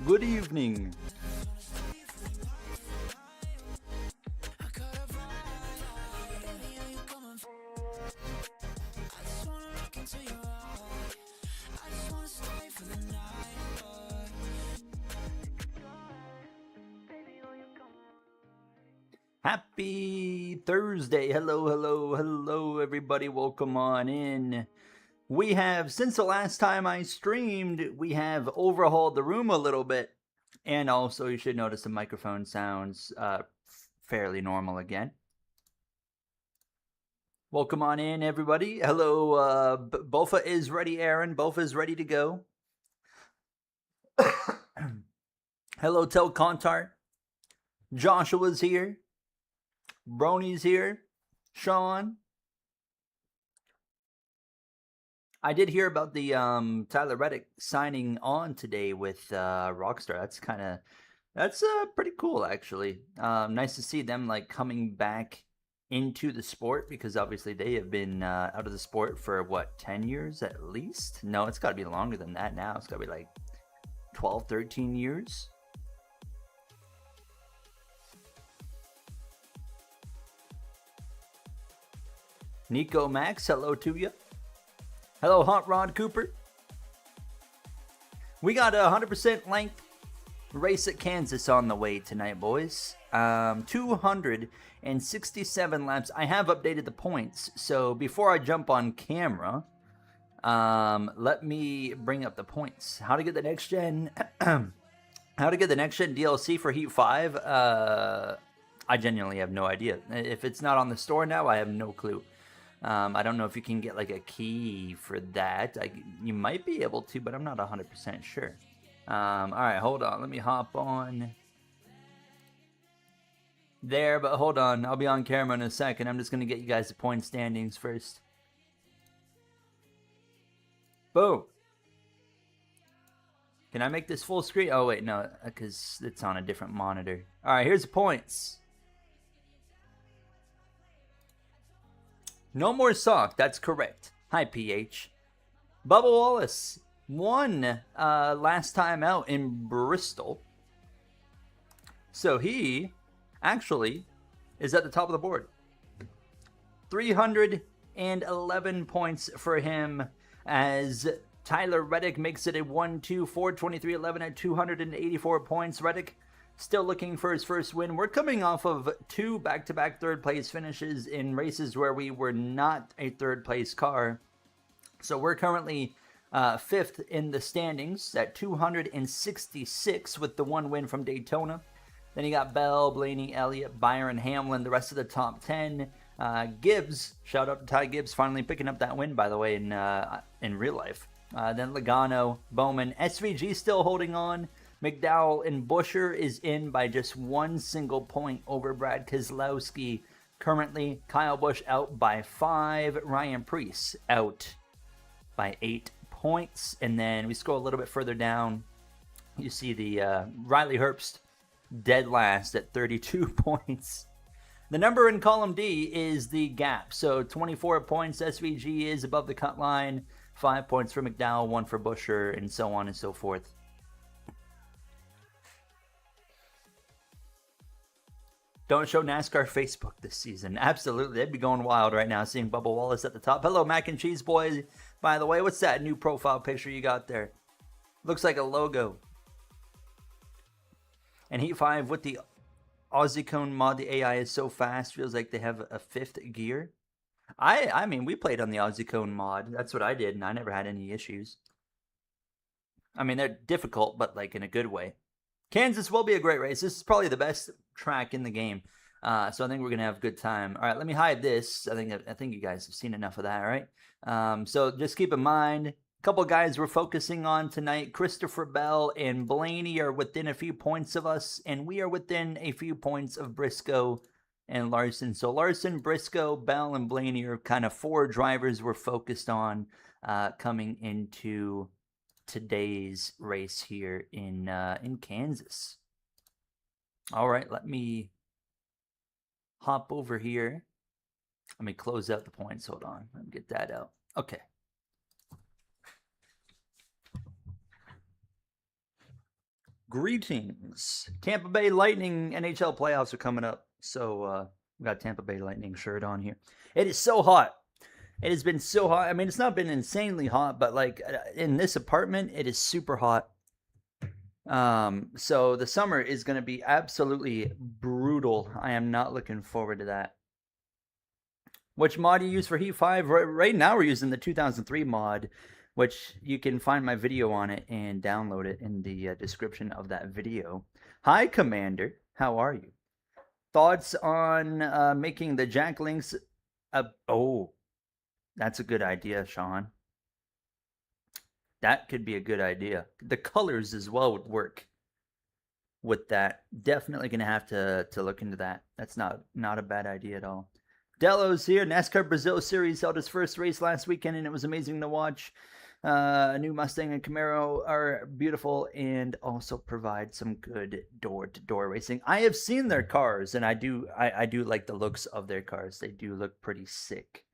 Good evening. Happy Thursday. Hello, everybody. Welcome on in. We have, since the last time I streamed, we have overhauled the room a little bit. And also, you should notice the microphone sounds fairly normal again. Welcome on in, everybody. Hello, Bofa is ready, Aaron. Bofa is ready to go. Hello, Tel Contar. Joshua's here. Brony's here. Sean. I did hear about the Tyler Reddick signing on today with Rockstar. That's pretty cool, actually. Nice to see them like coming back into the sport, because obviously they have been out of the sport for what, 10 years at least? No, it's got to be longer than that now. It's got to be like 12, 13 years. Nico Max, hello to you. Hello, Hot Rod Cooper. We got a 100% length race at Kansas on the way tonight, boys. 267 laps. I have updated the points, so before I jump on camera, let me bring up the points. How to get the next gen? How to get the next gen DLC for Heat 5? I genuinely have no idea. If it's not on the store now, I have no clue. I don't know if you can get like a key for that. You might be able to, but I'm not 100% sure. All right, hold on. Let me hop on there, but hold on. I'll be on camera in a second. I'm just going to get you guys the point standings first. Boom. Can I make this full screen? Oh, wait, no, because it's on a different monitor. All right, here's the points. No more sock, that's correct. Hi, PH. Bubba Wallace won last time out in Bristol. So he actually is at the top of the board. 311 points for him, as Tyler Reddick makes it a 1-2, 4, 23, 11 at 284 points. Reddick still looking for his first win. We're coming off of 2 back-to-back third-place finishes in races where we were not a third-place car. So we're currently 5th in the standings at 266 with the 1 win from Daytona. Then you got Bell, Blaney, Elliott, Byron, Hamlin, the rest of the top 10. Gibbs, shout out to Ty Gibbs, finally picking up that win, by the way, in real life. Then Logano, Bowman, SVG still holding on. McDowell and Busher is in by just 1 single point over Brad Keselowski. Currently, Kyle Busch out by 5. Ryan Preece out by 8 points. And then we scroll a little bit further down. You see the Riley Herbst dead last at 32 points. The number in column D is the gap. So 24 points. SVG is above the cut line. 5 points for McDowell, 1 for Busher, and so on and so forth. Don't show NASCAR Facebook this season. Absolutely. They'd be going wild right now seeing Bubba Wallace at the top. Hello, Mac and Cheese Boy. By the way, what's that new profile picture you got there? Looks like a logo. And Heat 5 with the Aussie Cone mod. The AI is so fast. Feels like they have a 5th gear. I mean, we played on the Aussie Cone mod. That's what I did, and I never had any issues. I mean, they're difficult, but like in a good way. Kansas will be a great race. This is probably the best track in the game. So I think we're going to have a good time. All right, let me hide this. I think you guys have seen enough of that, right? So just keep in mind, a couple of guys we're focusing on tonight. Christopher Bell and Blaney are within a few points of us, and we are within a few points of Briscoe and Larson. So Larson, Briscoe, Bell, and Blaney are kind of 4 drivers we're focused on coming into today's race here in Kansas. All right, let me hop over here. Let me close out the points. Hold on. Let me get that out. Okay. Greetings. Tampa Bay Lightning NHL playoffs are coming up. So we got Tampa Bay Lightning shirt on here. It is so hot. It has been so hot. I mean, it's not been insanely hot, but like in this apartment, it is super hot. So the summer is going to be absolutely brutal. I am not looking forward to that. Which mod do you use for Heat 5? Right now we're using the 2003 mod, which you can find my video on it and download it in the description of that video. Hi, Commander. How are you? Thoughts on making the Jack Links... oh, that's a good idea, Sean. That could be a good idea. The colors as well would work with that. Definitely going to have to look into that. That's not a bad idea at all. Delo's here. NASCAR Brazil Series held its first race last weekend, and it was amazing to watch. A new Mustang and Camaro are beautiful and also provide some good door-to-door racing. I have seen their cars, and I do like the looks of their cars. They do look pretty sick.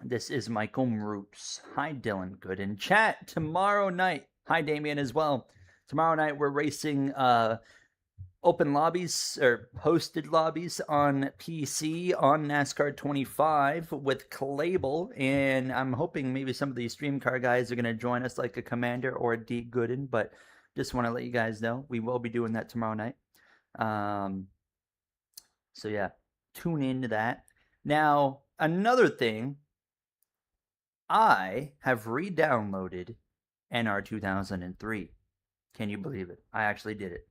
This is Michael Roots. Hi, Dylan. Good in chat tomorrow night. Hi, Damien, as well. Tomorrow night we're racing open lobbies or hosted lobbies on PC on NASCAR 25 with Clable, and I'm hoping maybe some of these stream car guys are going to join us, like a Commander or a D Gooden, but just want to let you guys know we will be doing that tomorrow night. So yeah, tune into that. Now, another thing, I have re-downloaded NR 2003. Can you believe it? I actually did it.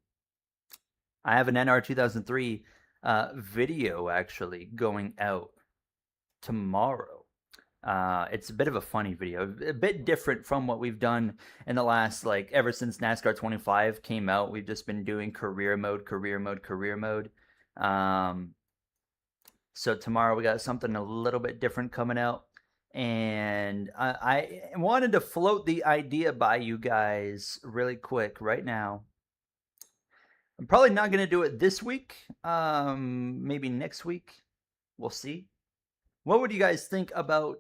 I have an NR 2003 video actually going out tomorrow. It's a bit of a funny video, a bit different from what we've done in the last, like, ever since NASCAR 25 came out. We've just been doing career mode. So tomorrow we got something a little bit different coming out. And I wanted to float the idea by you guys really quick right now. I'm probably not going to do it this week. Maybe next week. We'll see. What would you guys think about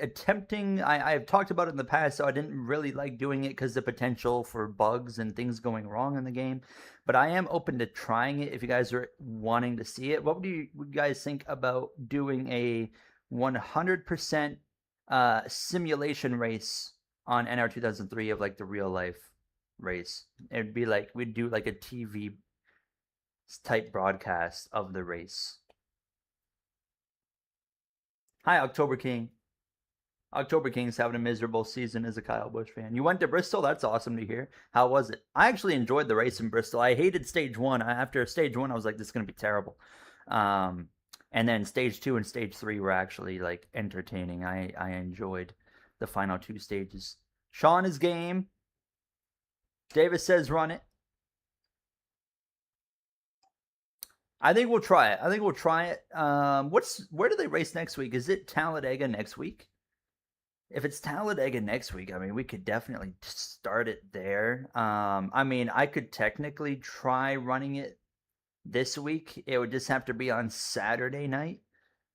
attempting? I've talked about it in the past, so I didn't really like doing it because the potential for bugs and things going wrong in the game. But I am open to trying it if you guys are wanting to see it. What would you guys think about doing a 100% simulation race on NR 2003 of like the real life race? It'd be like we'd do like a TV type broadcast of the race. Hi, October King. October King's having a miserable season as a Kyle Busch fan. You went to Bristol? That's awesome to hear. How was it? I actually enjoyed the race in Bristol. I hated stage 1. After stage 1, I was like, this is going to be terrible. And then stage 2 and stage 3 were actually like entertaining. I enjoyed the final 2 stages. Sean is game. Davis says run it. I think we'll try it. Where do they race next week? Is it Talladega next week? If it's Talladega next week, I mean, we could definitely start it there. I mean, I could technically try running it this week. It would just have to be on Saturday night.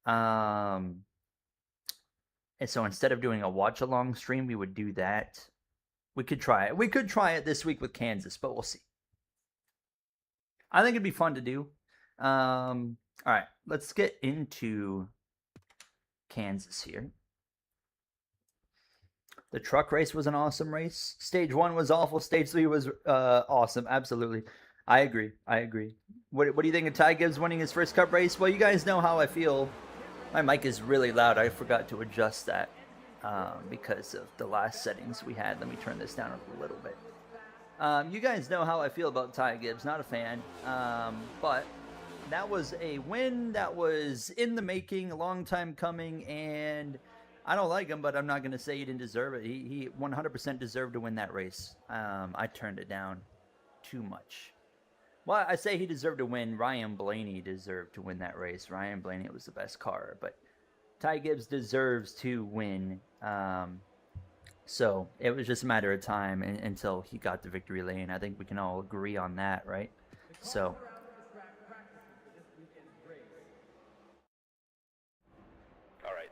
And so instead of doing a watch along stream, we would do that. We could try it. We could try it this week with Kansas, but we'll see. I think it'd be fun to do. All right, let's get into Kansas here. The truck race was an awesome race. Stage 1 was awful. Stage 3 was awesome. Absolutely. I agree. What do you think of Ty Gibbs winning his first Cup race? Well, you guys know how I feel. My mic is really loud. I forgot to adjust that because of the last settings we had. Let me turn this down a little bit. You guys know how I feel about Ty Gibbs. Not a fan, but that was a win that was in the making, a long time coming, and I don't like him, but I'm not going to say he didn't deserve it. He 100% deserved to win that race. I turned it down too much. Well, I say he deserved to win. Ryan Blaney deserved to win that race. Ryan Blaney was the best car, but Ty Gibbs deserves to win. So it was just a matter of time until he got the victory lane. I think we can all agree on that, right? So...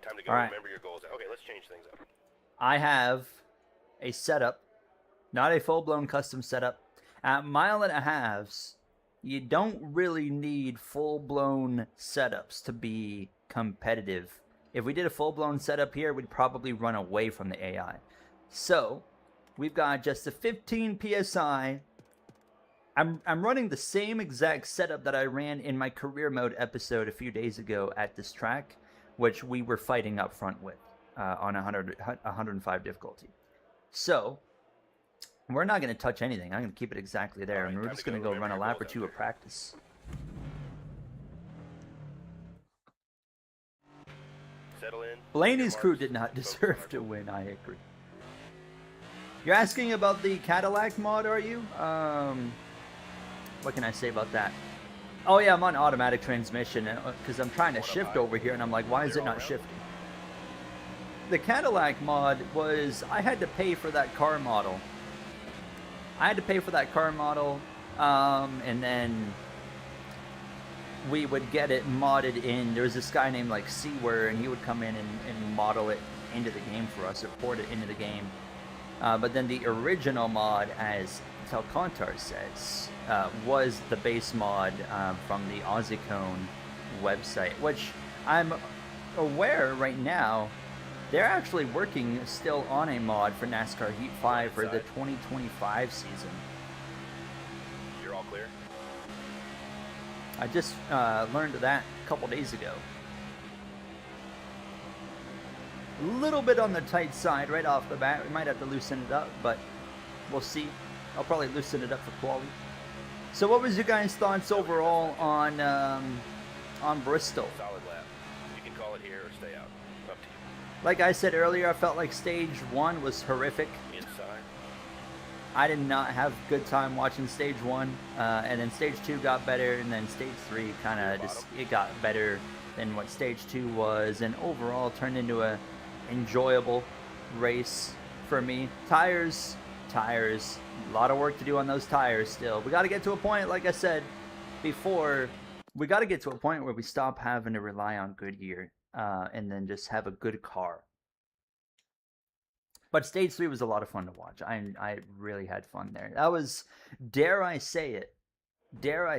Time to go. Right. Remember your goals. Okay, let's change things up. I have a setup Not a full-blown custom setup. At mile and a halves, you don't really need full-blown setups to be competitive. If we did a full-blown setup here, we'd probably run away from the AI. So, we've got just a 15 PSI. I'm running the same exact setup that I ran in my career mode episode a few days ago at this track, which we were fighting up front with on 105 difficulty. So, we're not going to touch anything. I'm going to keep it exactly there, and we're just going to go run a lap or two of practice. Settle in. Blaney's crew did not deserve to win, I agree. You're asking about the Cadillac mod, are you? What can I say about that? Oh yeah, I'm on automatic transmission because I'm trying to shift over here, and I'm like, why is it not shifting? The Cadillac mod was, I had to pay for that car model. And then we would get it modded in. There was this guy named like Seaware, and he would come in and model it into the game for us, or port it into the game. But then the original mod, as Telcontar says, was the base mod from the Ozzicone website, which I'm aware right now they're actually working still on a mod for NASCAR Heat 5 for the 2025 season. You're all clear? I just learned of that a couple days ago. A little bit on the tight side right off the bat. We might have to loosen it up, but we'll see. I'll probably loosen it up for quality. So what was your guys' thoughts overall on Bristol? Solid lap. You can call it here or stay out. Up to you. Like I said earlier, I felt like stage 1 was horrific. Inside. I did not have a good time watching stage 1, and then stage 2 got better, and then stage 3 kind of just, it got better than what stage 2 was, and overall turned into a enjoyable race for me. Tires, a lot of work to do on those tires still. We got to get to a point, like I said before, we got to get to a point where we stop having to rely on Goodyear, and then just have a good car. But stage 3 was a lot of fun to watch. I really had fun there. That was, dare I say it, That's good.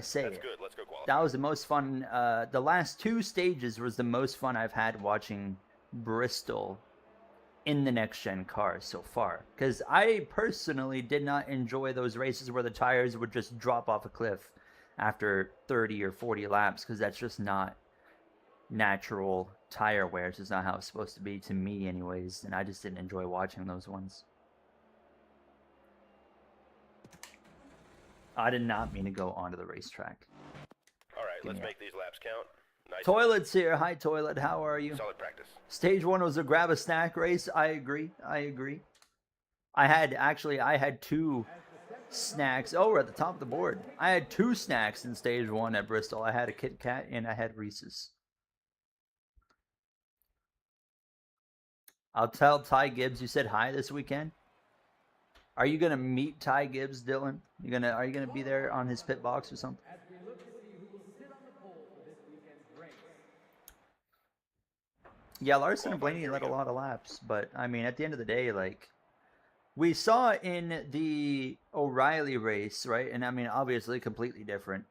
Let's go qualify. that was the most fun. The last 2 stages was the most fun I've had watching Bristol in the next gen cars so far, because I personally did not enjoy those races where the tires would just drop off a cliff after 30 or 40 laps, because that's just not natural tire wear. It's just not how it's supposed to be, to me anyways, and I just didn't enjoy watching those ones. I did not mean to go onto the racetrack. All right, let's make these laps count. Nice. Toilet's here. Hi, Toilet. How are you? Solid practice. Stage 1 was a grab a snack race. I agree. I had 2 snacks. Oh, we're at the top of the board. I had 2 snacks in stage 1 at Bristol. I had a Kit Kat and I had Reese's. I'll tell Ty Gibbs you said hi this weekend. Are you gonna meet Ty Gibbs, Dylan? Are you gonna be there on his pit box or something? Yeah, Larson and Blaney led a lot of laps, but I mean, at the end of the day, like, we saw in the O'Reilly race, right? And I mean, obviously completely different.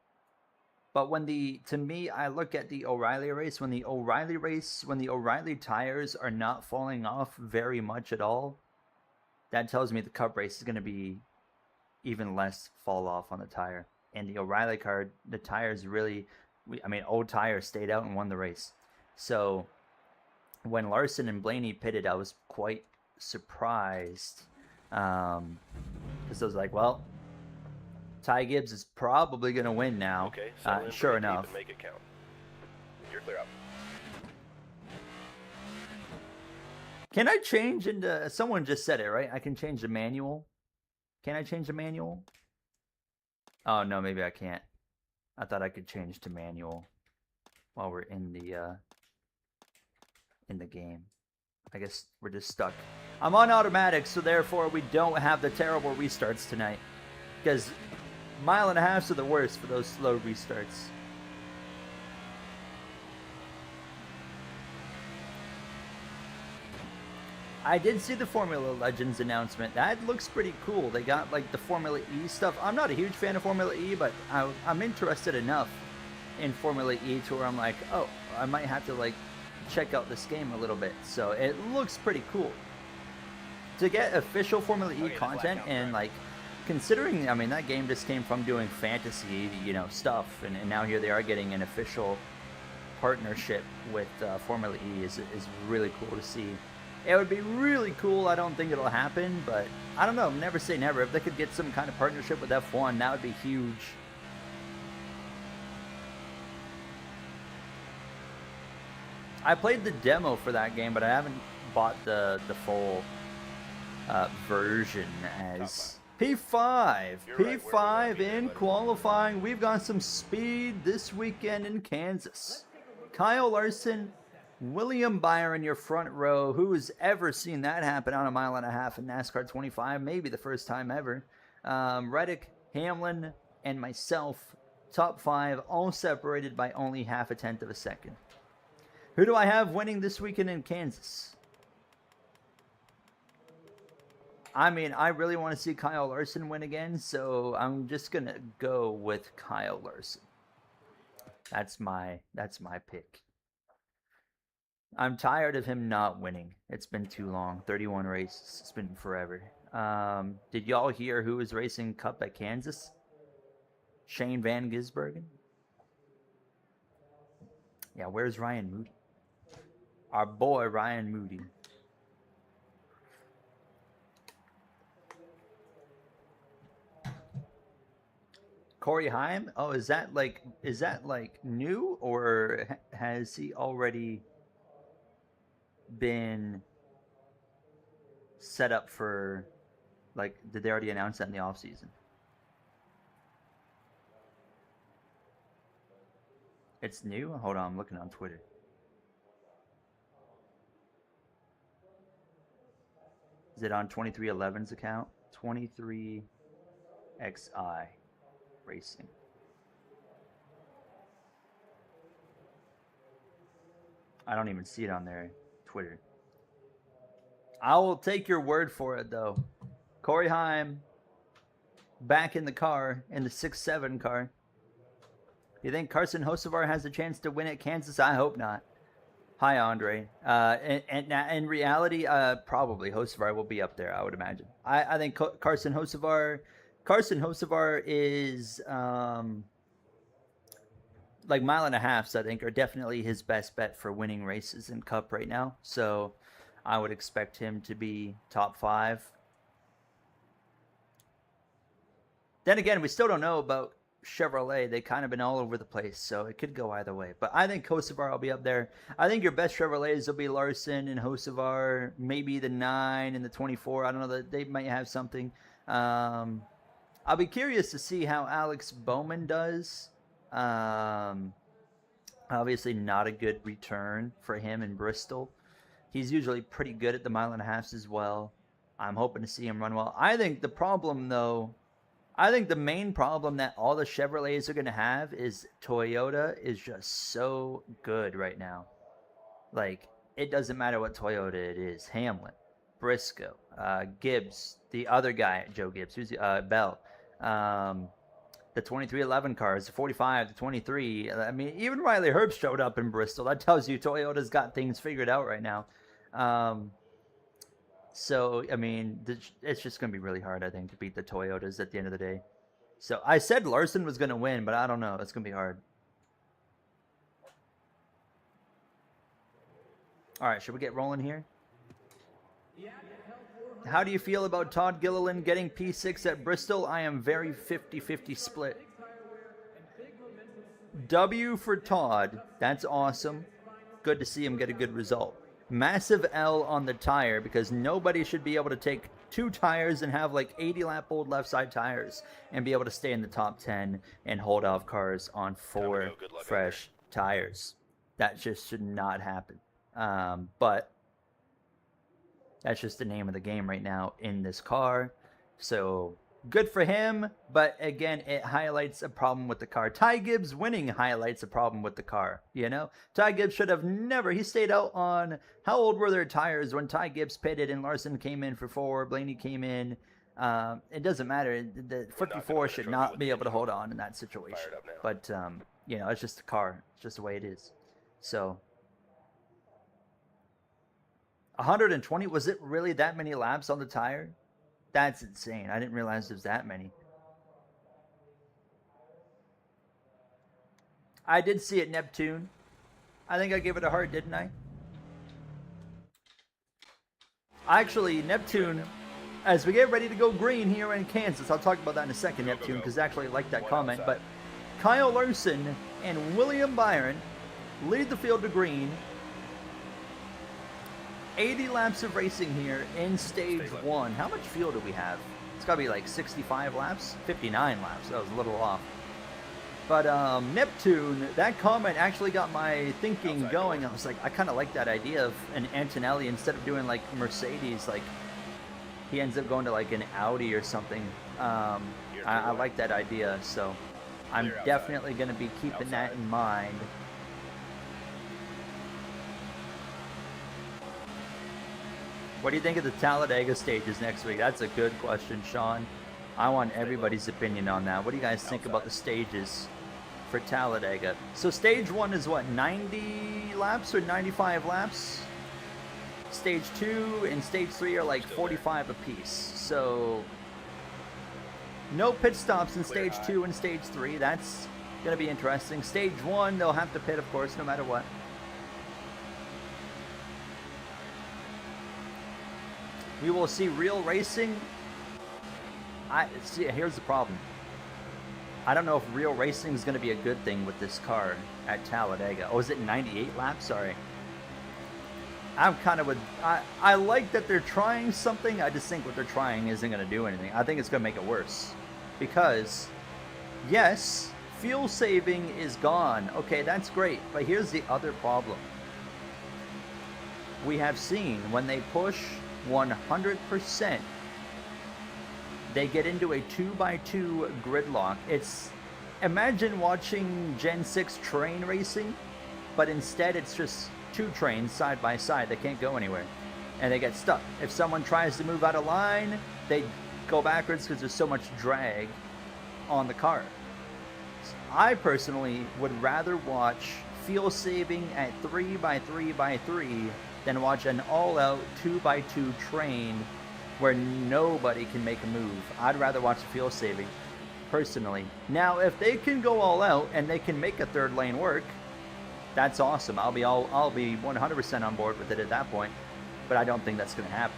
But to me, I look at the O'Reilly race, when the O'Reilly tires are not falling off very much at all, that tells me the Cup race is going to be even less fall off on the tire. And the O'Reilly car, the tires really, old tires stayed out and won the race. So when Larson and Blaney pitted, I was quite surprised, because I was like, well, Ty Gibbs is probably going to win now. Okay, sure enough. Make it count. You're clear up. Can I change into, someone just said it, right? I can change the manual. Can I change the manual? Oh, no, maybe I can't. I thought I could change to manual while we're in the game. I guess we're just stuck. I'm on automatic, so therefore we don't have the terrible restarts tonight, because mile and a halfs are the worst for those slow restarts. I did see the Formula Legends announcement. That looks pretty cool. They got like the Formula E stuff. I'm not a huge fan of Formula E, but I'm interested enough in Formula E to where I'm like, oh, I might have to like check out this game a little bit. So it looks pretty cool. To get official Formula E content and like considering, I mean, that game just came from doing fantasy, you know, stuff, and now here they are getting an official partnership with Formula E is really cool to see. It would be really cool. I don't think it'll happen, but I don't know. Never say never. If they could get some kind of partnership with F1, that would be huge. I played the demo for that game, but I haven't bought the full version as P5. P5 in qualifying. We've got some speed this weekend in Kansas. Kyle Larson, William Byron, your front row. Who has ever seen that happen on a mile and a half in NASCAR 25? Maybe the first time ever. Reddick, Hamlin, and myself, top 5, all separated by only half a tenth of a second. Who do I have winning this weekend in Kansas? I mean, I really want to see Kyle Larson win again, so I'm just going to go with Kyle Larson. That's my pick. I'm tired of him not winning. It's been too long. 31 races. It's been forever. Did y'all hear who was racing Cup at Kansas? Shane Van Gisbergen? Yeah, where's Ryan Moody? Our boy Ryan Moody. Corey Haim? Oh, is that like new, or has he already been set up for, like, did they already announce that in the off season? It's new? Hold on, I'm looking on Twitter. Is it on 2311's account? 23XI Racing. I don't even see it on their Twitter. I will take your word for it, though. Corey Haim back in the car, in the 6-7 car. You think Carson Hocevar has a chance to win at Kansas? I hope not. Hi, Andre. And in reality, probably Hocevar will be up there, I would imagine. I think Carson Hocevar is like mile and a halfs, I think, are definitely his best bet for winning races in Cup right now. So I would expect him to be top 5. Then again, we still don't know about Chevrolet. They kind of been all over the place, so it could go either way. But I think Hocevar will be up there. I think your best Chevrolets will be Larson and Hocevar, maybe the 9 and the 24. I don't know, that they might have something. I'll be curious to see how Alex Bowman does. Obviously not a good return for him in Bristol. He's usually pretty good at the mile and a half as well. I'm hoping to see him run well. I think the problem, though, the main problem that all the Chevrolets are going to have is Toyota is just so good right now. Like, it doesn't matter what Toyota it is. Hamlin, Briscoe, Gibbs, the other guy, Joe Gibbs, who's Bell, the 2311 cars, the 45, the 23. I mean, even Riley Herbst showed up in Bristol. That tells you Toyota's got things figured out right now. So, I mean, it's just going to be really hard, I think, to beat the Toyotas at the end of the day. So, I said Larson was going to win, but I don't know. It's going to be hard. All right, should we get rolling here? How do you feel about Todd Gilliland getting P6 at Bristol? I am very 50-50 split. W for Todd. That's awesome. Good to see him get a good result. Massive L on the tire, because nobody should be able to take 2 tires and have like 80-lap-old left side tires and be able to stay in the top 10 and hold off cars on 4 fresh tires. That just should not happen. But that's just the name of the game right now in this car. So Good for him, but again, it highlights a problem with the car. Ty Gibbs winning highlights a problem with the car, you know? Ty Gibbs should have never, he stayed out on, how old were their tires when Ty Gibbs pitted and Larson came in for 4, Blaney came in? It doesn't matter. The 54 should not be able to hold on in that situation. But, you know, it's just a car. It's just the way it is. So, 120, was it really that many laps on the tire? That's insane. I didn't realize there's that many. I did see it, Neptune. I think I gave it a heart, didn't I? Actually, Neptune, as we get ready to go green here in Kansas, I'll talk about that in a second, Neptune, because I actually like that comment. But Kyle Larson and William Byron lead the field to green. 80 laps of racing here in stage 1. How much fuel do we have? It's got to be like 65 laps? 59 laps. That was a little off. But Neptune, that comment actually got my thinking going. I was like, I kind of like that idea of an Antonelli instead of doing like Mercedes. Like, he ends up going to like an Audi or something. I like that idea. So I'm definitely going to be keeping that in mind. What do you think of the Talladega stages next week? That's a good question, Sean. I want everybody's opinion on that. What do you guys think about the stages for Talladega? So stage 1 is what, 90 laps or 95 laps? Stage 2 and stage 3 are like 45 apiece. So no pit stops in stage 2 and stage 3. That's going to be interesting. Stage 1, they'll have to pit, of course, no matter what. We will see real racing. Here's the problem. I don't know if real racing is going to be a good thing with this car at Talladega. Oh, is it 98 laps? Sorry. I'm kind of with... I like that they're trying something. I just think what they're trying isn't going to do anything. I think it's going to make it worse. Because, yes, fuel saving is gone. Okay, that's great. But here's the other problem. We have seen when they push 100%, they get into a 2x2 gridlock. It's, imagine watching Gen 6 train racing, but instead it's just 2 trains side by side. They can't go anywhere and they get stuck. If someone tries to move out of line, they go backwards because there's so much drag on the car. I personally would rather watch fuel saving at 3x3x3 than watch an all-out 2x2 train where nobody can make a move. I'd rather watch the fuel saving, personally. Now, if they can go all out and they can make a third lane work, that's awesome. I'll be 100% on board with it at that point, but I don't think that's going to happen.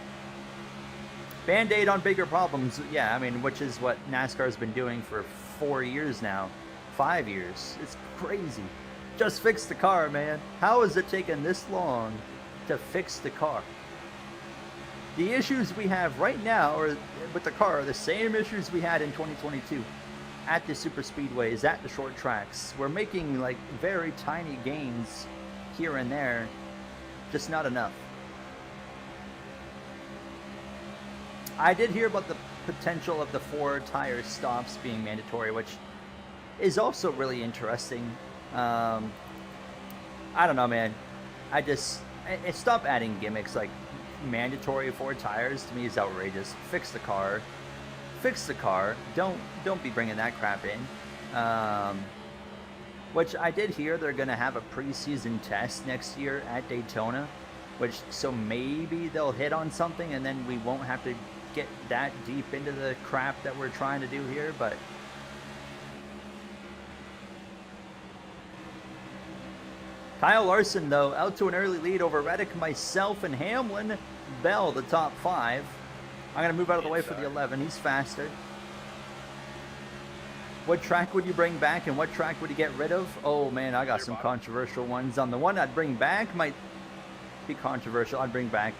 Band-Aid on bigger problems, yeah, I mean, which is what NASCAR's been doing for 4 years now, 5 years. It's crazy. Just fix the car, man. How has it taken this long to fix the car? The issues we have right now with the car are the same issues we had in 2022 at the super speedways, at the short tracks. We're making like very tiny gains here and there, just not enough. I did hear about the potential of the 4 tire stops being mandatory, which is also really interesting. I don't know, man. Stop adding gimmicks like mandatory 4 tires. To me is outrageous. Fix the car. Don't be bringing that crap in. Which I did hear they're gonna have a preseason test next year at Daytona, so maybe they'll hit on something and then we won't have to get that deep into the crap that we're trying to do here. But Kyle Larson, though, out to an early lead over Reddick, myself, and Hamlin. Bell, the top 5. I'm going to move out of the way for the 11. He's faster. What track would you bring back and what track would you get rid of? Oh, man, I got some controversial ones. On the one I'd bring back might be controversial. I'd bring back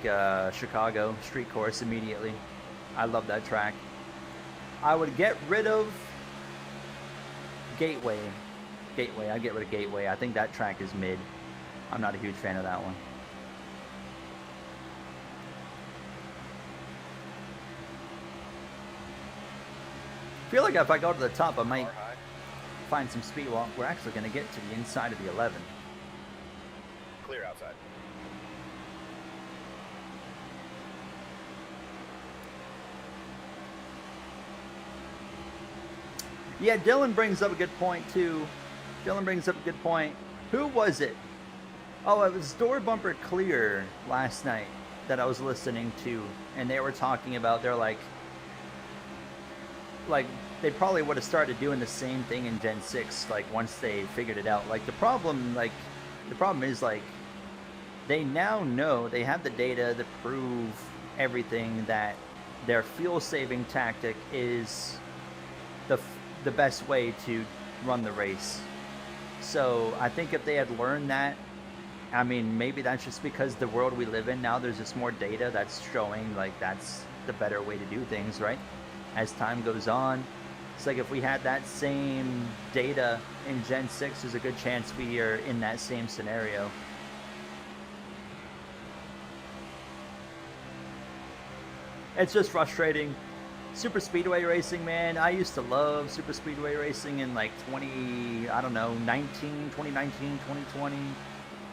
Chicago Street Course immediately. I love that track. I would get rid of Gateway. I'd get rid of Gateway. I think that track is mid. I'm not a huge fan of that one. feel like if I go to the top, I might Car high. find some speed. Well, we're actually going to get to the inside of the 11. Clear outside. Yeah, Dylan brings up a good point, too. Dylan brings up a good point. Who was it? Oh, it was Door Bumper Clear last night that I was listening to, and they were talking about, they're like they probably would have started doing the same thing in Gen 6, like, once they figured it out. Like, the problem is, like, they now know, they have the data to prove everything, that their fuel-saving tactic is the best way to run the race. So I think if they had learned that, I mean, maybe that's just because the world we live in now, there's just more data that's showing, like, that's the better way to do things, right? As time goes on, it's like if we had that same data in Gen 6, there's a good chance we are in that same scenario. It's just frustrating. Super speedway racing, man. I used to love super speedway racing in like 2019, 2020,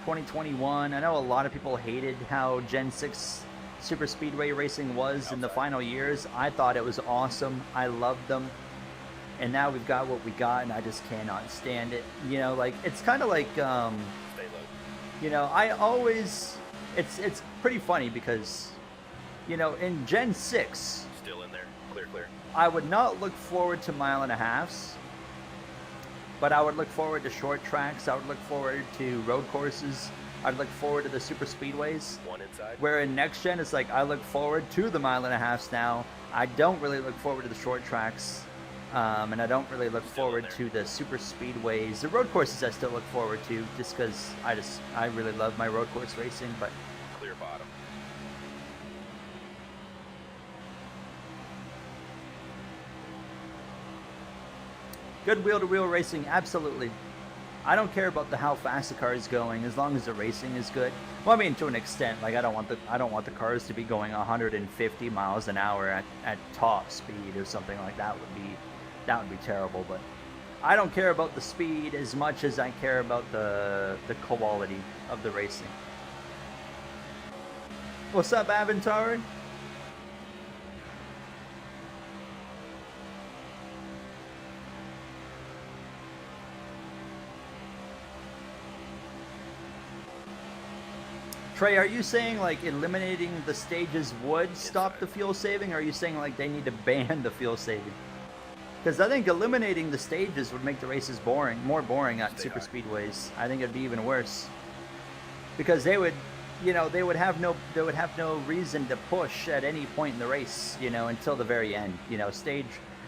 2021. I know a lot of people hated how Gen 6 super speedway racing was in the final years. I thought it was awesome. I loved them. And now we've got what we got, and I just cannot stand it. You know, like, it's kind of like, Stay low. you know, I always, it's pretty funny because, you know, in Gen 6, Still in there. Clear. I would not look forward to 1.5 miles, but I would look forward to short tracks. I would look forward to road courses. I'd look forward to the super speedways. One inside. Where in next gen, it's like I look forward to the 1.5 miles now. I don't really look forward to the short tracks, and I don't really look forward to the super speedways. The road courses I still look forward to, just because I really love my road course racing. But Clear bottom. good wheel-to-wheel racing, absolutely. I don't care about how fast the car is going, as long as the racing is good. Well, I mean, to an extent, like, I don't want the cars to be going 150 miles an hour at top speed or something like that. Would be terrible. But I don't care about the speed as much as I care about the quality of the racing. What's up, Avatar? Trey, are you saying like eliminating the stages would stop the fuel saving, or are you saying like they need to ban the fuel saving? Because I think eliminating the stages would make the races more boring at super speedways. I think it'd be even worse. Because they would have no reason to push at any point in the race, you know, until the very end. You know,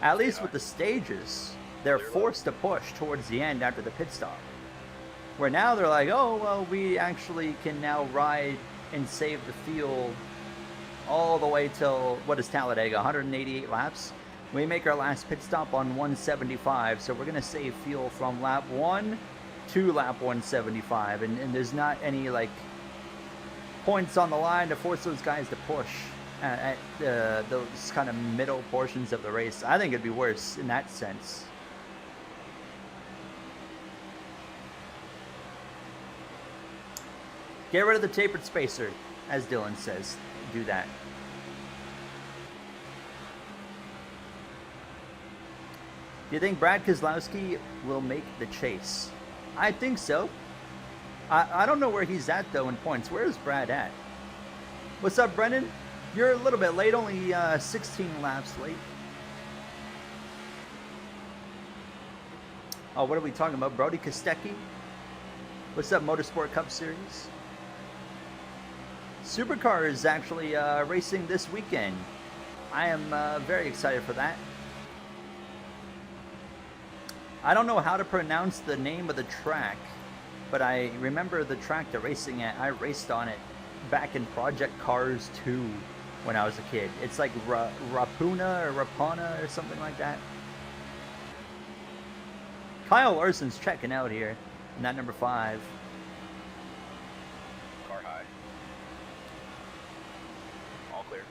at least with the stages, they're forced to push towards the end after the pit stop. Where now they're like, oh, well, we actually can now ride and save the fuel all the way till, what is Talladega, 188 laps? We make our last pit stop on 175, so we're going to save fuel from lap 1 to lap 175. And there's not any, like, points on the line to force those guys to push at those kind of middle portions of the race. I think it'd be worse in that sense. Get rid of the tapered spacer, as Dylan says. Do that. Do you think Brad Keselowski will make the chase? I think so. I don't know where he's at, though, in points. Where is Brad at? What's up, Brendan? You're a little bit late, only 16 laps late. Oh, what are we talking about? Brody Kostecki? What's up, Motorsport Cup Series? Supercar is actually racing this weekend. I am very excited for that. I don't know how to pronounce the name of the track, but I remember the track they're racing at. I raced on it back in Project Cars 2 when I was a kid. It's like Rapuna or Rapana or something like that. Kyle Larson's checking out here in that number 5. Car high. All clear.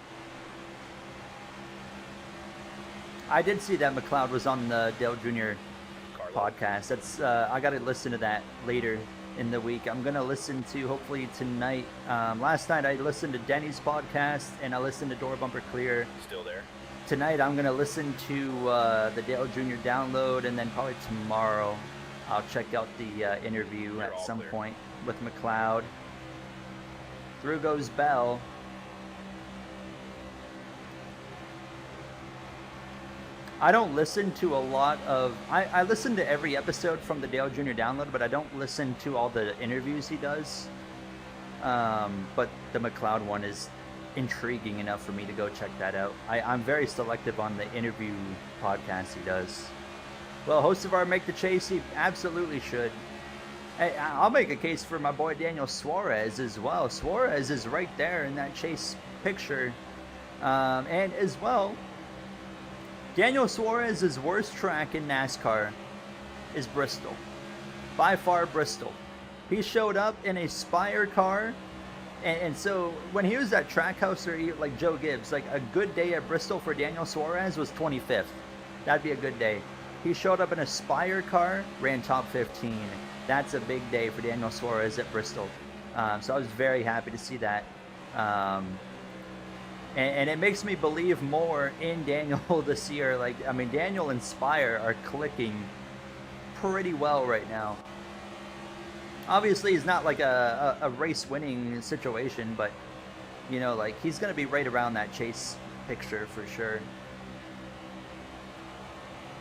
I did see that McLeod was on the Dale Jr. Carlo. podcast. That's I got to listen to that later in the week. I'm gonna listen to hopefully tonight. Last night I listened to Denny's podcast and I listened to Door Bumper Clear. Still there. Tonight I'm gonna listen to the Dale Jr. download, and then probably tomorrow I'll check out the interview You're at all some clear. point with McLeod. Through goes Bell. I don't listen to a lot of... I listen to every episode from the Dale Jr. download, but I don't listen to all the interviews he does. But the McLeod one is intriguing enough for me to go check that out. I'm very selective on the interview podcasts he does. Well, host of our Make the Chase, he absolutely should. Hey, I'll make a case for my boy Daniel Suarez as well. Suarez is right there in that chase picture. And as well, Daniel Suarez's worst track in NASCAR is Bristol. By far, Bristol. He showed up in a Spire car, and so when he was at Trackhouse, or like Joe Gibbs, like a good day at Bristol for Daniel Suarez was 25th. That'd be a good day. He showed up in a Spire car, ran top 15. That's a big day for Daniel Suarez at Bristol. So I was very happy to see that. And it makes me believe more in Daniel this year. Like, I mean, Daniel and Spire are clicking pretty well right now. Obviously, it's not like a race-winning situation, but, you know, like, he's going to be right around that chase picture for sure.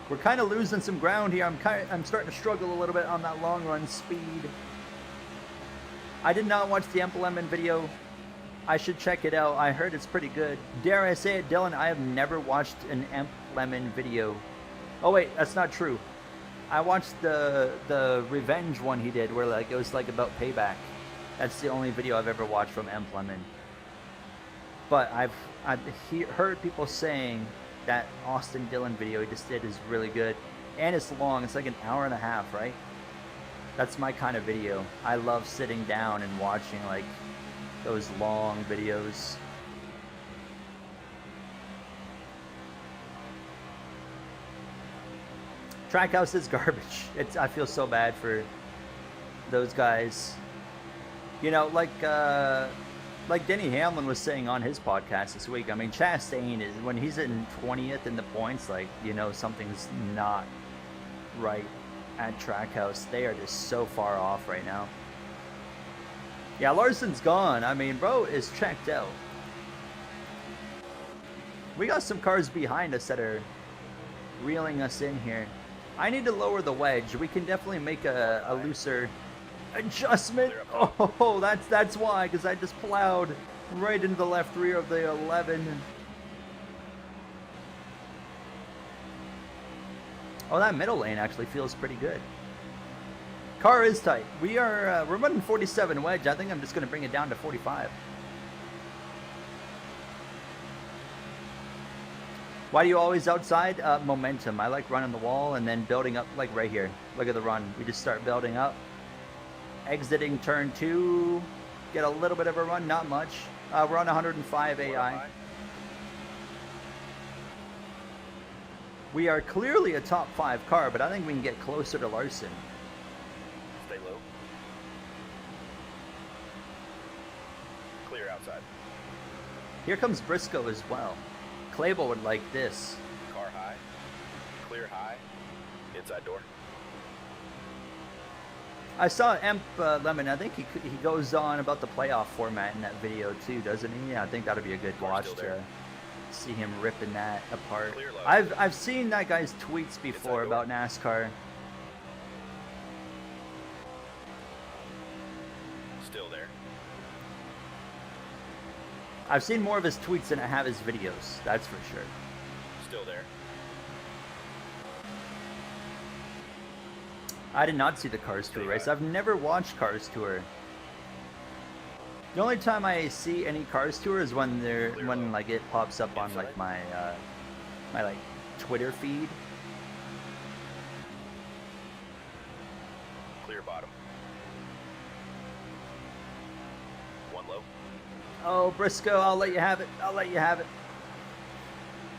We're kind of losing some ground here. I'm starting to struggle a little bit on that long run speed. I did not watch the Emp Lemon video. I should check it out. I heard it's pretty good. Dare I say it, Dylan, I have never watched an Emp Lemon video. Oh wait, that's not true. I watched the revenge one he did where like it was like about payback. That's the only video I've ever watched from Emp Lemon. But I've heard people saying that Austin Dillon video he just did is really good. And it's long. It's like an hour and a half, right? That's my kind of video. I love sitting down and watching like those long videos. Trackhouse is garbage. I feel so bad for those guys. You know, like Denny Hamlin was saying on his podcast this week. I mean, Chastain is, when he's in 20th in the points, like, you know, something's not right at Trackhouse. They are just so far off right now. Yeah, Larson's gone. I mean, bro is checked out. We got some cars behind us that are reeling us in here. I need to lower the wedge. We can definitely make a looser adjustment. Oh, that's why, because I just plowed right into the left rear of the 11. Oh, that middle lane actually feels pretty good. Car is tight. We're running 47 wedge. I think I'm just going to bring it down to 45. Why do you always outside? Momentum. I like running the wall and then building up, like right here. Look at the run. We just start building up. Exiting turn 2. Get a little bit of a run, not much. We're on 105 AI. We are clearly a top 5 car, but I think we can get closer to Larson. Stay low. Clear outside. Here comes Briscoe as well. Clable would like this. Car high. Clear high. Inside door. I saw Emp Lemon. I think he goes on about the playoff format in that video too, doesn't he? Yeah, I think that'll be a good watch to see him ripping that apart. I've seen that guy's tweets before about NASCAR. Still there. I've seen more of his tweets than I have his videos. That's for sure. Still there. I did not see the Cars Tour race. I've never watched Cars Tour. The only time I see any Cars Tour is when like it pops up on like my like Twitter feed. Clear bottom. One low. Oh, Briscoe, I'll let you have it. I'll let you have it.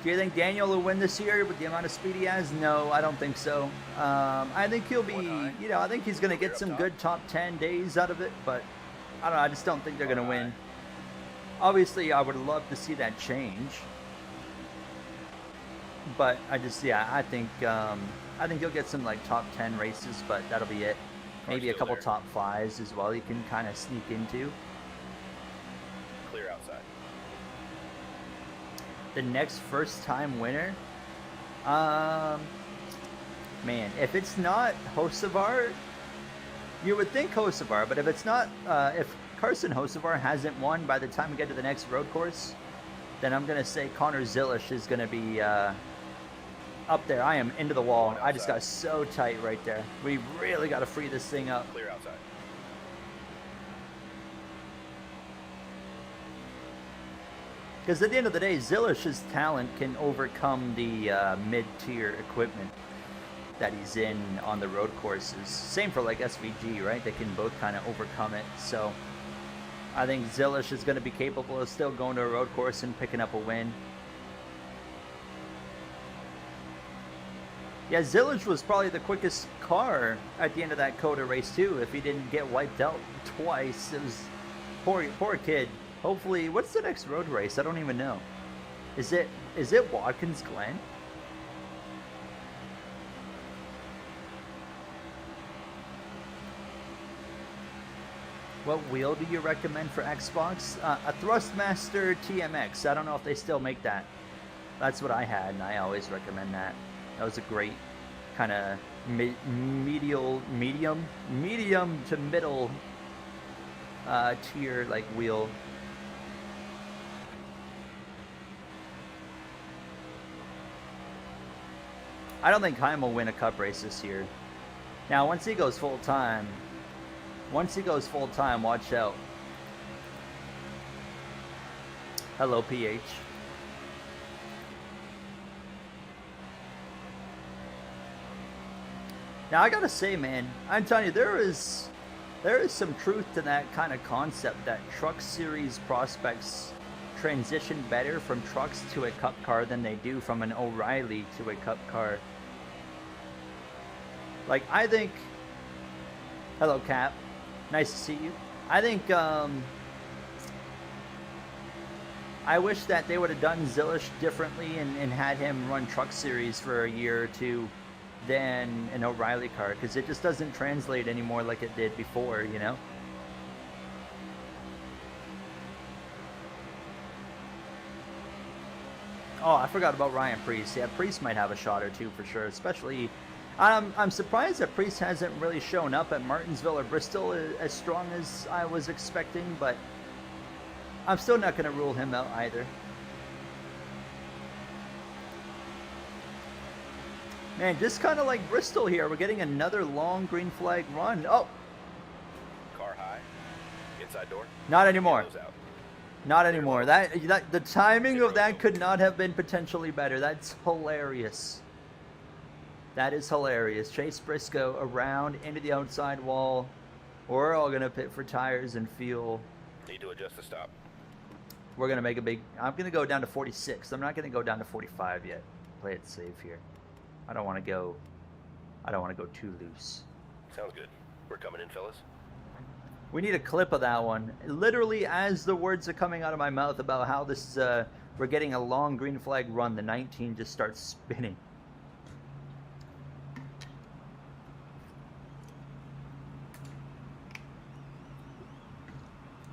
Do you think Daniel will win this year with the amount of speed he has? No, I don't think so. I think he'll be, I think he's going to get some good top 10 days out of it, but I don't know. I just don't think they're going to win. Obviously, I would love to see that change, but I think he'll get some like top 10 races, but that'll be it. Maybe a couple top 5s as well. He can kind of sneak into. Clear outside. The next first-time winner, man, if it's not Hocevar, you would think Hocevar, but if it's not, if Carson Hocevar hasn't won by the time we get to the next road course, then I'm gonna say Connor Zilisch is gonna be up there. I am into the wall. I just got so tight right there. We really got to free this thing up. Clear outside. Because at the end of the day, Zilisch's talent can overcome the mid-tier equipment that he's in on the road courses. Same for like SVG, right? They can both kind of overcome it. So I think Zilisch is going to be capable of still going to a road course and picking up a win. Yeah, Zilisch was probably the quickest car at the end of that COTA race too. If he didn't get wiped out twice, it was poor kid. Hopefully, what's the next road race? I don't even know. Is it Watkins Glen? What wheel do you recommend for Xbox? A Thrustmaster TMX. I don't know if they still make that. That's what I had, and I always recommend that. That was a great kind of medium to middle tier like wheel. I don't think Heim will win a cup race this year. Now, once he goes full time, watch out. Hello, PH. Now, I gotta say, man, I'm telling you, there is some truth to that kind of concept that Truck Series prospects transition better from trucks to a cup car than they do from an O'Reilly to a cup car. Like, I think, hello Cap, nice to see you. I think I wish that they would have done Zilisch differently and had him run Truck Series for a year or two than an O'Reilly car, because it just doesn't translate anymore like it did before, you know? Oh, I forgot about Ryan Preece. Yeah, Preece might have a shot or two for sure, especially... I'm surprised that Preece hasn't really shown up at Martinsville or Bristol as strong as I was expecting, but I'm still not going to rule him out either. Man, just kind of like Bristol here. We're getting another long green flag run. Oh! Car high. Inside door. Not anymore. Not anymore. That the timing of that could not have been potentially better. That's hilarious. That is hilarious. Chase Briscoe around into the outside wall. We're all going to pit for tires and fuel. Need to adjust the stop. We're going to make a big... I'm going to go down to 46. I'm not going to go down to 45 yet. Play it safe here. I don't want to go too loose. Sounds good. We're coming in, fellas. We need a clip of that one. Literally, as the words are coming out of my mouth about how this we're getting a long green flag run, the 19 just starts spinning.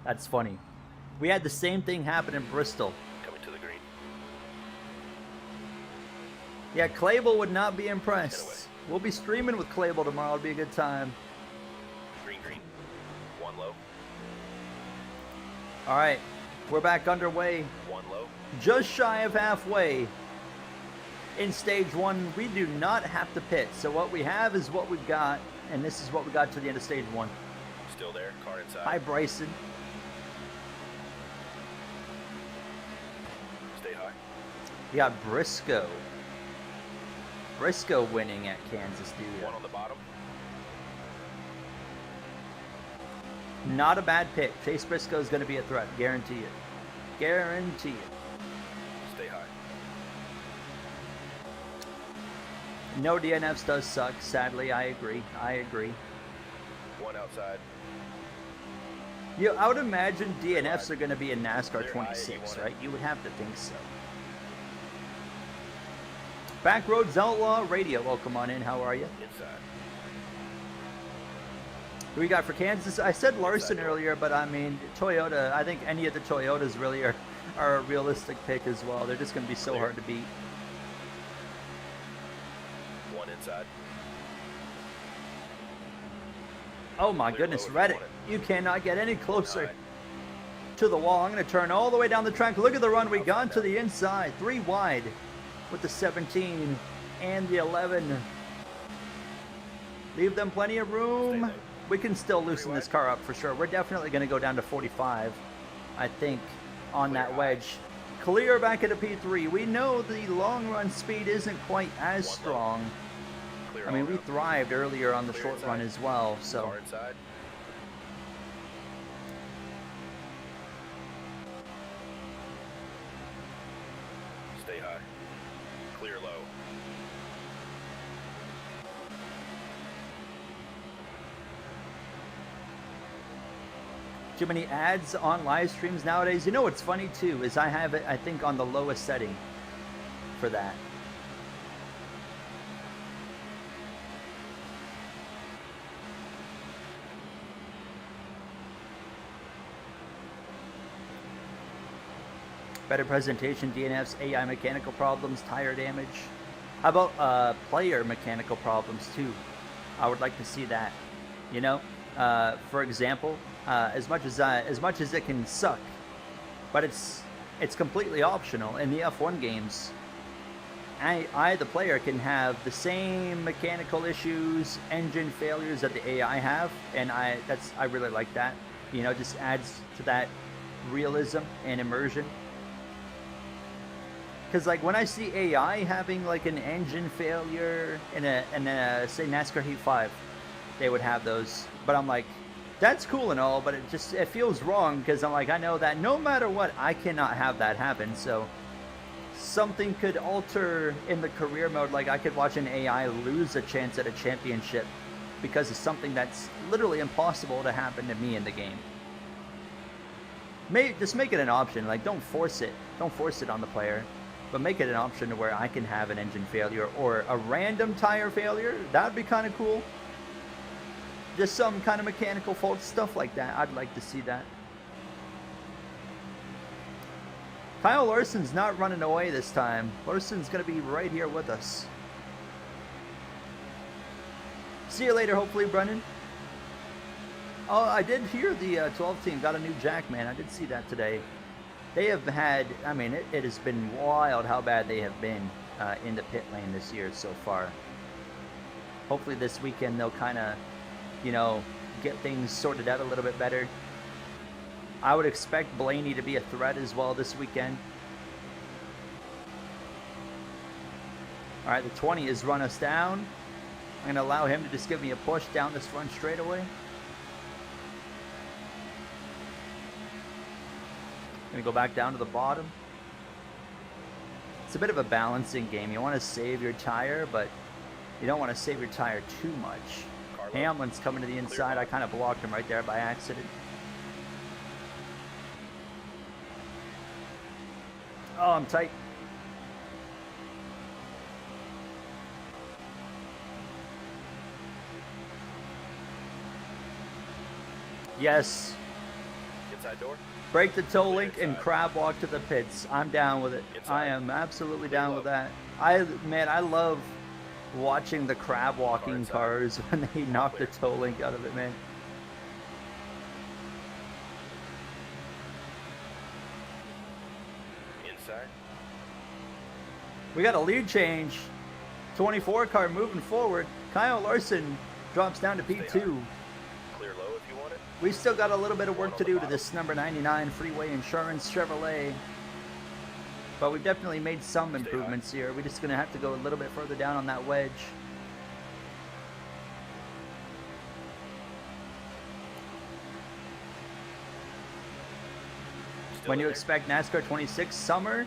That's funny. We had the same thing happen in Bristol. Coming to the green. Yeah, Clable would not be impressed. We'll be streaming with Clable tomorrow. It'll be a good time. Green, green. One low. All right, we're back underway. One low. Just shy of halfway in stage one. We do not have to pit. So what we have is what we've got, and this is what we got to the end of stage one. Still there. Car inside. Hi, Bryson. Stay high. We got Briscoe. Briscoe winning at Kansas, dude. One on the bottom. Not a bad pick. Chase Briscoe is going to be a threat. Guarantee it. Guarantee it. Stay high. No DNFs does suck, sadly. I agree. One outside. I would imagine DNFs are going to be in NASCAR Clear high, 26, you want right? You would have to think so. Backroads Outlaw Radio, welcome on in. How are you? Inside. Who we got for Kansas? I said Larson earlier, but I mean, Toyota, I think any of the Toyotas really are a realistic pick as well. They're just going to be so hard to beat. One inside. Oh my goodness, Reddick, you cannot get any closer to the wall. I'm going to turn all the way down the track. Look at the run we got to the inside. 3 wide with the 17 and the 11. Leave them plenty of room. We can still loosen this car up for sure. We're definitely going to go down to 45, I think, on that wedge. Clear back at a P3. We know the long run speed isn't quite as strong. I mean, we thrived earlier on the short run as well, so. Stay high. Clear low. Too many ads on live streams nowadays. You know what's funny too is I have it, I think, on the lowest setting for that. Better presentation, DNFs, AI mechanical problems, tire damage. How about player mechanical problems too? I would like to see that. You know, for example, as much as it can suck, but it's completely optional in the F1 games. I the player can have the same mechanical issues, engine failures that the AI have, and I really like that. You know, just adds to that realism and immersion. Because like when I see AI having like an engine failure in a say NASCAR Heat 5, they would have those. But I'm like, that's cool and all, but it feels wrong because I'm like, I know that no matter what, I cannot have that happen. So something could alter in the career mode. Like I could watch an AI lose a chance at a championship because of something that's literally impossible to happen to me in the game. Just make it an option. Like don't force it. Don't force it on the player. But make it an option to where I can have an engine failure or a random tire failure. That would be kind of cool. Just some kind of mechanical fault, stuff like that. I'd like to see that. Kyle Larson's not running away this time. Larson's going to be right here with us. See you later, hopefully, Brendan. Oh, I did hear the 12 team got a new jack, man. I did see that today. They have had, I mean, it has been wild how bad they have been in the pit lane this year so far. Hopefully this weekend they'll kind of, you know, get things sorted out a little bit better. I would expect Blaney to be a threat as well this weekend. All right, the 20 has run us down. I'm going to allow him to just give me a push down this front straightaway. Gonna go back down to the bottom. It's a bit of a balancing game. You want to save your tire, but you don't want to save your tire too much. Hamlin's coming to the inside. I kind of blocked him right there by accident. Oh, I'm tight. Yes. Inside door. Break the toe link and crab walk to the pits. I'm down with it. I am absolutely down with that. Man, I love watching the crab walking cars when they knock the toe link out of it, man. Inside. We got a lead change. 24 car moving forward. Kyle Larson drops down to P2. Clear low if you want it. We still got a little bit of work to do to this number 99 Freeway Insurance Chevrolet. But we've definitely made some improvements here. We're just going to have to go a little bit further down on that wedge. When you expect NASCAR 26 summer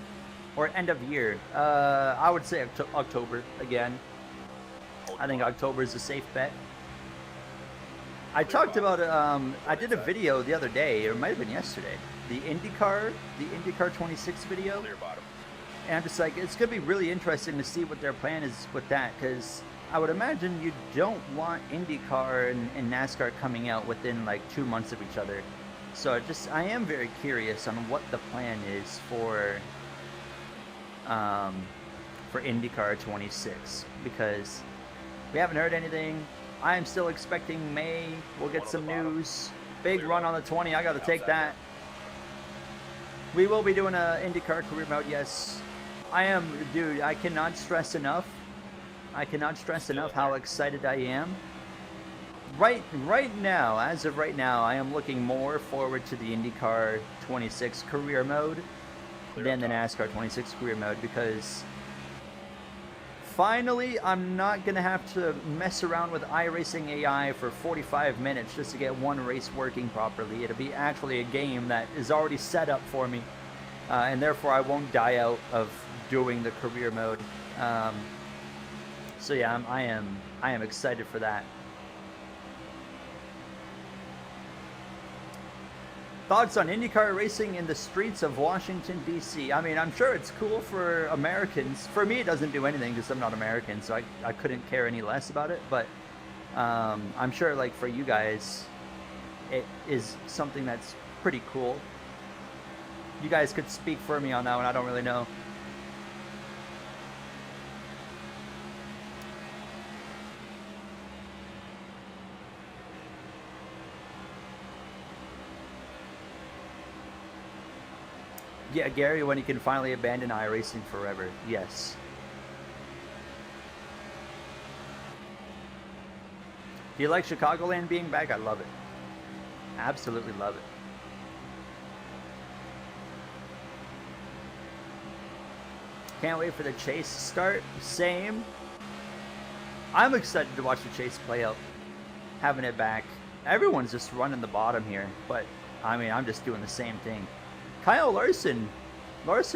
or end of year? I would say October again. I think October is a safe bet. I talked about I did a video the other day, or it might have been yesterday. The IndyCar 26 video. Clear bottom. And I'm just like, it's gonna be really interesting to see what their plan is with that, because I would imagine you don't want IndyCar and NASCAR coming out within like 2 months of each other. So I am very curious on what the plan is for IndyCar 26, because we haven't heard anything. I am still expecting May. We'll get some news. Big run on the 20. I got to take that. We will be doing a IndyCar career mode, yes. I am, dude, I cannot stress enough. I cannot stress enough how excited I am. Right now, as of right now, I am looking more forward to the IndyCar 26 career mode than the NASCAR 26 career mode, because finally, I'm not going to have to mess around with iRacing AI for 45 minutes just to get one race working properly. It'll be actually a game that is already set up for me, and therefore I won't die out of doing the career mode. So yeah, I am excited for that. Thoughts on IndyCar racing in the streets of Washington, D.C.? I mean, I'm sure it's cool for Americans. For me, it doesn't do anything because I'm not American, so I couldn't care any less about it. But I'm sure, like, for you guys, it is something that's pretty cool. You guys could speak for me on that one. I don't really know. Yeah, Gary, when you can finally abandon iRacing forever. Yes. Do you like Chicagoland being back? I love it. Absolutely love it. Can't wait for the chase to start. Same. I'm excited to watch the chase play out. Having it back. Everyone's just running the bottom here, but I mean, I'm just doing the same thing. Kyle Larson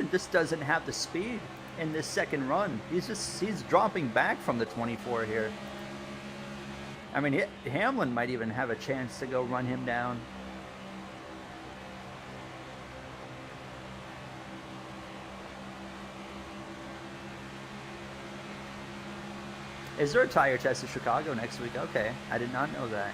just doesn't have the speed in this second run. He's dropping back from the 24 here. I mean, Hamlin might even have a chance to go run him down. Is there a tire test in Chicago next week? Okay, I did not know that.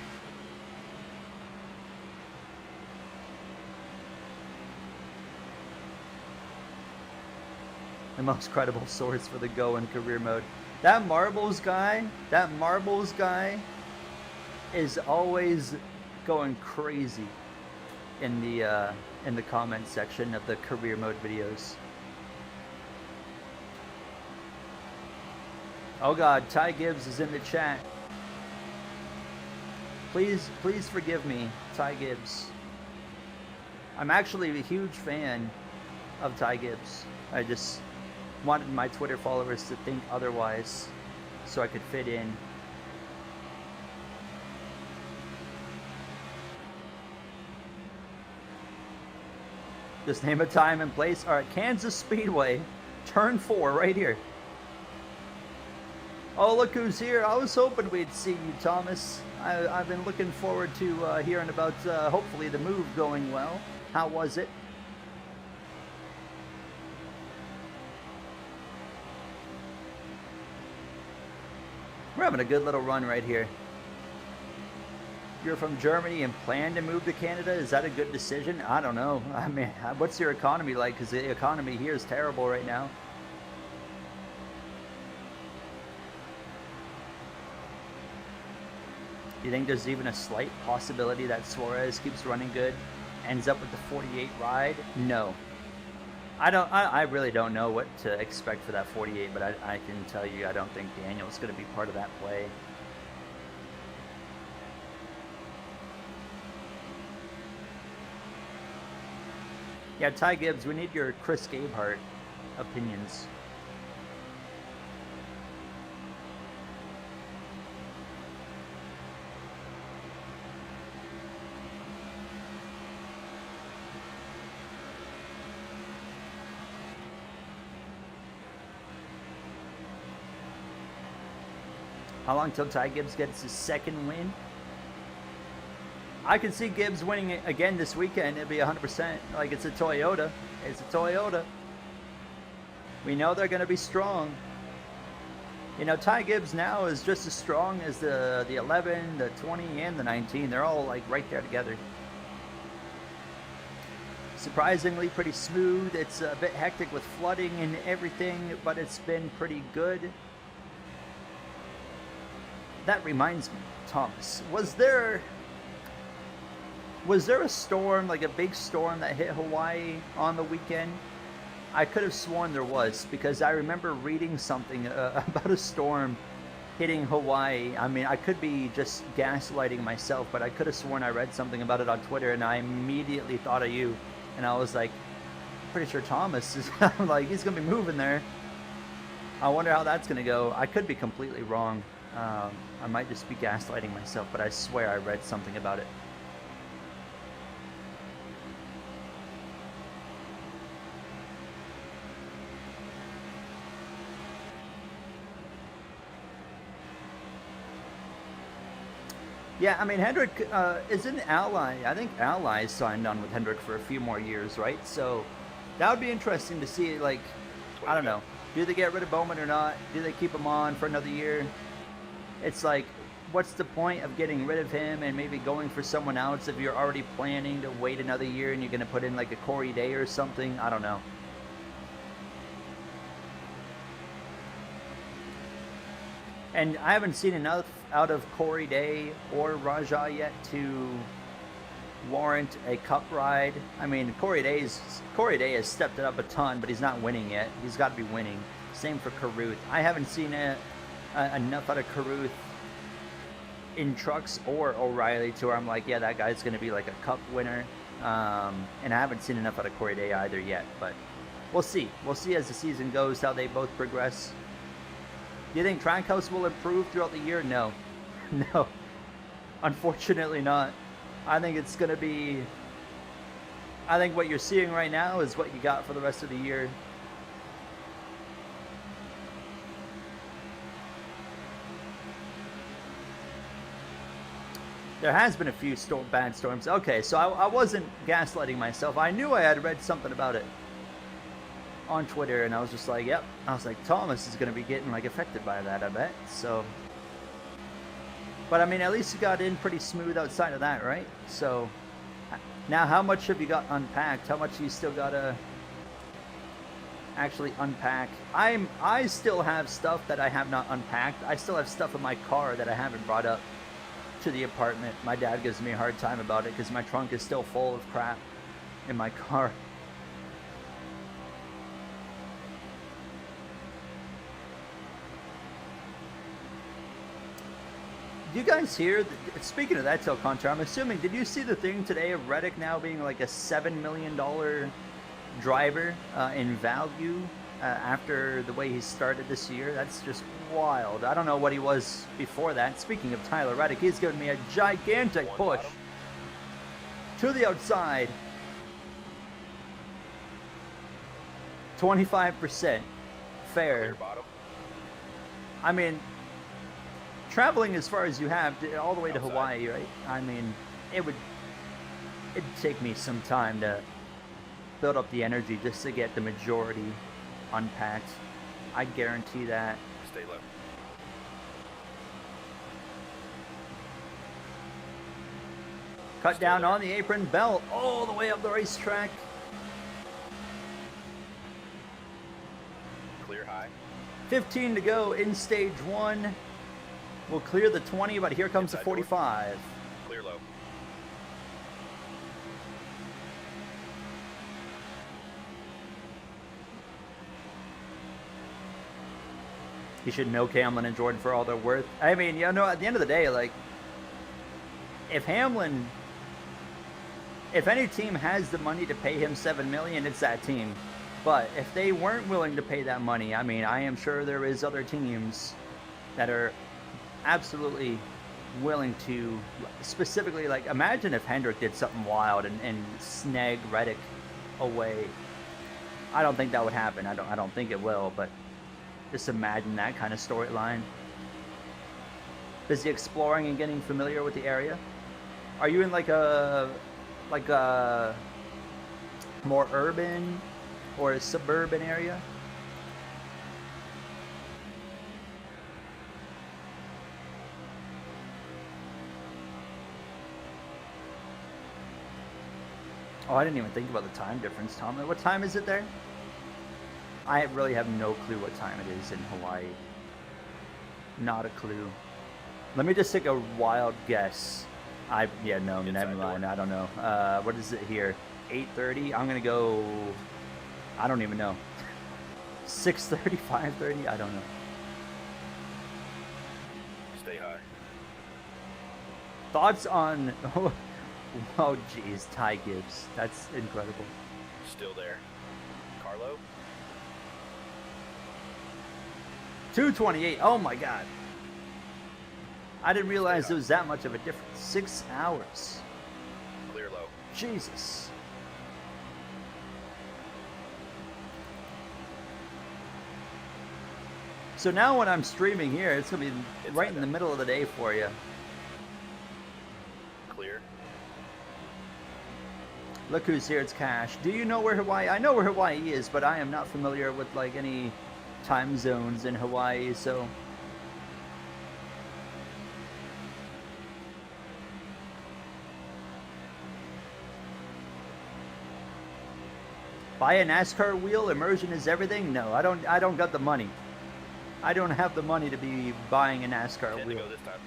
The most credible source for the Go and career mode. That Marbles guy is always going crazy in the comment section of the career mode videos. Oh God, Ty Gibbs is in the chat. Please forgive me, Ty Gibbs. I'm actually a huge fan of Ty Gibbs. I just wanted my Twitter followers to think otherwise so I could fit in. Just name a time and place. All right, Kansas Speedway, turn 4 right here. Oh, look who's here. I was hoping we'd see you, Thomas. I've been looking forward to hearing about hopefully the move going well. How was it? We're having a good little run right here. You're from Germany and plan to move to Canada? Is that a good decision? I don't know. I mean, what's your economy like? Because the economy here is terrible right now. Do you think there's even a slight possibility that Suarez keeps running good, ends up with the 48 ride? No. I really don't know what to expect for that 48, but I can tell you I don't think Daniel's going to be part of that play. Yeah, Ty Gibbs, we need your Chris Gabehart opinions. How long till Ty Gibbs gets his second win? I can see Gibbs winning it again this weekend. It'd be 100%. Like, it's a Toyota. It's a Toyota. We know they're going to be strong. You know, Ty Gibbs now is just as strong as the 11, the 20, and the 19. They're all, like, right there together. Surprisingly pretty smooth. It's a bit hectic with flooding and everything, but it's been pretty good. That reminds me, Thomas, was there a storm, like a big storm that hit Hawaii on the weekend? I could have sworn there was, because I remember reading something about a storm hitting Hawaii. I mean, I could be just gaslighting myself, but I could have sworn I read something about it on Twitter, and I immediately thought of you. And I was like, pretty sure Thomas is like, he's going to be moving there. I wonder how that's going to go. I could be completely wrong. I might just be gaslighting myself, but I swear I read something about it. Yeah, I mean, Hendrick is an ally. I think Ally signed on with Hendrick for a few more years, right? So that would be interesting to see, like, I don't know. Do they get rid of Bowman or not? Do they keep him on for another year? It's like, what's the point of getting rid of him and maybe going for someone else if you're already planning to wait another year and you're going to put in, like, a Corey Day or something? I don't know. And I haven't seen enough out of Corey Day or Rajah yet to warrant a cup ride. I mean, Corey Day has stepped it up a ton, but he's not winning yet. He's got to be winning. Same for Carruth. I haven't seen enough out of Carruth in trucks or O'Reilly to where I'm like, yeah, that guy's going to be like a cup winner. And I haven't seen enough out of Corey Day either yet, but we'll see. We'll see as the season goes how they both progress. Do you think Trackhouse will improve throughout the year? No. No. Unfortunately not. I think it's going to be... I think what you're seeing right now is what you got for the rest of the year. There has been a few bad storms. Okay, so I wasn't gaslighting myself. I knew I had read something about it on Twitter, and I was just like, yep. I was like, Thomas is going to be getting, like, affected by that, I bet. So, but I mean, at least you got in pretty smooth outside of that, right? So, now how much have you got unpacked? How much you still got to actually unpack? I still have stuff that I have not unpacked. I still have stuff in my car that I haven't brought up to the apartment. My dad gives me a hard time about it because my trunk is still full of crap in my car. Do you guys hear, speaking of that, Telcontra, I'm assuming, did you see the thing today of Reddick now being like a $7 million driver in value after the way he started this year? That's just wild. I don't know what he was before that. Speaking of Tyler Reddick, he's given me a gigantic push to the outside. 25%. Fair. I mean, traveling as far as you have, all the way to Hawaii, right? I mean, it'd take me some time to build up the energy just to get the majority unpacked. I guarantee that. Stay low. Cut down on the apron, belt all the way up the racetrack. Clear high. 15 to go in stage one. We'll clear the 20, but here comes the 45. Clear low. He should know Hamlin and Jordan for all they're worth. I mean, you know, at the end of the day, like, if Hamlin, if any team has the money to pay him $7 million, it's that team. But if they weren't willing to pay that money, I mean, I am sure there is other teams that are absolutely willing to, specifically, like, imagine if Hendrick did something wild and snag Reddick away. I don't think that would happen. I don't think it will, but just imagine that kind of storyline. Busy exploring and getting familiar with the area. Are you in like a more urban or a suburban area? Oh, I didn't even think about the time difference, Tom. What time is it there? I really have no clue what time it is in Hawaii. Not a clue. Let me just take a wild guess. No, never mind. I don't know. What is it here? 8:30. I'm gonna go. I don't even know. 6:30, 5:30. I don't know. Stay high. Thoughts on? Oh, geez, Ty Gibbs. That's incredible. Still there. Carlo. 2:28. Oh my God. I didn't realize there was that much of a difference. 6 hours. Clear low. Jesus. So now when I'm streaming here, it's going to be right in the middle of the day for you. Clear. Look who's here, it's Cash. Do you know where Hawaii? I know where Hawaii is, but I am not familiar with like any time zones in Hawaii, so... Buy a NASCAR wheel, immersion is everything? No, I don't got the money. I don't have the money to be buying a NASCAR 10 wheel. to go this time.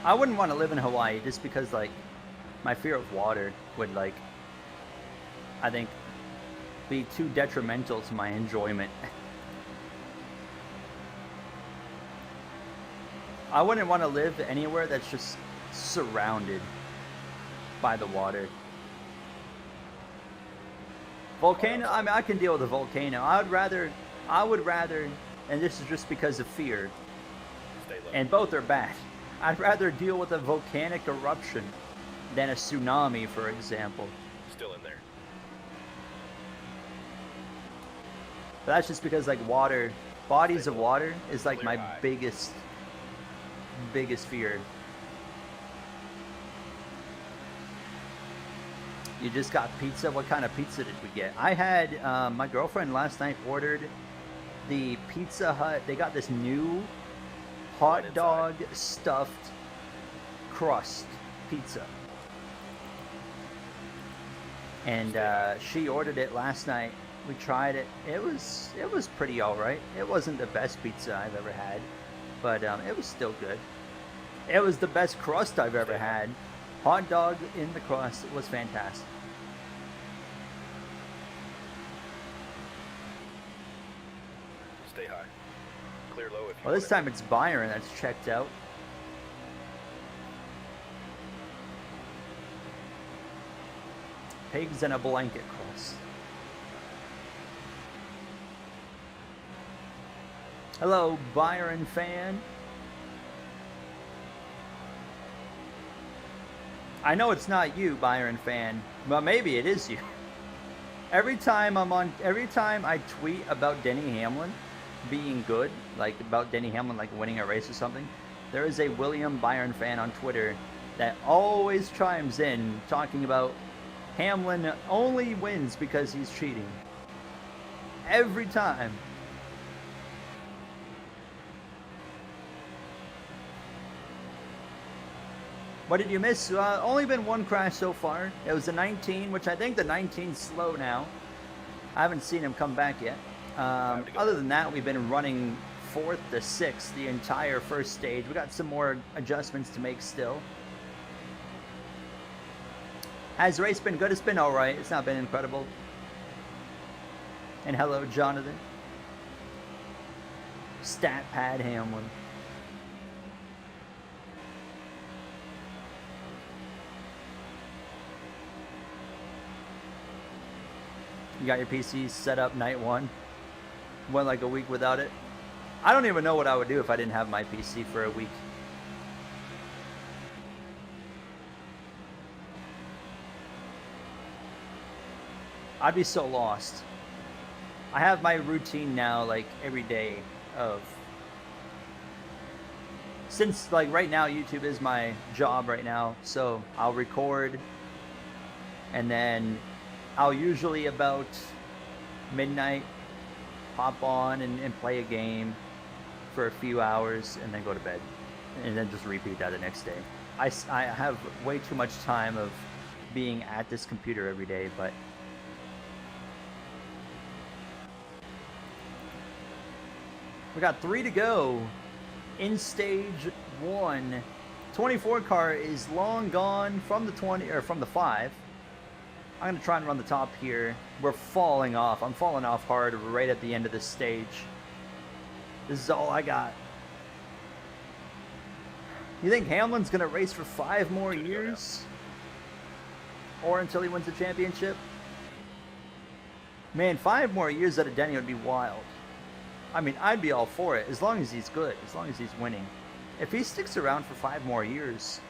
I wouldn't want to live in Hawaii just because like my fear of water would like I think be too detrimental to my enjoyment. I wouldn't want to live anywhere that's just surrounded by the water. Volcano, I mean I can deal with a volcano. I would rather, and this is just because of fear, Stay low. and both are bad. I'd rather deal with a volcanic eruption than a tsunami, for example. Still in there. But that's just because like water, bodies of water is like Clear my high. biggest fear. You just got pizza? What kind of pizza did we get? I had, my girlfriend last night ordered the Pizza Hut. They got this new hot dog stuffed crust pizza. And she ordered it last night. We tried it. It was pretty all right. It wasn't the best pizza I've ever had, but it was still good. It was the best crust I've ever had. Hot dog in the crust. It was fantastic. Stay high. Clear low if you Well, this want time it's Byron that's checked out. Pigs in a blanket crust. Hello, Byron fan. I know it's not you, Byron fan, but maybe it is you. Every time I tweet about Denny Hamlin being good, like about Denny Hamlin like winning a race or something, there is a William Byron fan on Twitter that always chimes in talking about Hamlin only wins because he's cheating. Every time. What did you miss? Only been one crash so far. It was the 19, which I think the 19's slow now. I haven't seen him come back yet. Other than that, we've been running 4th to 6th the entire first stage. We got some more adjustments to make still. Has the race been good? It's been alright. It's not been incredible. And hello, Jonathan. Stat pad Hamlin. You got your PC set up night one. Went like a week without it. I don't even know what I would do if I didn't have my PC for a week. I'd be so lost. I have my routine now, like every day of, since like right now YouTube is my job right now, so I'll record and then I'll usually about midnight hop on and play a game for a few hours and then go to bed and then just repeat that the next day. I have way too much time of being at this computer every day, but we got 3 to go in stage 1. 24 car is long gone from the 20 or from the 5. I'm gonna try and run the top here. We're falling off. I'm falling off hard right at the end of this stage. This is all I got. You think Hamlin's gonna race for 5 more years? Or until he wins the championship? Man, 5 more years at a Denny would be wild. I mean, I'd be all for it, as long as he's good, as long as he's winning. If he sticks around for 5 more years,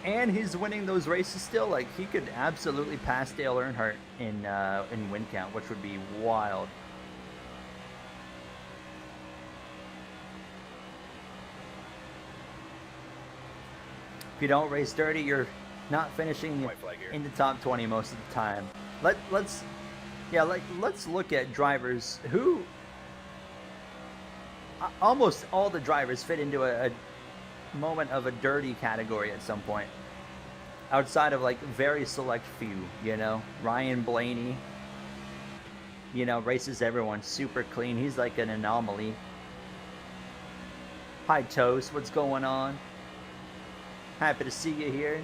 and he's winning those races still, like, he could absolutely pass Dale Earnhardt in win count, which would be wild. If you don't race dirty, you're not finishing in the top 20 most of the time. Let's look at drivers who almost all the drivers fit into a moment of a dirty category at some point, outside of like very select few. You know, Ryan Blaney, you know, races everyone super clean. He's like an anomaly. Hi Toast, what's going on? Happy to see you here.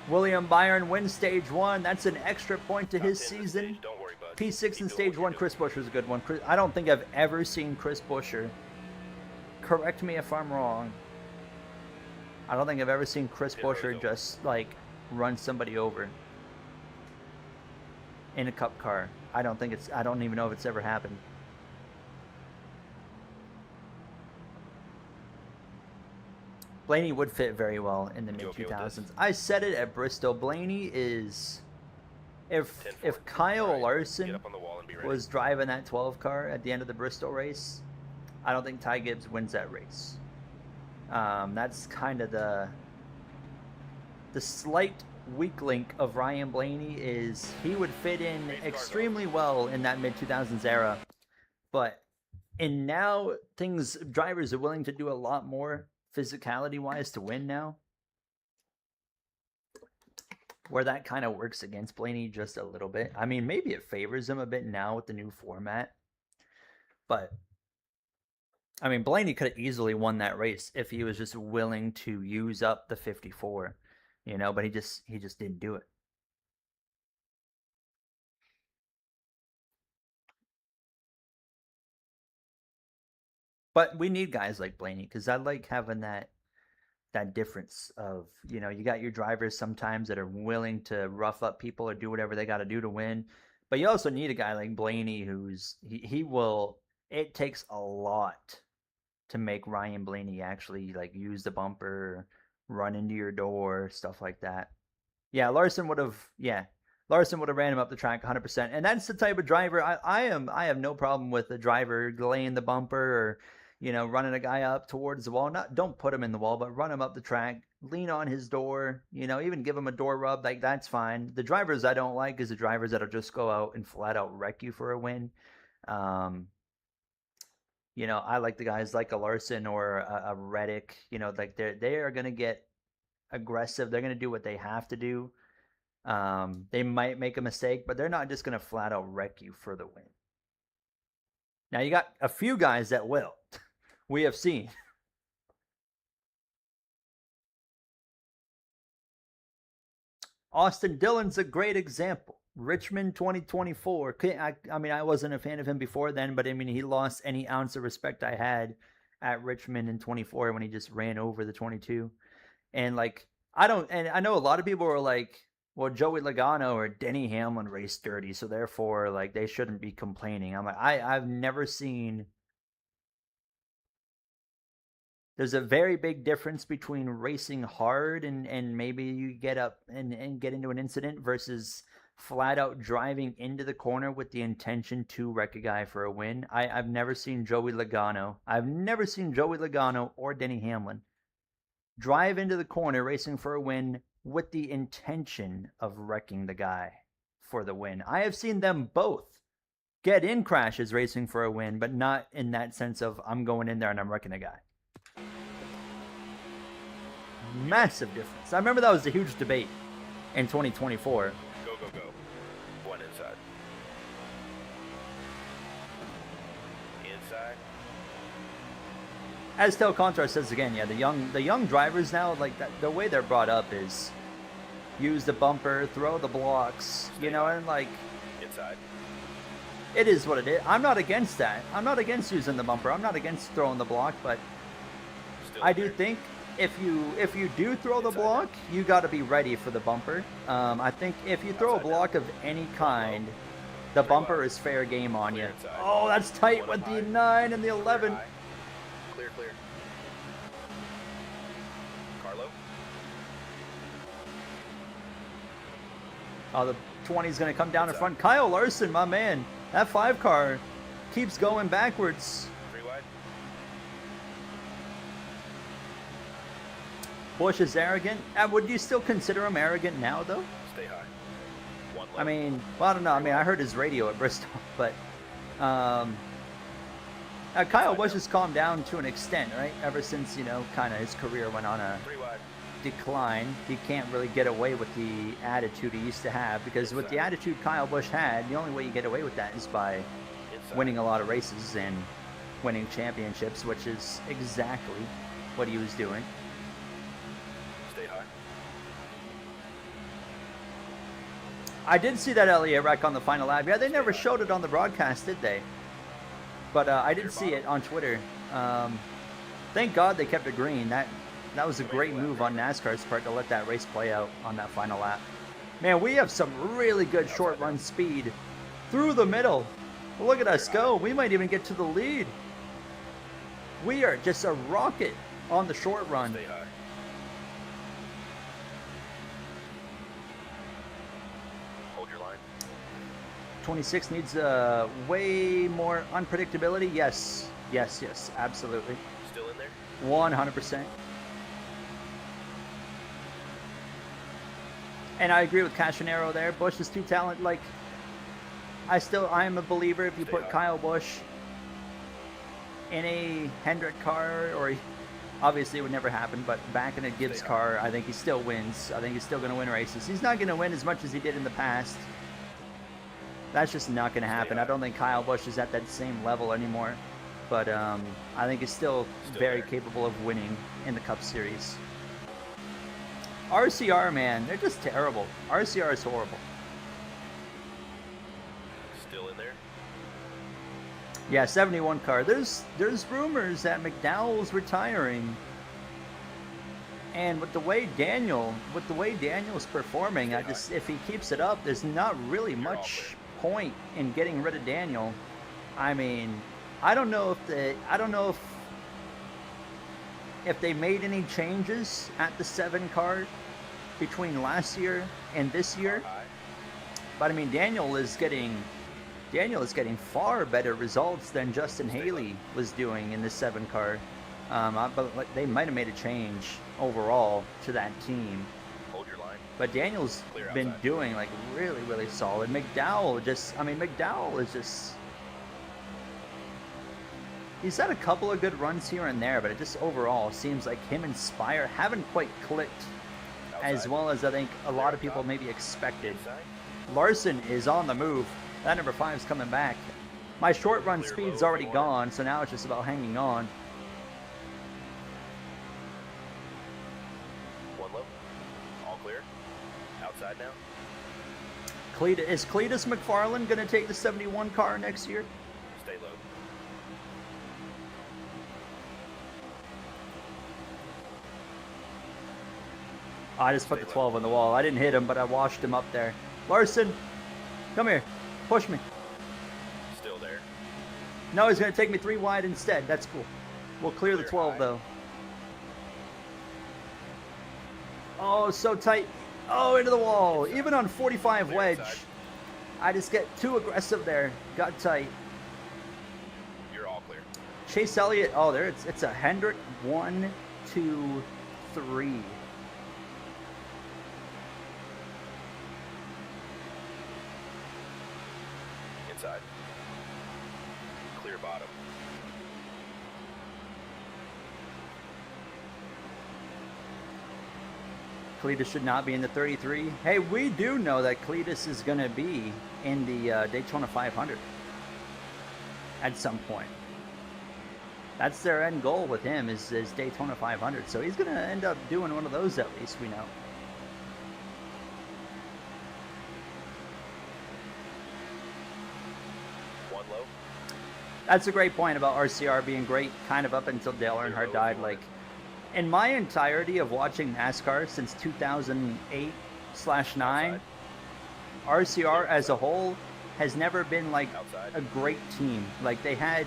William Byron wins stage 1. That's an extra point to his season. Don't worry, bud. P6 in stage 1. Chris Buescher's a good one. I don't think I've ever seen Chris Buescher. Correct me if I'm wrong. I don't think I've ever seen Chris Buescher just like run somebody over in a cup car. I don't even know if it's ever happened. Blaney would fit very well in the mid-2000s. I said it at Bristol. Blaney is... If Kyle Larson was driving that 12 car at the end of the Bristol race, I don't think Ty Gibbs wins that race. That's kind of the slight weak link of Ryan Blaney is he would fit in extremely well in that mid-2000s era. But and now drivers are willing to do a lot more physicality wise to win now, where that kind of works against Blaney just a little bit. I mean, maybe it favors him a bit now with the new format, but I mean, Blaney could have easily won that race if he was just willing to use up the 54, you know, but he just didn't do it. But we need guys like Blaney because I like having that difference of, you know, you got your drivers sometimes that are willing to rough up people or do whatever they got to do to win. But you also need a guy like Blaney who's he will. It takes a lot to make Ryan Blaney actually like use the bumper, run into your door, stuff like that. Yeah, Larson would have. Yeah, Larson would have ran him up the track 100%. And that's the type of driver I have no problem with a driver laying the bumper or, you know, running a guy up towards the wall. Don't put him in the wall, but run him up the track, lean on his door, you know, even give him a door rub. Like, that's fine. The drivers I don't like is the drivers that'll just go out and flat out wreck you for a win. You know, I like the guys like a Larson or a Reddick, you know, like they are going to get aggressive. They're going to do what they have to do. They might make a mistake, but they're not just going to flat out wreck you for the win. Now, you got a few guys that will. We have seen. Austin Dillon's a great example. Richmond 2024. I mean, I wasn't a fan of him before then, but I mean, he lost any ounce of respect I had at Richmond in 24 when he just ran over the 22. And like, I know a lot of people were like, well, Joey Logano or Denny Hamlin raced dirty, so therefore, like, they shouldn't be complaining. I'm like, I've never seen. There's a very big difference between racing hard and maybe you get up and get into an incident versus flat out driving into the corner with the intention to wreck a guy for a win. I've never seen Joey Logano. I've never seen Joey Logano or Denny Hamlin drive into the corner racing for a win with the intention of wrecking the guy for the win. I have seen them both get in crashes racing for a win, but not in that sense of I'm going in there and I'm wrecking a guy. Massive difference. I remember that was a huge debate in 2024. Go, go, go. One inside. Inside. As Tel Contra says again, yeah, the young drivers now, like that, the way they're brought up is use the bumper, throw the blocks, you know, and like Inside. it is what it is. I'm not against that. I'm not against using the bumper. I'm not against throwing the block, but Still I there. do think if you do throw the block, you got to be ready for the bumper. I think if you throw a block of any kind, the bumper is fair game on you. Oh, that's tight with the 9 and the 11. High. Clear, clear. Carlo. Oh, the 20 is going to come down in front. Kyle Larson, my man. That 5 car keeps going backwards. 3 wide. Busch is arrogant. Would you still consider him arrogant now, though? Stay high. One left. I mean, well, I don't know. I mean, I heard his radio at Bristol, but Kyle Busch has calmed down to an extent, right? Ever since, you know, kind of his career went on a 3 wide. decline. He can't really get away with the attitude he used to have, because with the attitude Kyle Busch had, the only way you get away with that is by Inside. winning a lot of races and winning championships, which is exactly what he was doing. Stay high. I did see that Elliott wreck on the final lap. Yeah, they never showed it on the broadcast, did they? But I did see it on Twitter. Thank God they kept it green. That was a great move on NASCAR's part to let that race play out on that final lap. Man, we have some really good short run speed through the middle. Look at us go. We might even get to the lead. We are just a rocket on the short run. Stay high. Hold your line. 26 needs way more unpredictability. Yes, yes, yes, absolutely. Still in there. 100%. And I agree with Castanero there. Busch is too talented. Like, I am a believer if you put Kyle Busch in a Hendrick car, or obviously it would never happen, but back in a Gibbs car, I think he still wins. I think he's still going to win races. He's not going to win as much as he did in the past. That's just not going to happen. I don't think Kyle Busch is at that same level anymore. But I think he's still very capable of winning in the Cup Series. RCR, man, they're just terrible. RCR is horrible. Still in there. Yeah, 71 car. There's rumors that McDowell's retiring. And with the way Daniel's performing, if he keeps it up, there's not really much point in getting rid of Daniel. I mean, I don't know if they made any changes at the 7 car between last year and this year. But I mean, Daniel is getting far better results than Justin Haley was doing in the 7 car. But they might have made a change overall to that team. Hold your line. But Daniel's been doing like really, really solid. McDowell is just, he's had a couple of good runs here and there, but it just overall seems like him and Spire haven't quite clicked as well as I think a lot of people maybe expected. Larson is on the move. That number 5 is coming back. My short run speed's already gone, so now it's just about hanging on. One low. All clear. Outside now. Is Cletus McFarland going to take the 71 car next year? Stay low. I just put the 12 on the wall. I didn't hit him, but I washed him up there. Larson, come here. Push me. Still there. No, he's going to take me 3 wide instead. That's cool. We'll clear the 12, though. Oh, so tight. Oh, into the wall. Even on 45 Clear wedge, inside. I just get too aggressive there. Got tight. You're all clear. Chase Elliott. Oh, there it's a Hendrick 1, 2, 3. Inside. Clear bottom. Cletus should not be in the 33. Hey, we do know that Cletus is going to be in the Daytona 500 at some point. That's their end goal with him is Daytona 500. So he's going to end up doing one of those at least, we know. One low. That's a great point about RCR being great kind of up until Dale Earnhardt died. Like, in my entirety of watching NASCAR since 2008/9, RCR as a whole has never been like a great team. Like, they had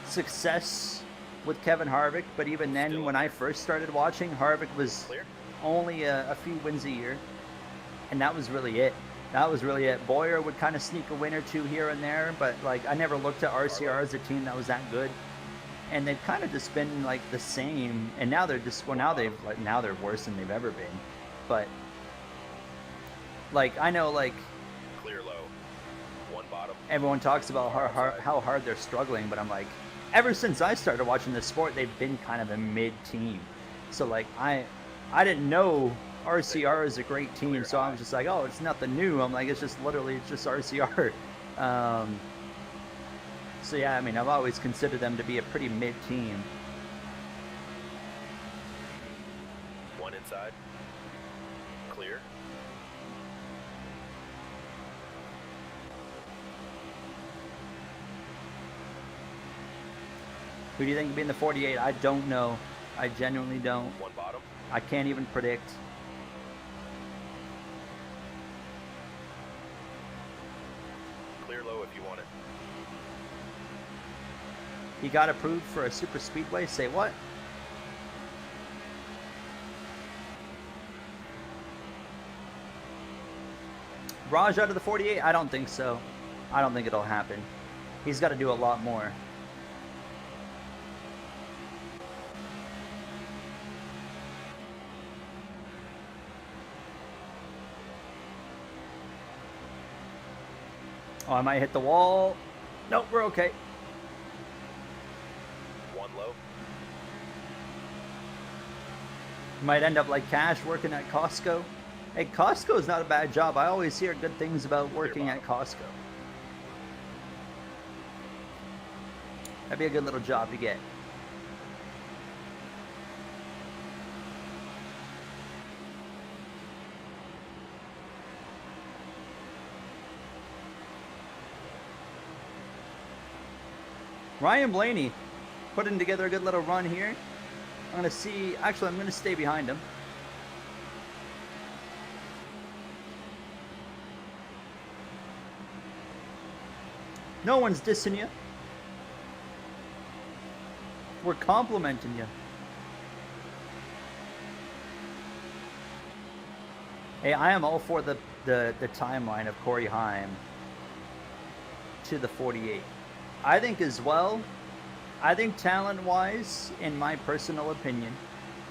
success with Kevin Harvick, but even then, when I first started watching, Harvick was only a few wins a year, and that was really it. That was really it. Boyer would kind of sneak a win or two here and there, but like I never looked at RCR as a team that was that good. And they've kind of just been like the same, and now they're just now they're worse than they've ever been. But like I know like Clear low. One bottom. everyone talks about how hard they're struggling, but I'm like, ever since I started watching this sport, they've been kind of a mid team. So like I didn't know RCR is a great team, so I was just like, oh, it's nothing new. I'm like, it's just RCR. So yeah, I mean, I've always considered them to be a pretty mid team. One inside. Clear. Who do you think will be in the 48? I don't know. I genuinely don't. One bottom. I can't even predict. Clear low if you want it. He got approved for a super speedway? Say what? Raj out of the 48? I don't think so. I don't think it'll happen. He's got to do a lot more. Oh, I might hit the wall. Nope, we're okay. One low. Might end up like Cash working at Costco. Hey, Costco is not a bad job. I always hear good things about working at Costco. That'd be a good little job to get. Ryan Blaney putting together a good little run here. I'm going to see, actually I'm going to stay behind him. No one's dissing you. We're complimenting you. Hey, I am all for the timeline of Corey Haim to the 48. I think as well, I think talent-wise, in my personal opinion,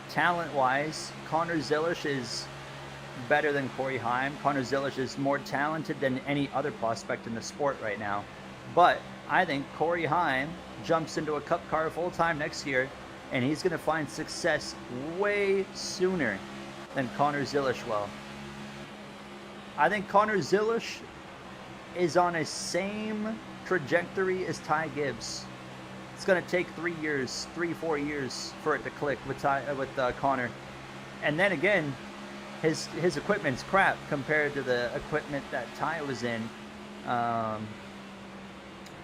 talent-wise, Connor Zilisch is better than Corey Haim. Connor Zilisch is more talented than any other prospect in the sport right now. But I think Corey Haim jumps into a Cup car full-time next year, and he's going to find success way sooner than Connor Zilisch will. I think Connor Zilisch is on a same trajectory as Ty Gibbs. It's going to take 3 years, 4 years for it to click with Connor. And then again, his equipment's crap compared to the equipment that Ty was in.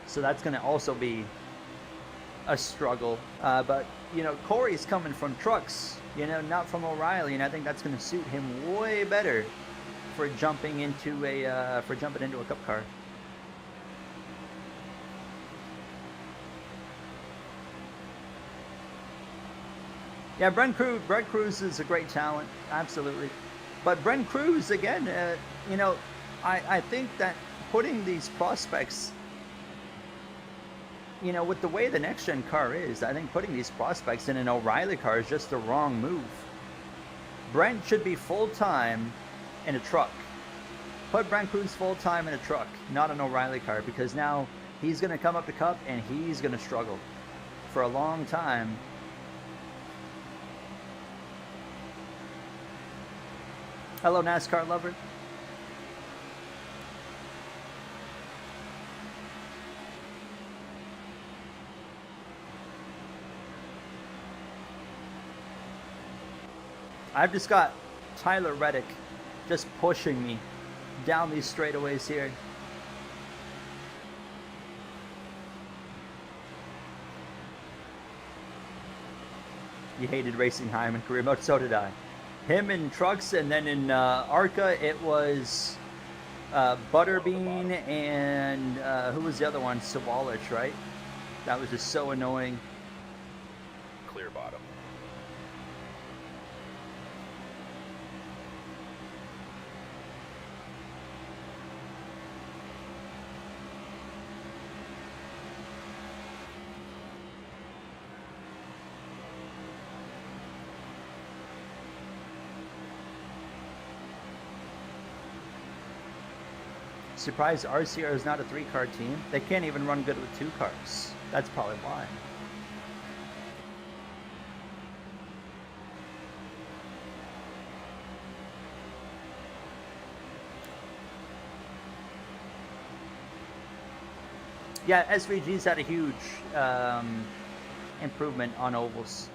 So that's going to also be a struggle. But, you know, Corey's coming from trucks, you know, not from O'Reilly, and I think that's going to suit him way better for jumping into a Cup car. Yeah, Brent Cruz is a great talent, absolutely. But Brent Cruz, again, you know, I think that putting these prospects, you know, with the way the next gen car is, I think putting these prospects in an O'Reilly car is just the wrong move. Brent should be full-time in a truck. Put Brent Cruz full-time in a truck, not an O'Reilly car, because now he's going to come up to Cup and he's going to struggle for a long time. Hello, NASCAR lover. I've just got Tyler Reddick just pushing me down these straightaways here. You hated racing Heim in career mode, so did I. Him in trucks, and then in ARCA it was Butterbean and who was the other one? Savalich, right? That was just so annoying. Clear bottom. Surprised RCR is not a 3-car team. They can't even run good with 2 cars. That's probably why. Yeah, SVG's had a huge improvement on ovals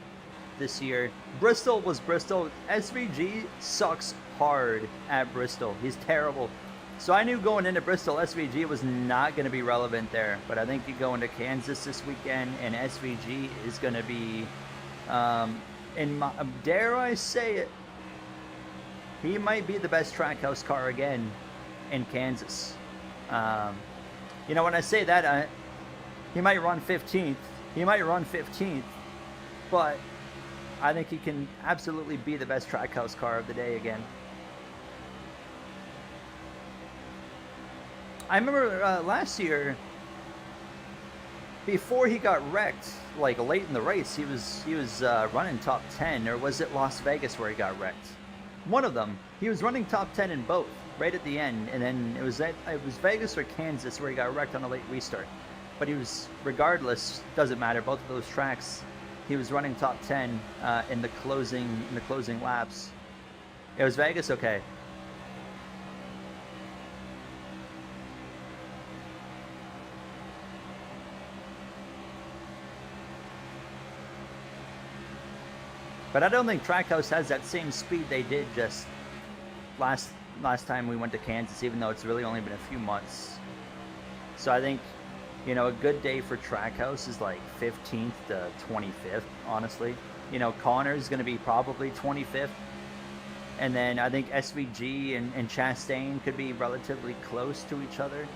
this year. Bristol was Bristol. SVG sucks hard at Bristol. He's terrible. So I knew going into Bristol, SVG was not going to be relevant there. But I think you go into Kansas this weekend, and SVG is going to be, dare I say it, he might be the best Trackhouse car again in Kansas. You know, when I say that, he might run 15th. He might run 15th. But I think he can absolutely be the best Trackhouse car of the day again. I remember last year, before he got wrecked, like late in the race, he was running top 10, or was it Las Vegas where he got wrecked? One of them. He was running top 10 in both, right at the end, and then it was Vegas or Kansas where he got wrecked on a late restart. But he was, regardless, doesn't matter. Both of those tracks, he was running top 10 in the closing laps. It was Vegas, okay. But I don't think Trackhouse has that same speed they did just last time we went to Kansas, even though it's really only been a few months. So I think, you know, a good day for Trackhouse is like 15th to 25th, honestly. You know, Connor's going to be probably 25th. And then I think SVG and Chastain could be relatively close to each other.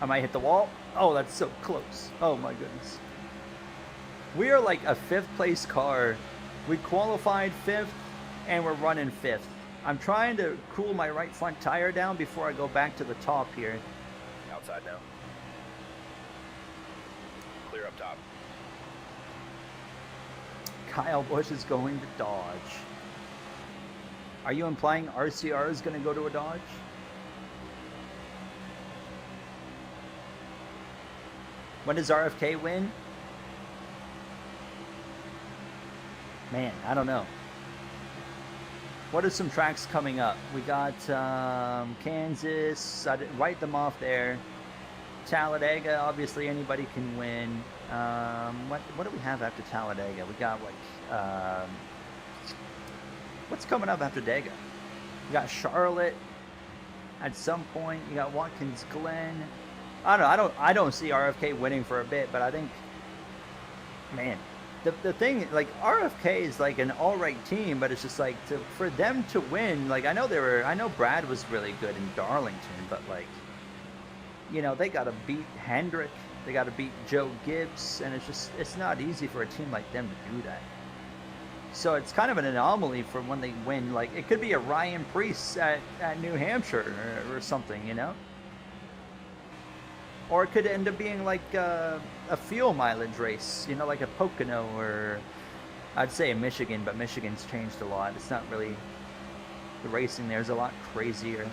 I might hit the wall. Oh, that's so close. Oh my goodness. We are like a 5th place car. We qualified 5th and we're running 5th. I'm trying to cool my right front tire down before I go back to the top here. Outside now. Clear up top. Kyle Busch is going to Dodge. Are you implying RCR is going to go to a Dodge? When does RFK win? Man, I don't know. What are some tracks coming up? We got Kansas. I didn't write them off there. Talladega, obviously anybody can win. What do we have after Talladega? We got like what's coming up after Dega? We got Charlotte at some point. You got Watkins Glen. I don't know. I don't see RFK winning for a bit, but I think, man, the thing, like, RFK is like an all right team, but it's just like for them to win. Like, I know Brad was really good in Darlington, but like, you know, they got to beat Hendrick, they got to beat Joe Gibbs, and it's not easy for a team like them to do that. So it's kind of an anomaly for when they win. Like, it could be a Ryan Preece at New Hampshire or something, you know? Or it could end up being like a fuel mileage race, you know, like a Pocono, or I'd say a Michigan, but Michigan's changed a lot. It's not really, the racing there's a lot crazier.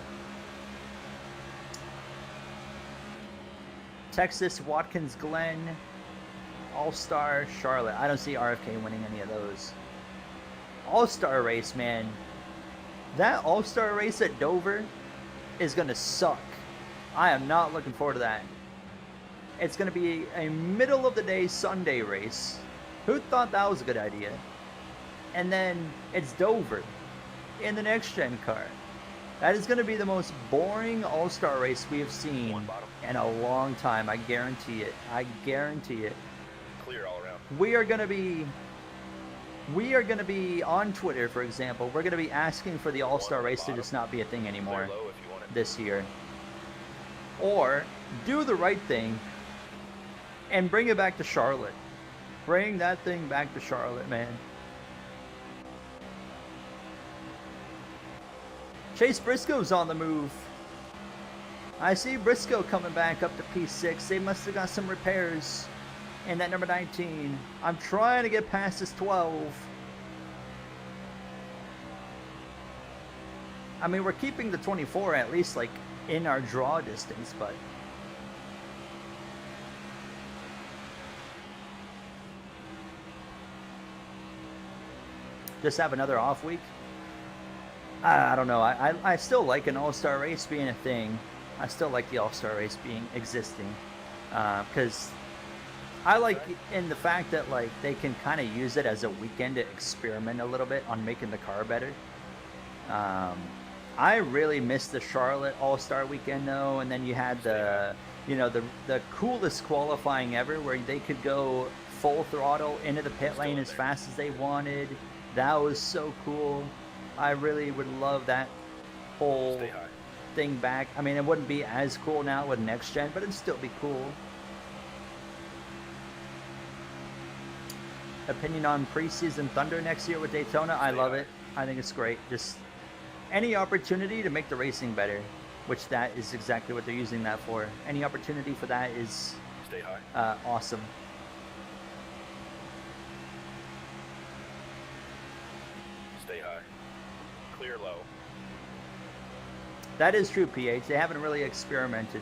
Texas, Watkins Glen, All-Star, Charlotte. I don't see RFK winning any of those. All-Star race, man. That All-Star race at Dover is going to suck. I am not looking forward to that. It's going to be a middle of the day Sunday race. Who thought that was a good idea? And then it's Dover in the next gen car. That is going to be the most boring All-Star race we have seen in a long time. I guarantee it. I guarantee it. Clear all around. We are going to be on Twitter, for example. We're going to be asking for the All-Star race to just not be a thing anymore this year. Or do the right thing and bring it back to Charlotte. Bring that thing back to Charlotte, man. Chase Briscoe's on the move. I see Briscoe coming back up to P6. They must have got some repairs in that number 19. I'm trying to get past this 12. I mean, we're keeping the 24 at least, like, in our draw distance, but just have another off week. I don't know. I still like an All-Star race being a thing. I still like the All-Star race existing, because I like in the fact that, like, they can kind of use it as a weekend to experiment a little bit on making the car better. I really missed the Charlotte All-Star weekend though, and then you had the coolest qualifying ever where they could go full throttle into the pit lane as fast as they wanted. That was so cool. I really would love that whole thing back. I mean, it wouldn't be as cool now with next gen, but it'd still be cool. Opinion on preseason Thunder next year with Daytona? I love it. I think it's great. Just any opportunity to make the racing better, which that is exactly what they're using that for. Any opportunity for that is awesome. Stay high. Clear low. That is true, PH. They haven't really experimented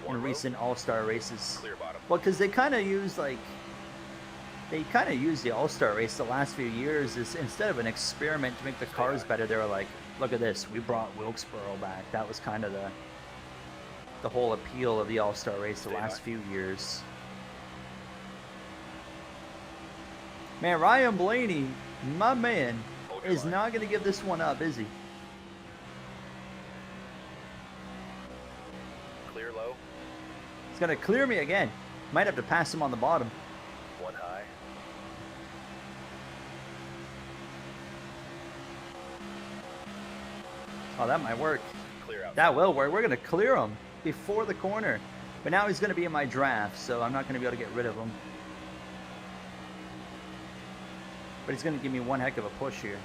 in recent All-Star races. Clear bottom. Well, because they kind of use the All-Star race the last few years is, instead of an experiment to make the cars better, they were like, look at this, we brought Wilkesboro back. That was kind of the whole appeal of the All-Star race the last few years. Man, Ryan Blaney, my man, is not going to give this one up, is he? Clear low. He's going to clear me again. Might have to pass him on the bottom. One high. Oh, that might work. Clear out. That will work. We're going to clear him before the corner. But now he's going to be in my draft, so I'm not going to be able to get rid of him. But he's going to give me one heck of a push here.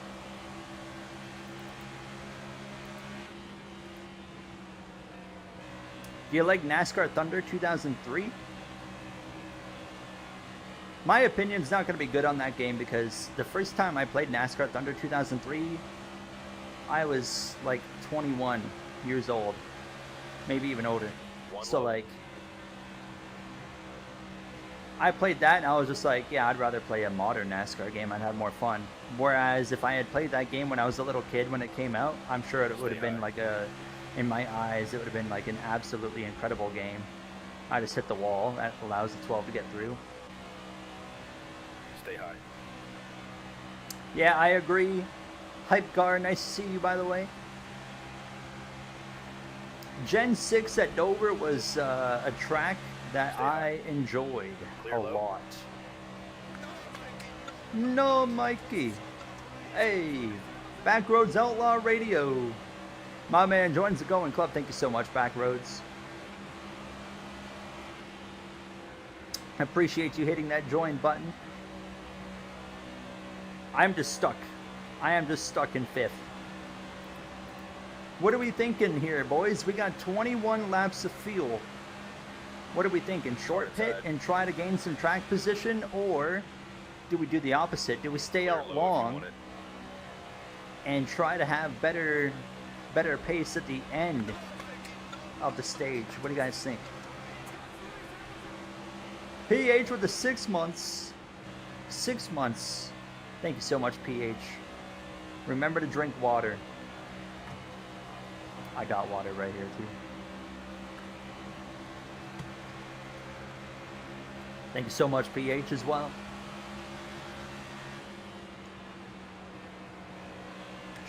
Do you like NASCAR Thunder 2003? My opinion's not going to be good on that game because the first time I played NASCAR Thunder 2003, I was like 21 years old, maybe even older. So like, I played that and I was just like, yeah, I'd rather play a modern NASCAR game. I'd have more fun. Whereas if I had played that game when I was a little kid when it came out, I'm sure it would have been like in my eyes, it would have been like an absolutely incredible game. I just hit the wall. That allows the 12 to get through. Stay high. Yeah, I agree. Hype Gar, nice to see you, by the way. Gen 6 at Dover was a track that I enjoyed a lot. No, Mikey. Hey, Backroads Outlaw Radio. My man joins the Going Club. Thank you so much, Backroads. I appreciate you hitting that join button. I'm just stuck. I am just stuck in 5th. What are we thinking here, boys? We got 21 laps of fuel. What are we thinking? Short pit and try to gain some track position, or do we do the opposite? Do we stay out long and try to have better pace at the end of the stage? What do you guys think? PH with the 6 months. 6 months. Thank you so much, PH. Remember to drink water. I got water right here too. Thank you so much, PH, as well.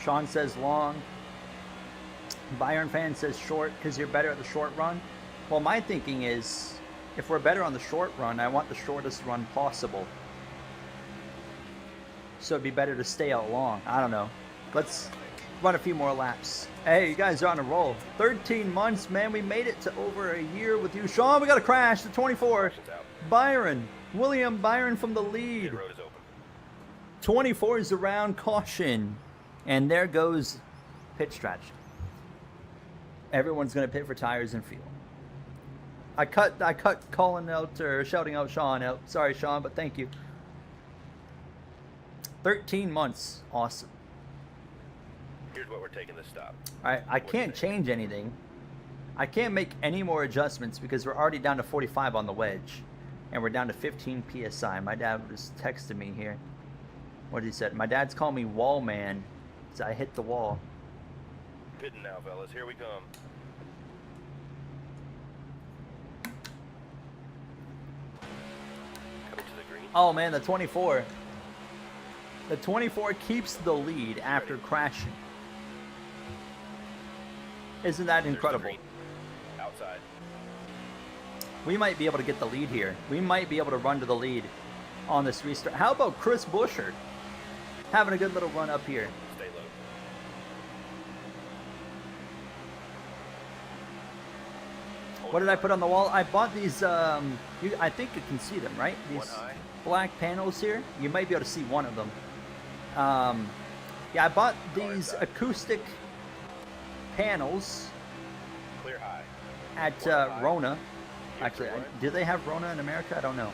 Sean says long. Byron fan says short because you're better at the short run. Well, my thinking is, if we're better on the short run, I want the shortest run possible. So it'd be better to stay out long. I don't know. Let's run a few more laps. Hey, you guys are on a roll. 13 months, man. We made it to over a year with you. Sean, we got a crash. The 24. Byron. William Byron from the lead. 24 is around. Caution. And there goes pit stretch. Everyone's going to pit for tires and fuel. I cut calling out or shouting out Sean out. Sorry, Sean, but thank you. 13 months. Awesome. Here's what we're taking this stop. All right, I can't change anything. I can't make any more adjustments because we're already down to 45 on the wedge. And we're down to 15 PSI. My dad was texting me here. What did he say? My dad's calling me wall man. So I hit the wall. Pitting now, fellas. Here we come. Coming to the green. Oh man, the 24. The 24 keeps the lead after crashing. Isn't that incredible? Outside. We might be able to get the lead here. We might be able to run to the lead on this restart. How about Chris Buescher having a good little run up here? Stay low. What did I put on the wall? I bought these, I think you can see them, right? These black panels here. You might be able to see one of them. Yeah, I bought these acoustic panels Clear high. at Rona. Actually, do they have Rona in America? I don't know.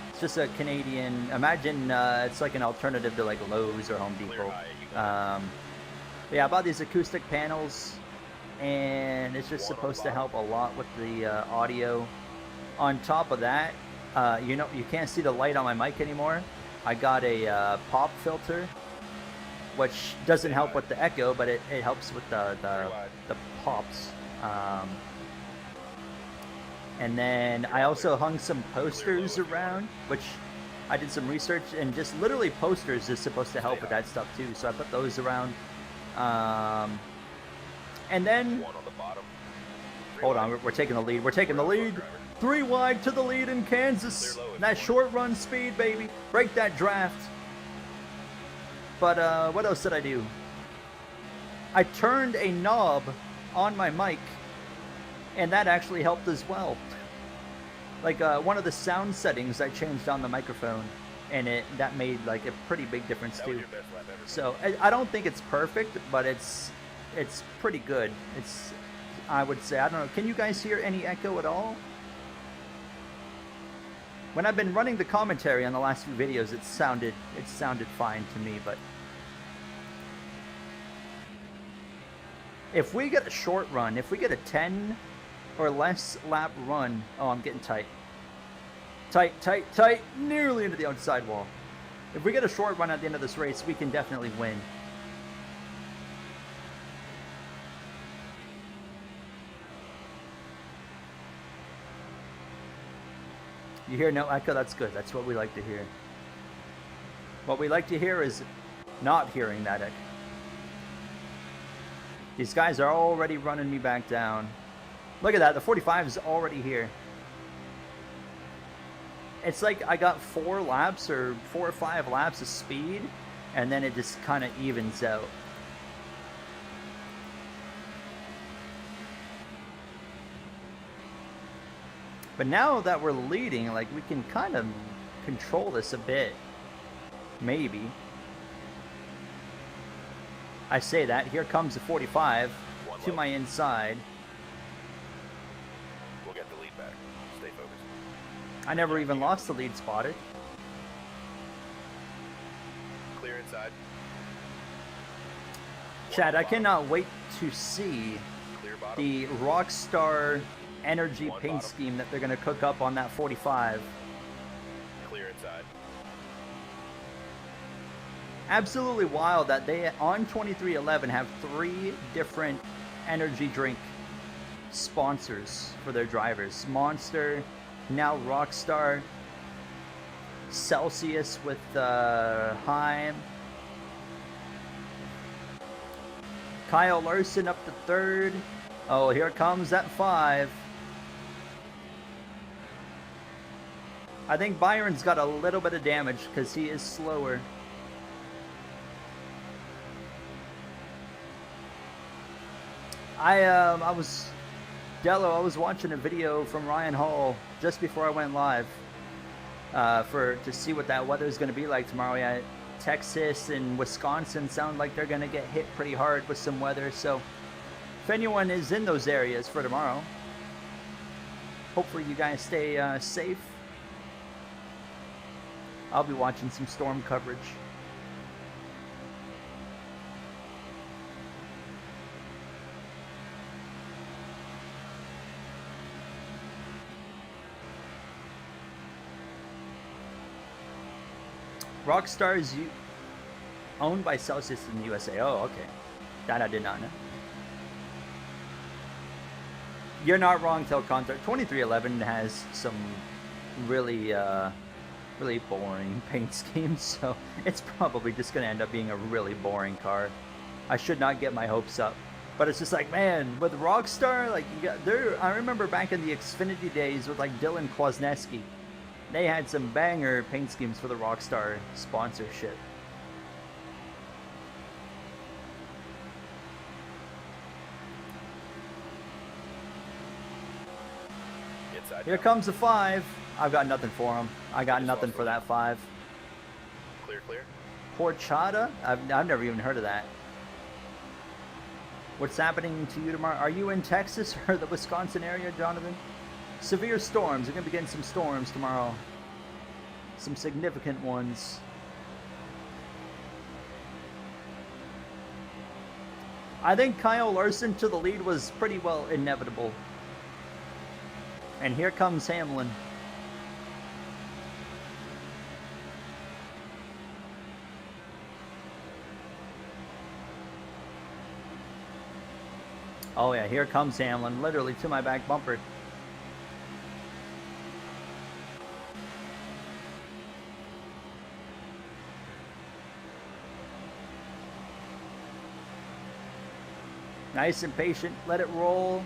It's just a Canadian. Imagine it's like an alternative to like Lowe's or Home Depot. Yeah, I bought these acoustic panels, and it's just supposed to help a lot with the audio. On top of that, you know, you can't see the light on my mic anymore. I got a pop filter, which doesn't help with the echo, but it helps with the pops. And then I also hung some posters around, which I did some research, and just literally posters is supposed to help with that stuff too. So I put those around. And then, hold on, we're taking the lead. We're taking the lead. 3 wide to the lead in Kansas. That short run speed, baby. Break that draft. But what else did I do? I turned a knob on my mic, and that actually helped as well. Like one of the sound settings I changed on the microphone, and that made like a pretty big difference too. So I don't think it's perfect, but it's pretty good. It's, I would say, I don't know. Can you guys hear any echo at all? When I've been running the commentary on the last few videos, it sounded fine to me, but if we get a short run, if we get a 10 or less lap run, oh, I'm getting tight. Tight, nearly into the outside wall. If we get a short run at the end of this race, we can definitely win. You hear no echo? That's good. That's what we like to hear. What we like to hear is not hearing that echo. These guys are already running me back down. Look at that. The 45 is already here. It's like I got 4 laps or 4 or 5 laps of speed, and then it just kind of evens out. But now that we're leading, like, we can kind of control this a bit. Maybe. I say that. Here comes the 45 One to low. my inside. We'll get the lead back. Stay focused. I never even lost the lead spotted. Clear inside. Chad, I cannot wait to see Clear bottom. the Rockstar energy One paint bottom. scheme that they're going to cook up on that 45. Clear inside. Absolutely wild that they, on 2311, have 3 different energy drink sponsors for their drivers. Monster, now Rockstar, Celsius with Heim, Kyle Larson up to 3rd. Oh, here comes that 5. I think Byron's got a little bit of damage because he is slower. I was watching a video from Ryan Hall just before I went live to see what that weather is going to be like tomorrow. Yeah, Texas and Wisconsin sound like they're going to get hit pretty hard with some weather. So if anyone is in those areas for tomorrow, hopefully you guys stay safe. I'll be watching some storm coverage. Rockstar is owned by Celsius in the USA. Oh, okay. That I did not know. You're not wrong, Telcontar. 2311 has some really, really boring paint schemes, so it's probably just going to end up being a really boring car. I should not get my hopes up. But it's just like, man, with Rockstar, like, you got there. I remember back in the Xfinity days with like Dylan Kwasniewski. They had some banger paint schemes for the Rockstar sponsorship. Inside. Here comes the 5. I've got nothing for him. I got Just nothing lost for the that 5. Clear, clear. Horchata? I've never even heard of that. What's happening to you tomorrow? Are you in Texas or the Wisconsin area, Jonathan? Severe storms. We're going to be getting some storms tomorrow. Some significant ones. I think Kyle Larson to the lead was pretty well inevitable. And here comes Hamlin. Oh yeah, here comes Hamlin, literally to my back bumper. Nice and patient, let it roll.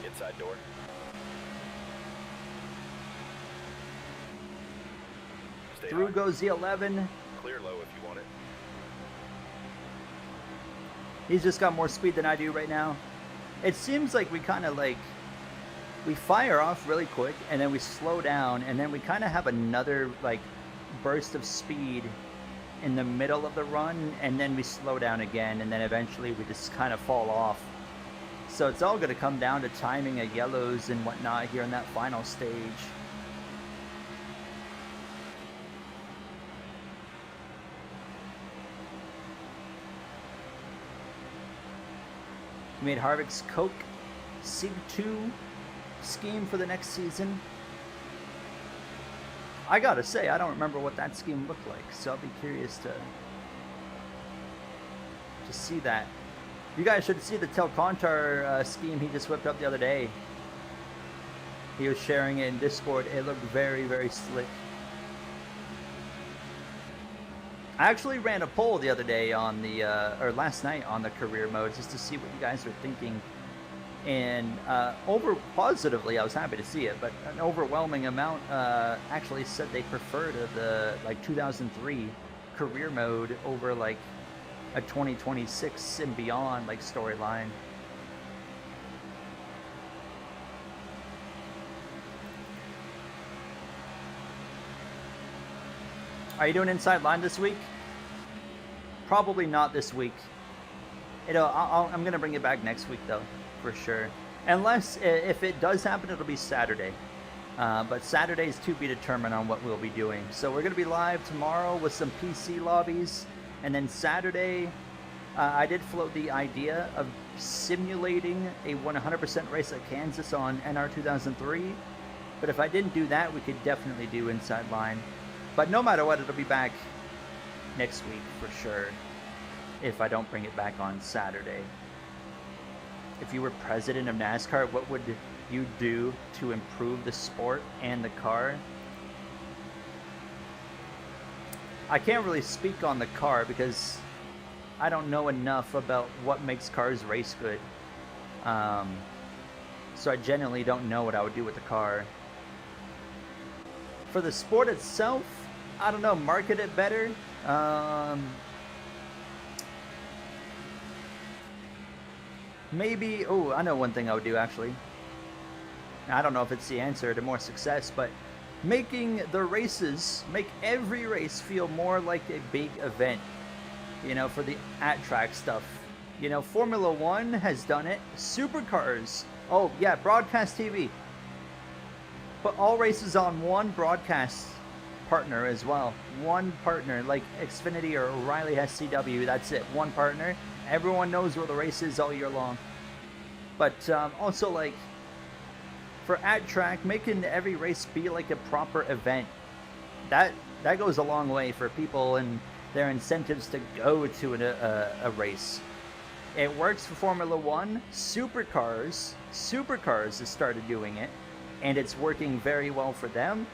Inside door. Stay Through high. goes the 11. Clear low if you want it. He's just got more speed than I do right now. It seems like we kind of like, we fire off really quick and then we slow down and then we kind of have another like burst of speed in the middle of the run and then we slow down again and then eventually we just kind of fall off. So it's all going to come down to timing of yellows and whatnot here in that final stage. We made Harvick's Coke Sig 2 scheme for the next season. I gotta say, I don't remember what that scheme looked like, so I'll be curious to see that. You guys should see the Telcontar scheme he just whipped up the other day. He was sharing it in Discord. It looked very, very slick. I actually ran a poll the other day on the, or last night on the career mode just to see what you guys were thinking. And positively, I was happy to see it, but an overwhelming amount actually said they preferred the like 2003 career mode over like a 2026 and beyond like storyline. Are you doing Inside Line this week? Probably not this week. I'm going to bring it back next week, though, for sure. Unless, if it does happen, it'll be Saturday. But Saturday's to be determined on what we'll be doing. So we're going to be live tomorrow with some PC lobbies. And then Saturday, I did float the idea of simulating a 100% race at Kansas on NR 2003. But if I didn't do that, we could definitely do Inside Line. But no matter what, it'll be back next week for sure, if I don't bring it back on Saturday. If you were president of NASCAR, what would you do to improve the sport and the car? I can't really speak on the car because I don't know enough about what makes cars race good. So I genuinely don't know what I would do with the car. For the sport itself, I don't know, market it better. Maybe, oh, I know one thing I would do actually. I don't know if it's the answer to more success, but making the races, make every race feel more like a big event, you know, for the at-track stuff. You know, Formula One has done it. Supercars, oh yeah, broadcast TV. Put all races on one broadcast partner as well. One partner, like Xfinity or O'Reilly has CW, that's it, one partner. Everyone knows where the race is all year long. But also, like, for at-track, making every race be like a proper event, that goes a long way for people and their incentives to go to a race. It works for Formula One. Supercars has started doing it, and it's working very well for them.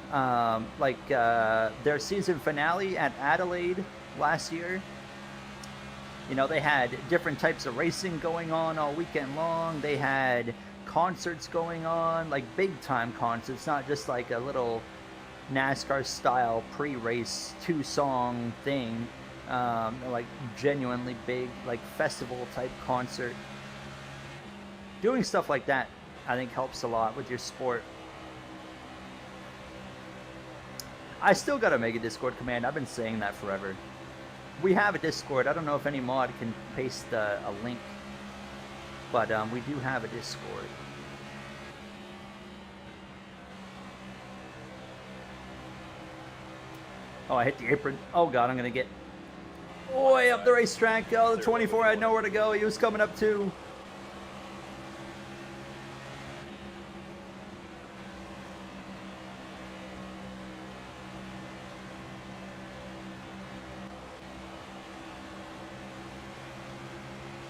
Their season finale at Adelaide last year, you know, they had different types of racing going on all weekend long. They had concerts going on, like big time concerts, not just like a little NASCAR style pre-race 2-song thing, like genuinely big, like festival type concert. Doing stuff like that, I think, helps a lot with your sport. I still gotta make a Discord command. I've been saying that forever. We have a Discord. I don't know if any mod can paste a link, but we do have a Discord. Oh, I hit the apron. Oh god, I'm gonna get way up the racetrack. Oh, the 24 had nowhere to go. He was coming up too.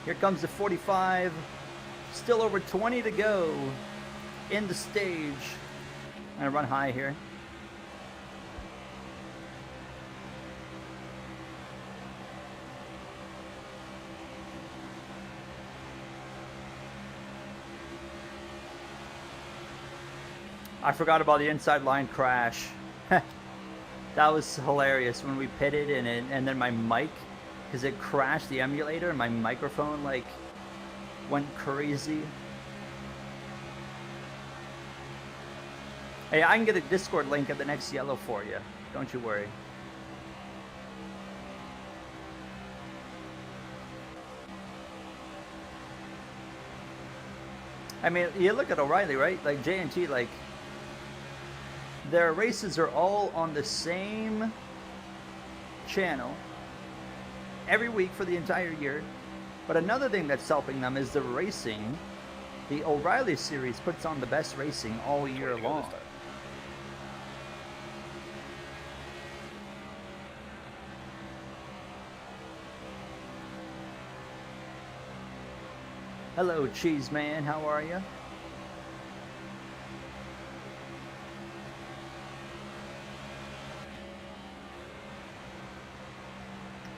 Here comes the 45. Still over 20 to go in the stage. I'm gonna run high here. I forgot about the inside line crash. That was hilarious when we pitted and then my mic, because it crashed the emulator and my microphone like went crazy. Hey, I can get a Discord link at the next yellow for you. Don't you worry. I mean, you look at O'Reilly, right? Like J&T, like their races are all on the same channel every week for the entire year. But another thing that's helping them is the racing. The O'Reilly series puts on the best racing all year long. Hello, Cheese Man. How are you?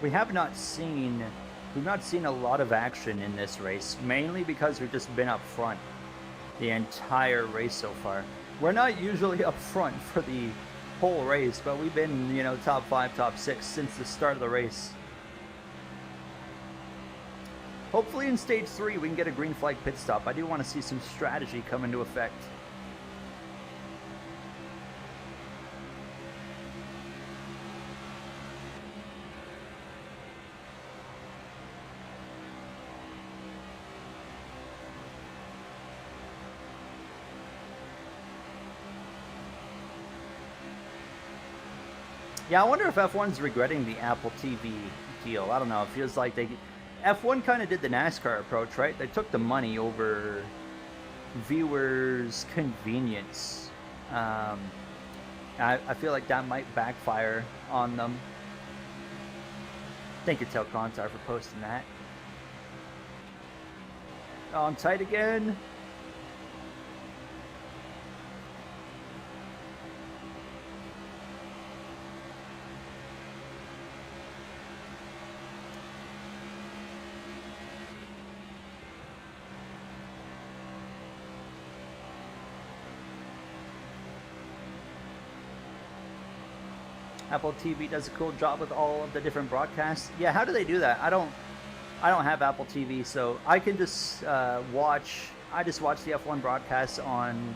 We've not seen a lot of action in this race, mainly because we've just been up front the entire race so far. We're not usually up front for the whole race, but we've been, you know, top 5, top 6 since the start of the race. Hopefully in stage 3 we can get a green flag pit stop. I do want to see some strategy come into effect. Yeah, I wonder if F1's regretting the Apple TV deal. I don't know. It feels like F1 kind of did the NASCAR approach, right? They took the money over viewers' convenience. I feel like that might backfire on them. Thank you, Telcontar, for posting that. Oh, I'm tight again. Apple TV does a cool job with all of the different broadcasts. Yeah, how do they do that? I don't have Apple TV, so I can just watch. I just watch the F1 broadcasts on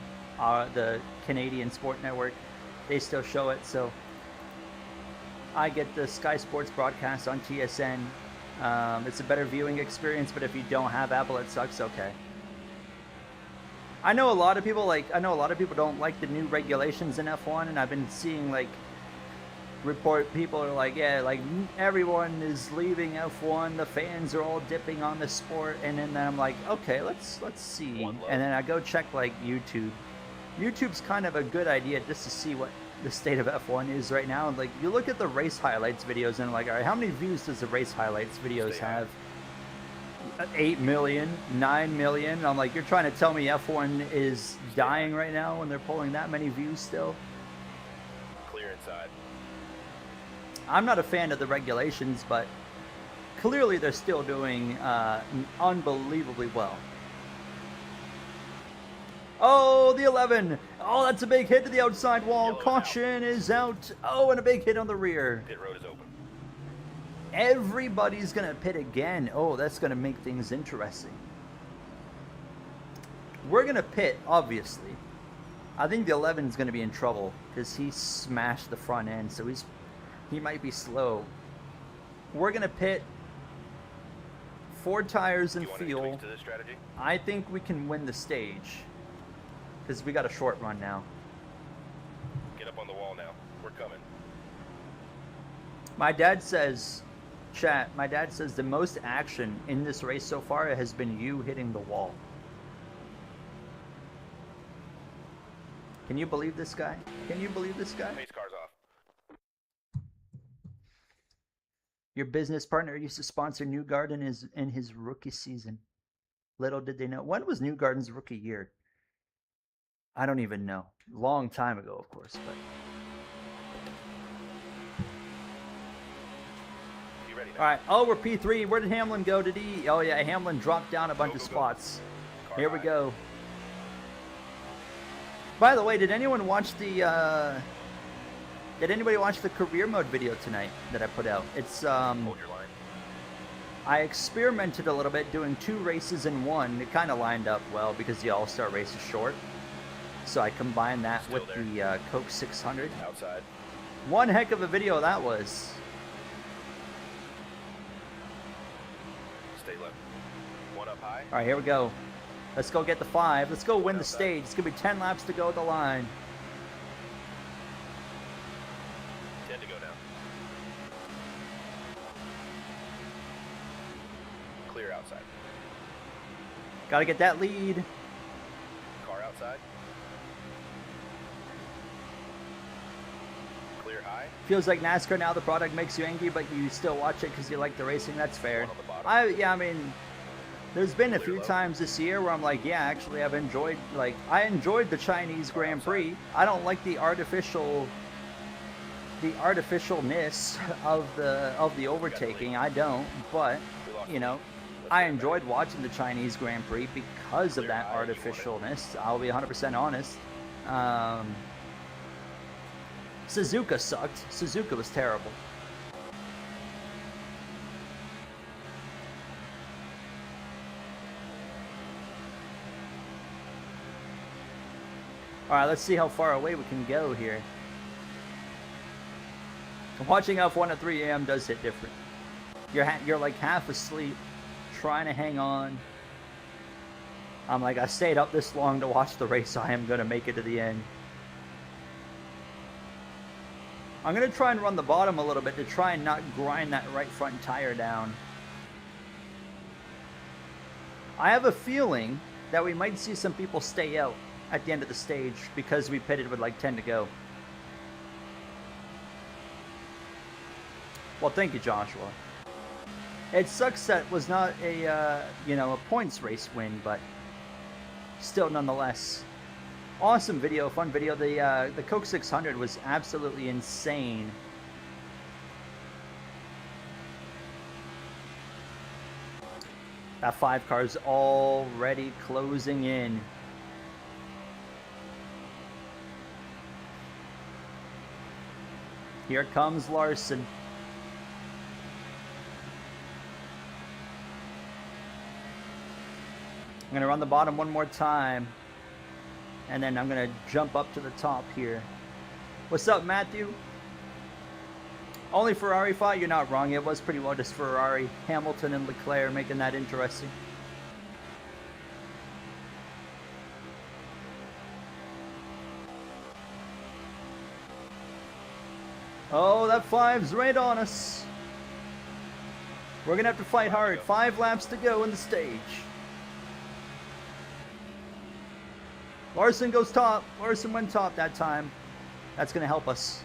the Canadian Sport Network. They still show it, so I get the Sky Sports broadcast on TSN. It's a better viewing experience, but if you don't have Apple, it sucks. Okay. I know a lot of people don't like the new regulations in F1, and I've been seeing like people are like, yeah, like everyone is leaving F1, the fans are all dipping on the sport, and then I'm like, okay, let's see, and then I go check like YouTube. YouTube's kind of a good idea just to see what the state of F1 is right now. And like, you look at the race highlights videos, and I'm like, all right, how many views does the race highlights videos have? 8 million, 9 million. I'm like, you're trying to tell me F1 is dying right now when they're pulling that many views still? Clear inside. I'm not a fan of the regulations, but clearly they're still doing unbelievably well. Oh, the 11. Oh, that's a big hit to the outside wall. Caution is out. Oh, and a big hit on the rear. Pit road is open. Everybody's going to pit again. Oh, that's going to make things interesting. We're going to pit, obviously. I think the 11 is going to be in trouble because he smashed the front end, so he might be slow. We're going to pit 4 tires and fuel. I think we can win the stage because we got a short run now. Get up on the wall now. We're coming. My dad says, chat, my dad says the most action in this race so far has been you hitting the wall. Can you believe this guy? Can you believe this guy? Pace car's off. Your business partner used to sponsor Newgarden in his rookie season. Little did they know. When was Newgarden's rookie year? I don't even know. Long time ago, of course, but. You ready now? All right. Oh, we're P3. Where did Hamlin go? Did he? Oh yeah, Hamlin dropped down a bunch of spots. Here we go. By the way, did anyone watch the? Did anybody watch the career mode video tonight that I put out? It's Hold your line. I experimented a little bit doing 2 races in one. It kind of lined up well because the All-Star race is short. So I combined that Still with there. the Coke 600. Outside. One heck of a video that was. Stay left. One up high. All right, here we go. Let's go get the 5. Let's go win the stage. It's going to be 10 laps to go at the line. 10 to go now. Clear outside. Got to get that lead. Car outside. Clear high. Feels like NASCAR now, the product makes you angry, but you still watch it because you like the racing. That's fair. One on the bottom. I mean, there's been a Clear few low. times this year where I'm like, yeah, actually, I enjoyed the Chinese Grand Prix. I don't like the artificialness of the overtaking. I don't, but you know, I enjoyed watching the Chinese Grand Prix because of that artificialness. I'll be 100% honest. Suzuka sucked. Suzuka was terrible. Alright, let's see how far away we can go here. Watching F1 at 3 a.m. does hit different. You're like half asleep, trying to hang on. I'm like, I stayed up this long to watch the race, so I am going to make it to the end. I'm going to try and run the bottom a little bit to try and not grind that right front tire down. I have a feeling that we might see some people stay out at the end of the stage because we pitted with like 10 to go. Well, thank you, Joshua. It sucks that it was not a, a points race win, but still nonetheless. Awesome video, fun video. The Coke 600 was absolutely insane. That 5 car is already closing in. Here comes Larson. I'm going to run the bottom one more time. And then I'm going to jump up to the top here. What's up, Matthew? Only Ferrari fight? You're not wrong. It was pretty well just Ferrari. Hamilton and Leclerc making that interesting. Oh, that 5's right on us. We're going to have to fight hard. 5 laps to go in the stage. Larson goes top. Larson went top that time. That's going to help us.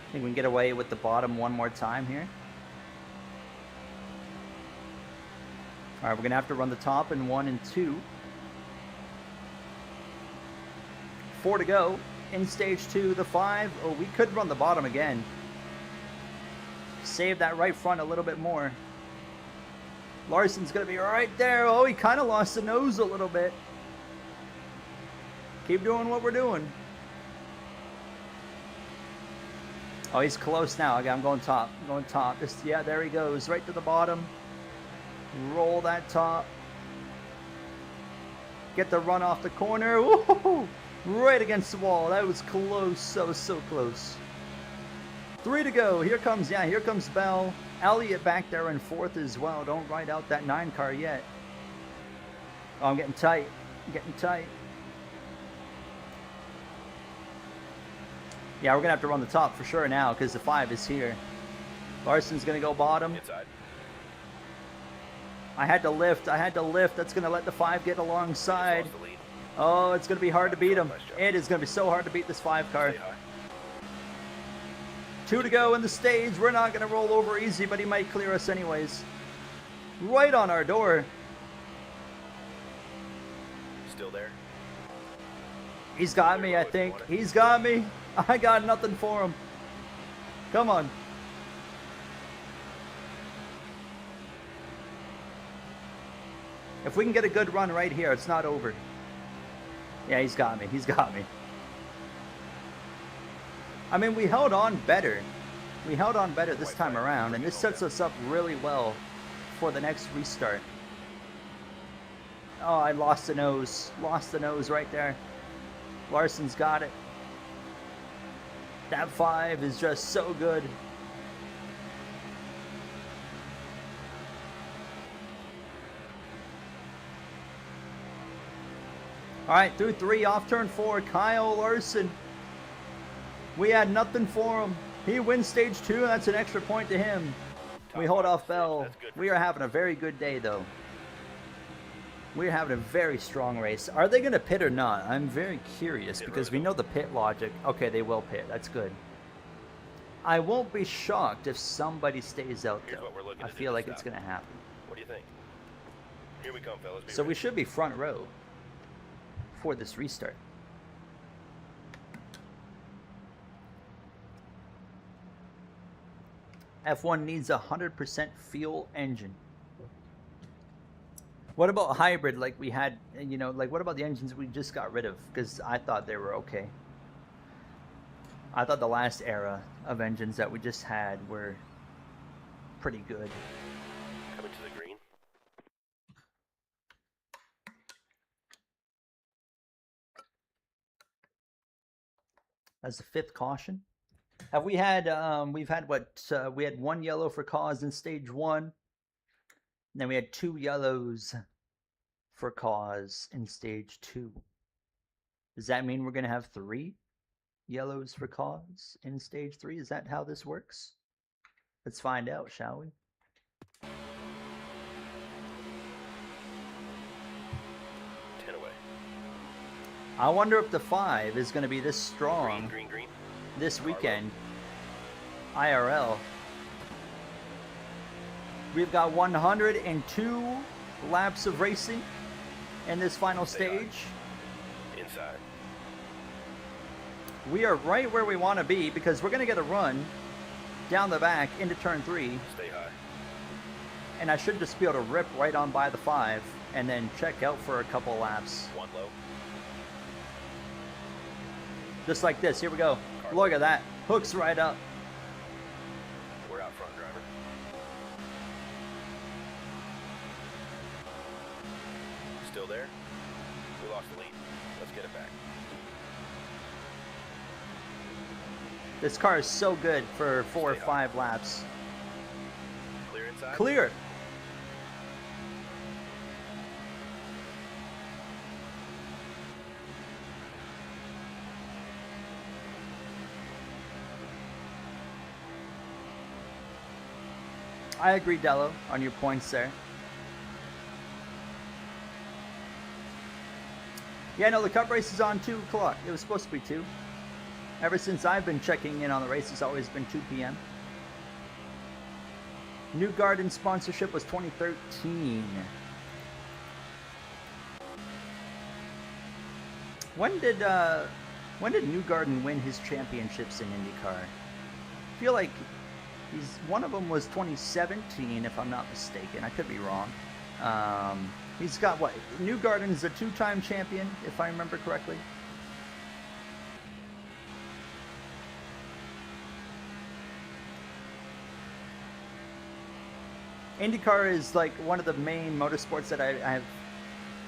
I think we can get away with the bottom one more time here. All right, we're going to have to run the top in 1 and 2. 4 to go. In stage 2, the 5. Oh, we could run the bottom again. Save that right front a little bit more. Larson's going to be right there. Oh, he kind of lost the nose a little bit. Keep doing what we're doing. Oh, he's close now. Okay, I'm going top. I'm going top. Just, yeah, there he goes. Right to the bottom. Roll that top. Get the run off the corner. Woo-hoo-hoo. Right against the wall. That was close. That was so close. 3 to go. Here comes Bell. Elliott back there in 4th as well. Don't ride out that 9 car yet. Oh, I'm getting tight. I'm getting tight. Yeah, we're going to have to run the top for sure now because the 5 is here. Larson's going to go bottom. Inside. I had to lift. That's going to let the 5 get alongside. Oh, it's going to be hard to beat him. It is going to be so hard to beat this 5 car. 2 to go in the stage. We're not going to roll over easy, but he might clear us anyways. Right on our door. Still there. He's got me, I think. He's got me. I got nothing for him. Come on. If we can get a good run right here, it's not over. Yeah, he's got me. He's got me. I mean, we held on better. We held on better this time around, and this sets us up really well for the next restart. Oh, I lost the nose. Lost the nose right there. Larson's got it. That 5 is just so good. All right, through 3, off turn 4, Kyle Larson. We had nothing for him. He wins stage 2, and that's an extra point to him. We hold off Bell. We are having a very good day, though. We're having a very strong race. Are they going to pit or not? I'm very curious because we know the pit logic. Okay, they will pit. That's good. I won't be shocked if somebody stays out, though. I feel like it's going to happen. What do you think? Here we come, fellas. So we should be front row for this restart. F1 needs a 100% fuel engine. What about hybrid like we had, like what about the engines we just got rid of? Because I thought they were okay. I thought the last era of engines that we just had were pretty good. Coming to the green. As the 5th caution. Have we had, we've had what, we had 1 yellow for cause in stage 1. And then we had 2 yellows for cause in stage 2. Does that mean we're going to have 3 yellows for cause in stage 3? Is that how this works? Let's find out, shall we? 10 away. I wonder if the 5 is going to be this strong Green. this weekend. IRL. We've got 102 laps of racing in this final stage. Inside. We are right where we want to be because we're going to get a run down the back into turn 3. Stay high. And I should just be able to rip right on by the 5 and then check out for a couple laps. 1 low. Just like this. Here we go. Look at that. Hooks right up. We're out front, driver. Still there? We lost the lead. Let's get it back. This car is so good for 4 or 5 laps. Clear inside? Clear. I agree, Dello, on your points there. Yeah, no, the Cup race is on 2 o'clock. It was supposed to be 2. Ever since I've been checking in on the race, it's always been 2 p.m. New Garden sponsorship was 2013. When did New Garden win his championships in IndyCar? I feel like one of them was 2017, if I'm not mistaken. I could be wrong. He's got what? New Garden's a 2-time champion, if I remember correctly. IndyCar is like one of the main motorsports that I have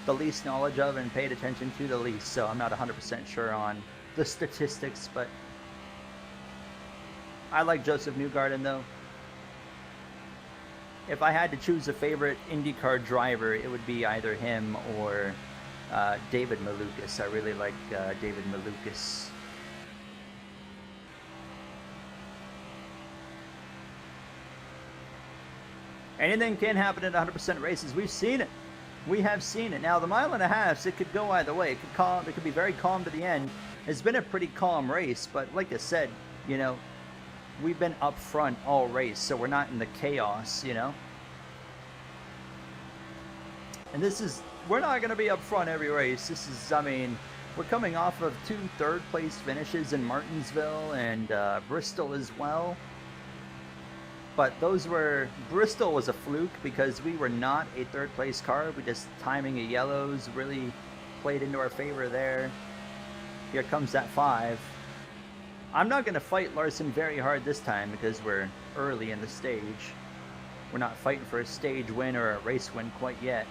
the least knowledge of and paid attention to the least, so I'm not 100% sure on the statistics, but I like Joseph Newgarden though. If I had to choose a favorite IndyCar driver, it would be either him or David Malukas. I really like David Malukas. Anything can happen at 100% races. We've seen it. We have seen it. Now, the 1.5 miles, it could go either way. It could be very calm to the end. It's been a pretty calm race, but like I said, you know, we've been up front all race, so we're not in the chaos, you know. And we're not going to be up front every race. I mean, we're coming off of 2 third-place finishes in Martinsville and Bristol as well. But Bristol was a fluke because we were not a 3rd-place car. We just timing of yellows really played into our favor there. Here comes that 5. I'm not going to fight Larson very hard this time because we're early in the stage. We're not fighting for a stage win or a race win quite yet.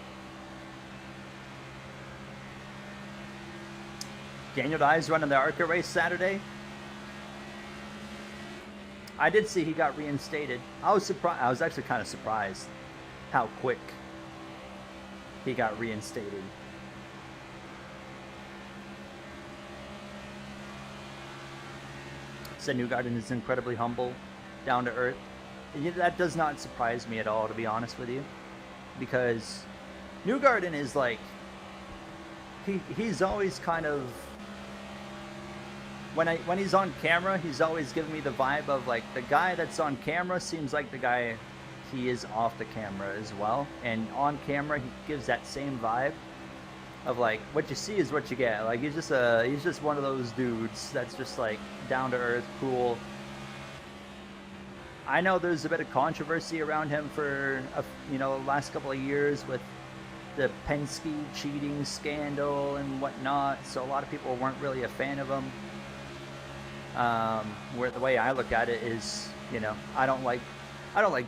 Daniel Dye's running the ARCA race Saturday. I did see he got reinstated. I was surprised. I was actually kind of surprised how quick he got reinstated. Said Newgarden is incredibly humble, down to earth. That does not surprise me at all, to be honest with you, because Newgarden is like he's always kind of when he's on camera, he's always giving me the vibe of like the guy that's on camera seems like the guy he is off the camera as well, and on camera he gives that same vibe of like what you see is what you get. Like he's just one of those dudes that's just like down to earth, cool. I know there's a bit of controversy around him for the last couple of years with the Penske cheating scandal and whatnot, so a lot of people weren't really a fan of him. Where the way I look at it is, I don't like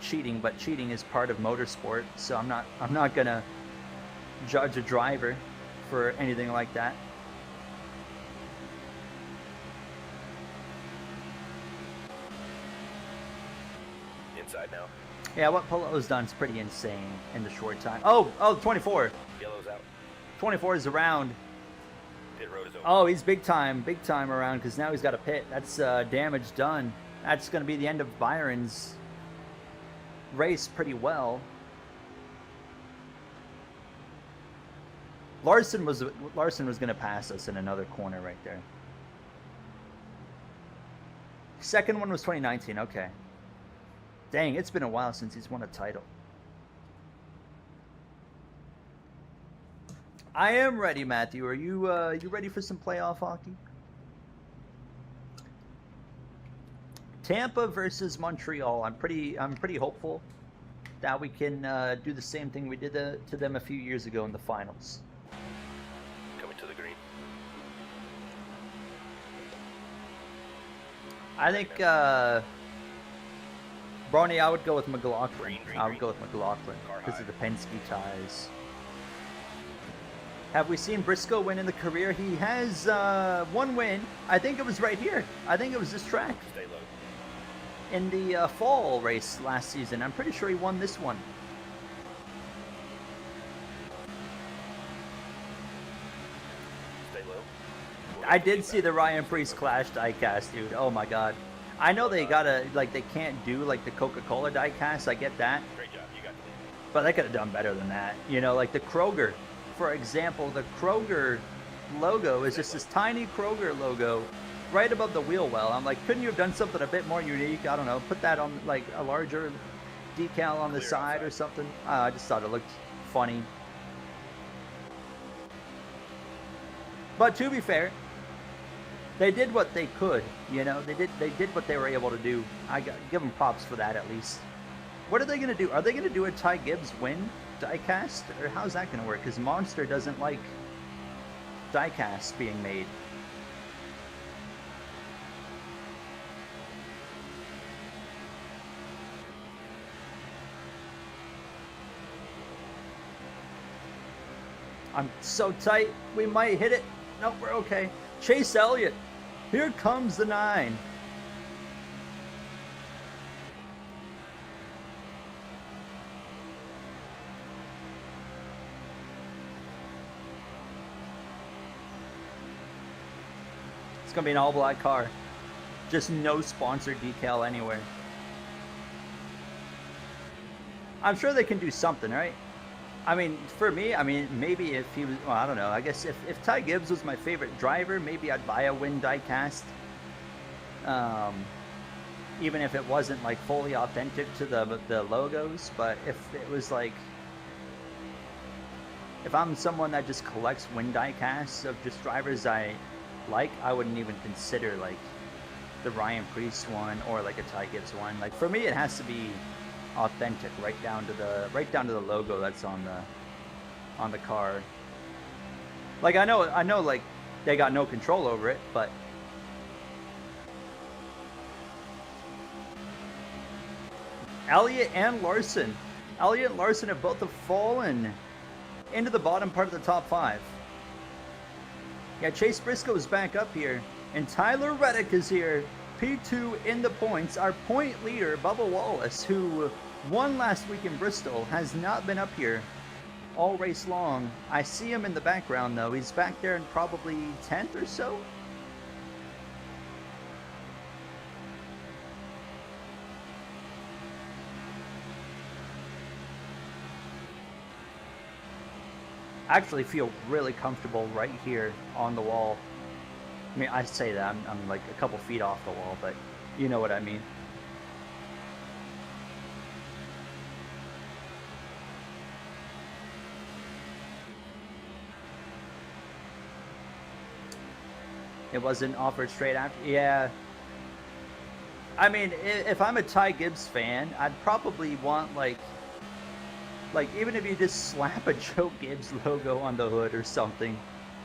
cheating, but cheating is part of motorsport, so I'm not gonna judge a driver for anything like that. Inside now. Yeah, what Polo's done is pretty insane in the short time. Oh, 24. Yellow's out. 24 is around. Pit road is open. Oh, he's big time around because now he's got a pit. That's damage done. That's going to be the end of Byron's race pretty well. Larson was going to pass us in another corner right there. Second one was 2019. Okay. Dang, it's been a while since he's won a title. I am ready, Matthew. Are you you ready for some playoff hockey? Tampa versus Montreal. I'm pretty hopeful that we can do the same thing we did to them a few years ago in the finals. Coming to the green. I think Bronny, I would go with McLaughlin. I would go with McLaughlin because of the Penske ties. Have we seen Briscoe win in the career? He has one win. I think it was right here. I think it was this track. Stay low. In the fall race last season. I'm pretty sure he won this one. Stay low. I did see the Ryan Priest Clash diecast, dude. Oh my god. I know they gotta, like, they can't do, like, the Coca-Cola diecast. I get that. Great job. You got the lead. But they could have done better than that. You know, like the Kroger, for example. The Kroger logo is just this tiny Kroger logo right above the wheel well. I'm like, couldn't you have done something a bit more unique? I don't know. Put that on, like, a larger decal on the Clear side outside. or something. I just thought it looked funny. But to be fair, they did what they could, you know. They did what they were able to do. Give them props for that at least. What are they going to do? Are they going to do a Ty Gibbs win diecast? Or how's that going to work? Because Monster doesn't like diecasts being made. I'm so tight. We might hit it. Nope, we're okay. Chase Elliott. Here comes the 9. It's going to be an all-black car. Just no sponsored decal anywhere. I'm sure they can do something, right? I mean, for me, I mean, maybe if he was, well, I don't know. I guess if Ty Gibbs was my favorite driver, maybe I'd buy a Win diecast. Even if it wasn't, like, fully authentic to the logos. But if it was, like, if I'm someone that just collects Win diecasts of just drivers I like, I wouldn't even consider, like, the Ryan Priest one or, like, a Ty Gibbs one. Like, for me, it has to be authentic, right down to the logo that's on the car. Like, I know like they got no control over it, but Elliott and Larson have both fallen into the bottom part of the top 5. Yeah, Chase Briscoe is back up here, and Tyler Reddick is here. P2 in the points. Our point leader, Bubba Wallace, who won last week in Bristol, has not been up here all race long. I see him in the background, though. He's back there in probably 10th or so. I actually feel really comfortable right here on the wall. I mean, I say that, I'm like a couple feet off the wall, but you know what I mean. It wasn't offered straight after. Yeah. I mean, if I'm a Ty Gibbs fan, I'd probably want, like even if you just slap a Joe Gibbs logo on the hood or something,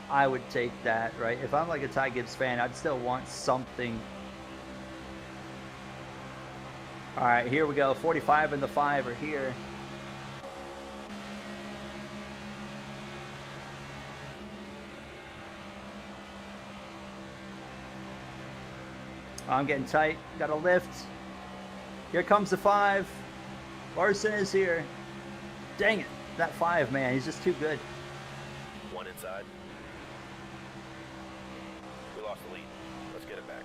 I would take that, right? If I'm like a Ty Gibbs fan, I'd still want something. All right, here we go. 45 and the 5 are here. I'm getting tight. Got a lift. Here comes the 5. Larson is here. Dang it. That 5, man. He's just too good. One inside. We lost the lead. Let's get it back.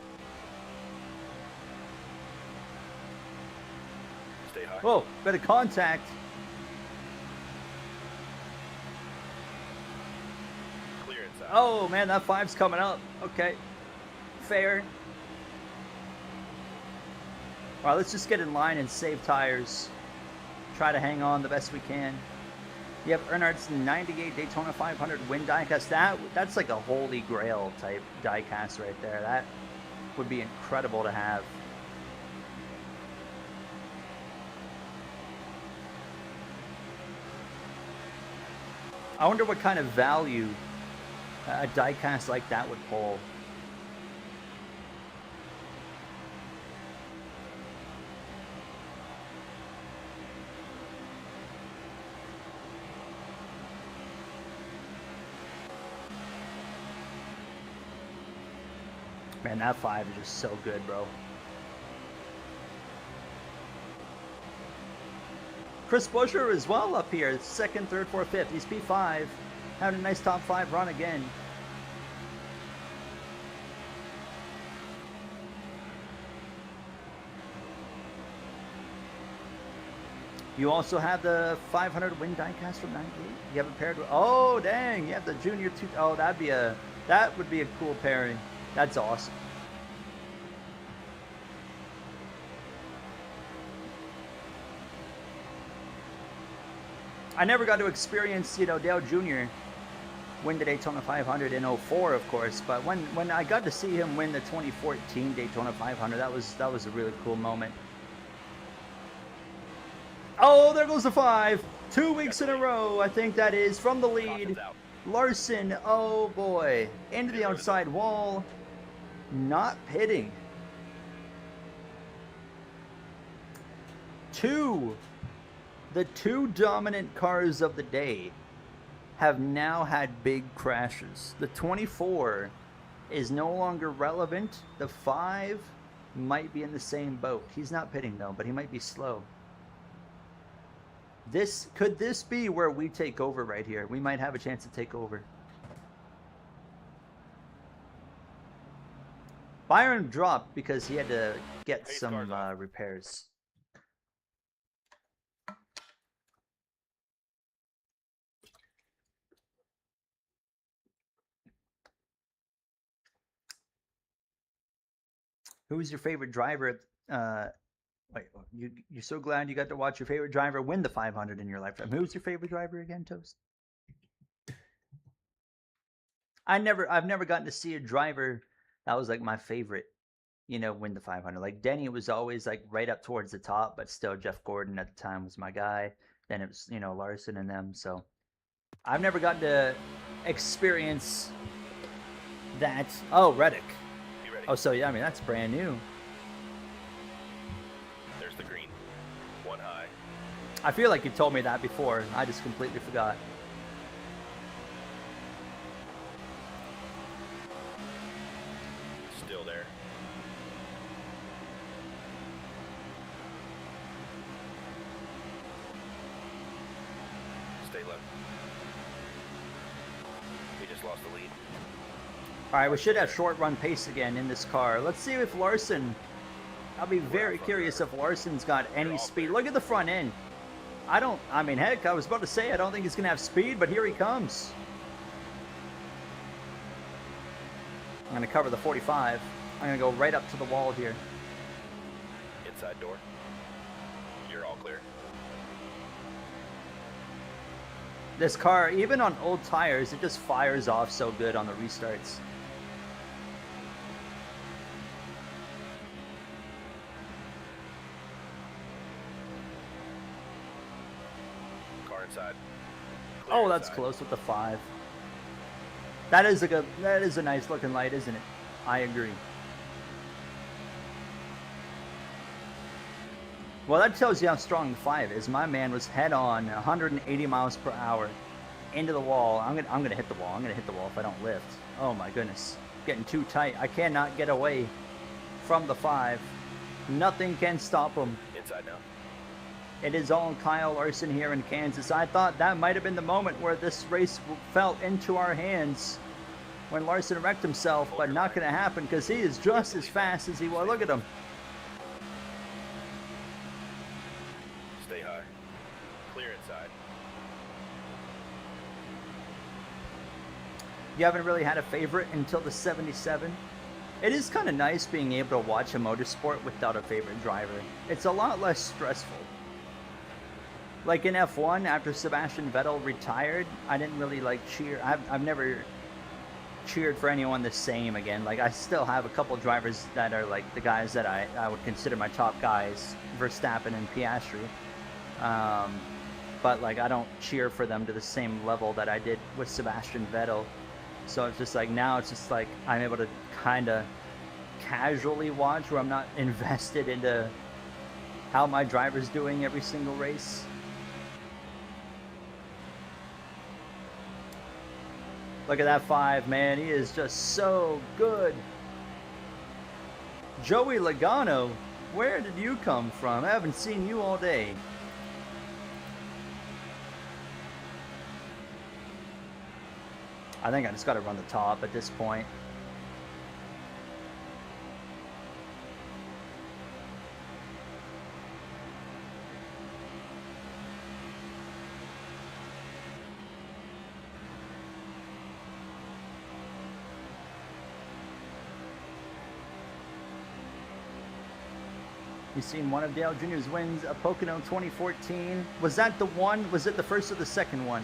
Stay high. Whoa, bit of contact. Clear inside. Oh man, that 5's coming up. Okay, fair. All right, let's just get in line and save tires. Try to hang on the best we can. You have Earnhardt's 98 Daytona 500 wind diecast. That's like a holy grail type diecast right there. That would be incredible to have. I wonder what kind of value a diecast like that would pull. Man, that 5 is just so good, bro. Chris Buescher as well up here. 2nd, 3rd, 4th, 5th. He's P5. Having a nice top 5 run again. You also have the 500 win diecast from 98. You have it paired with... Oh, dang. You have the Junior 2... Oh, that would be a cool pairing. That's awesome. I never got to experience, Dale Jr. win the Daytona 500 in 04, of course. But when I got to see him win the 2014 Daytona 500, that was a really cool moment. Oh, there goes the 5. 2 weeks in a row, I think that is, from the lead. Larson, oh boy, into the outside wall. Not pitting. 2. The 2 dominant cars of the day have now had big crashes. The 24 is no longer relevant. The 5 might be in the same boat. He's not pitting though, but he might be slow. Could this be where we take over right here? We might have a chance to take over. Byron dropped because he had to get some repairs. Who was your favorite driver? Wait, you're so glad you got to watch your favorite driver win the 500 in your lifetime. Who's your favorite driver again, Toast? I've never gotten to see a driver that was like my favorite, win the 500. Like Denny was always like right up towards the top, but still Jeff Gordon at the time was my guy. Then it was, Larson and them. So I've never gotten to experience that. Oh, Reddick. Oh, so yeah, I mean, that's brand new. There's the green. 1 high. I feel like you told me that before. I just completely forgot. Still there. Stay low. We just lost the lead. All right, we should have short run pace again in this car. Let's see if Larson... I'll be very curious if Larson's got any speed. Look at the front end. I mean, heck, I was about to say I don't think he's going to have speed, but here he comes. I'm going to cover the 45. I'm going to go right up to the wall here. Inside door. You're all clear. This car, even on old tires, it just fires off so good on the restarts. Inside. Oh, that's close with the 5. That is a nice looking light, isn't it? I agree. Well, that tells you how strong the 5 is. My man was head on, 180 miles per hour, into the wall. I'm gonna hit the wall. I'm gonna hit the wall if I don't lift. Oh my goodness, getting too tight. I cannot get away from the 5. Nothing can stop him. Inside now. It is all Kyle Larson here in Kansas. I thought that might have been the moment where this race fell into our hands when Larson wrecked himself, but not going to happen because he is just as fast as he was. Look at him. Stay high. Clear inside. You haven't really had a favorite until the 77. It is kind of nice being able to watch a motorsport without a favorite driver. It's a lot less stressful. Like in F1, after Sebastian Vettel retired, I didn't really like cheer. I've never cheered for anyone the same again. Like I still have a couple drivers that are like the guys that I would consider my top guys, Verstappen and Piastri. But like I don't cheer for them to the same level that I did with Sebastian Vettel. So it's just like now it's just like I'm able to kind of casually watch where I'm not invested into how my driver's doing every single race. Look at that 5, man. He is just so good. Joey Logano, where did you come from? I haven't seen you all day. I think I just got to run the top at this point. You've seen one of Dale Jr.'s wins, a Pocono 2014. Was that the one? Was it the first or the second one?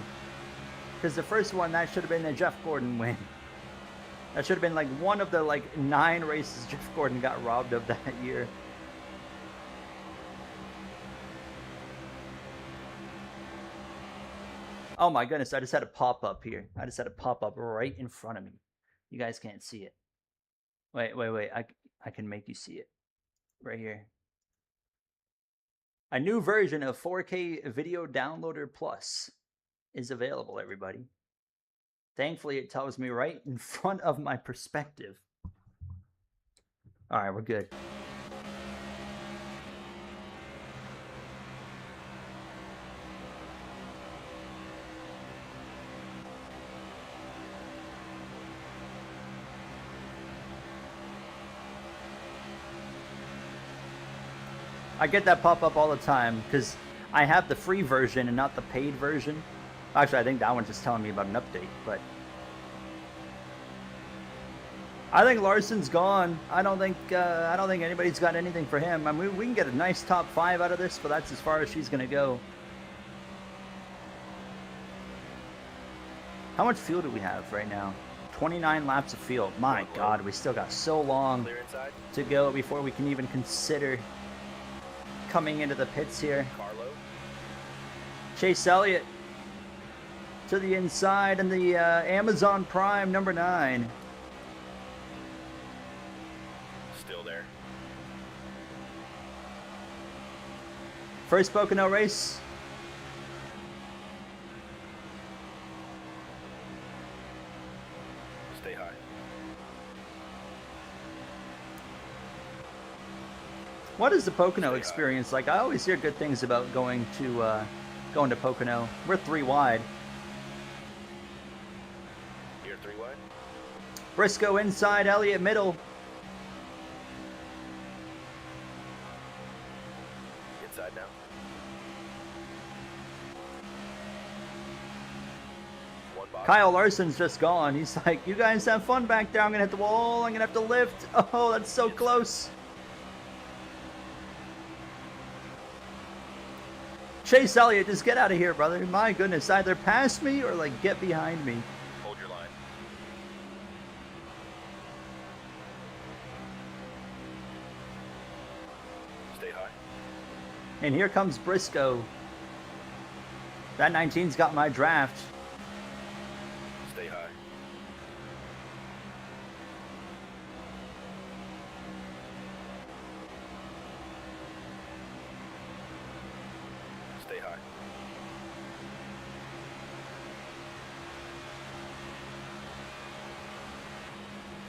Because the first one, that should have been a Jeff Gordon win. That should have been like one of the like 9 races Jeff Gordon got robbed of that year. Oh my goodness, I just had a pop-up here. I just had a pop-up right in front of me. You guys can't see it. Wait. I can make you see it. Right here. A new version of 4K Video Downloader Plus is available, everybody. Thankfully, it tells me right in front of my perspective. All right, we're good. I get that pop-up all the time because I have the free version and not the paid version. Actually, I think that one's just telling me about an update, but I think Larson's gone. I don't think anybody's got anything for him. I mean, we can get a nice top 5 out of this, but that's as far as she's gonna go. How much fuel do we have right now? 29 laps of fuel. My God, we still got so long to go before we can even consider coming into the pits here. Chase Elliott to the inside and the Amazon Prime number 9. Still there. First Pocono race. Stay high. What is the Pocono experience like? I always hear good things about going to Pocono. We're 3 wide. You're 3 wide. Briscoe inside, Elliott middle. Inside now. One bottom. Kyle Larson's just gone. He's like, you guys have fun back there. I'm gonna hit the wall. I'm gonna have to lift. Oh, that's so close. Chase Elliott, just get out of here, brother. My goodness, either pass me or like get behind me. Hold your line. Stay high. And here comes Briscoe. That 19's got my draft. Stay high. Stay high.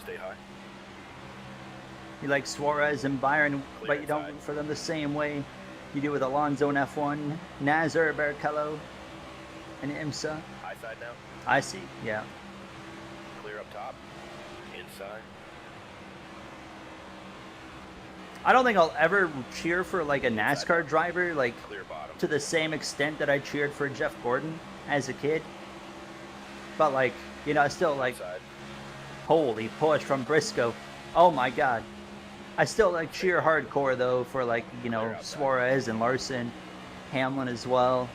Stay high. You like Suarez and Byron, but you don't root for them the same way. You do with Alonso in F1, Nazar, Barrichello, and IMSA. High side now. I see, yeah. Clear up top. Inside. I don't think I'll ever cheer for like a NASCAR driver like Clear bottom. to the same extent that I cheered for Jeff Gordon as a kid. But like, you know, I still like, Inside. holy push from Briscoe. Oh my God. I still like cheer hardcore though for like, you know, Suarez and Larson, Hamlin as well.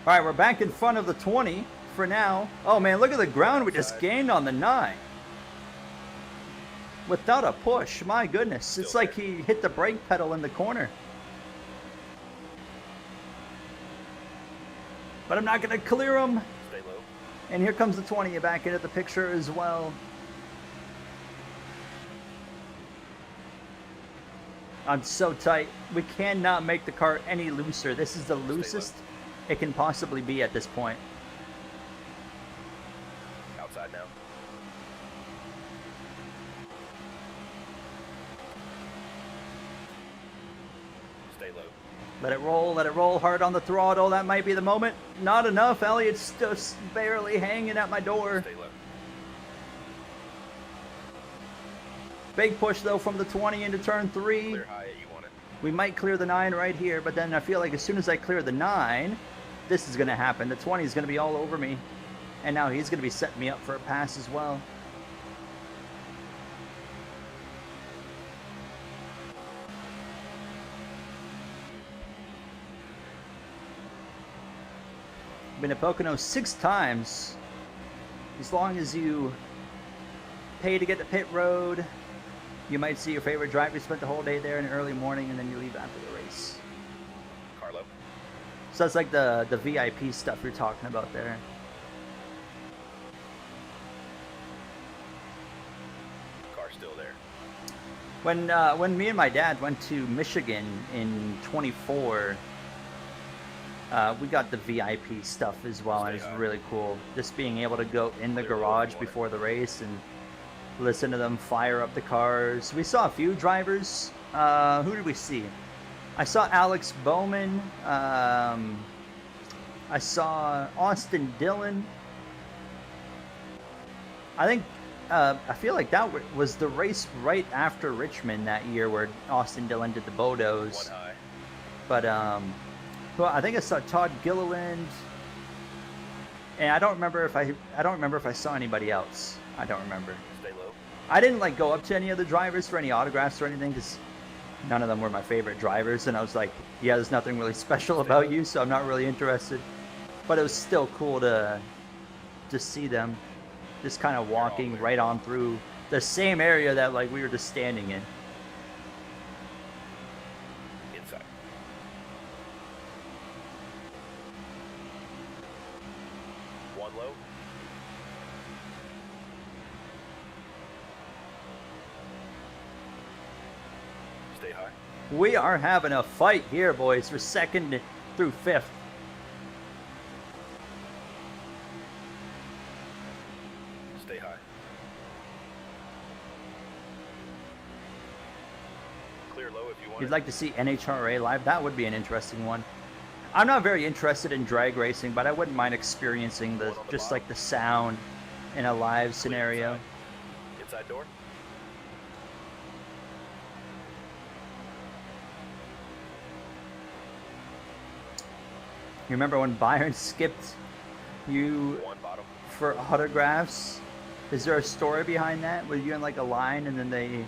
All right, we're back in front of the 20 for now. Oh man, look at the ground we just gained on the 9. Without a push, my goodness. It's like he hit the brake pedal in the corner. But I'm not going to clear him. Stay low. And here comes the 20 back into the picture as well. I'm so tight. We cannot make the car any looser. This is the loosest it can possibly be at this point. Outside now. Stay low. Let it roll hard on the throttle. That might be the moment. Not enough. Elliott's just barely hanging at my door. Stay low. Big push though from the 20 into turn 3. Clear high. You want it. We might clear the 9 right here, but then I feel like as soon as I clear the 9, this is going to happen. The 20 is going to be all over me. And now he's going to be setting me up for a pass as well. Been to Pocono 6 times. As long as you pay to get to pit road, you might see your favorite driver spent the whole day there in the early morning, and then you leave after the race. Carlo. So that's like the VIP stuff you're talking about there. Car still there. When me and my dad went to Michigan in 24, we got the VIP stuff as well, and it's really cool. Just being able to go in the garage before the race and listen to them fire up the cars. We saw a few drivers. Who did we see? I saw Alex Bowman. I saw Austin Dillon. I think I feel like that was the race right after Richmond that year where Austin Dillon did the Bodos. One high. But well, I think I saw Todd Gilliland, and I don't remember if I saw anybody else. I don't remember. Stay low. I didn't like go up to any of the drivers for any autographs or anything because none of them were my favorite drivers, and I was like, yeah, there's nothing really special about you, so I'm not really interested. But it was still cool to see them just kind of walking right on through the same area that like we were just standing in. Inside. One low. Stay high. We are having a fight here, boys, for 2nd through 5th. Stay high. Clear low if you want. You'd like to see NHRA live? That would be an interesting one. I'm not very interested in drag racing, but I wouldn't mind experiencing the just like the sound in a live scenario. Inside door. You remember when Byron skipped you One bottom. for autographs? Is there a story behind that? Were you in like a line and then they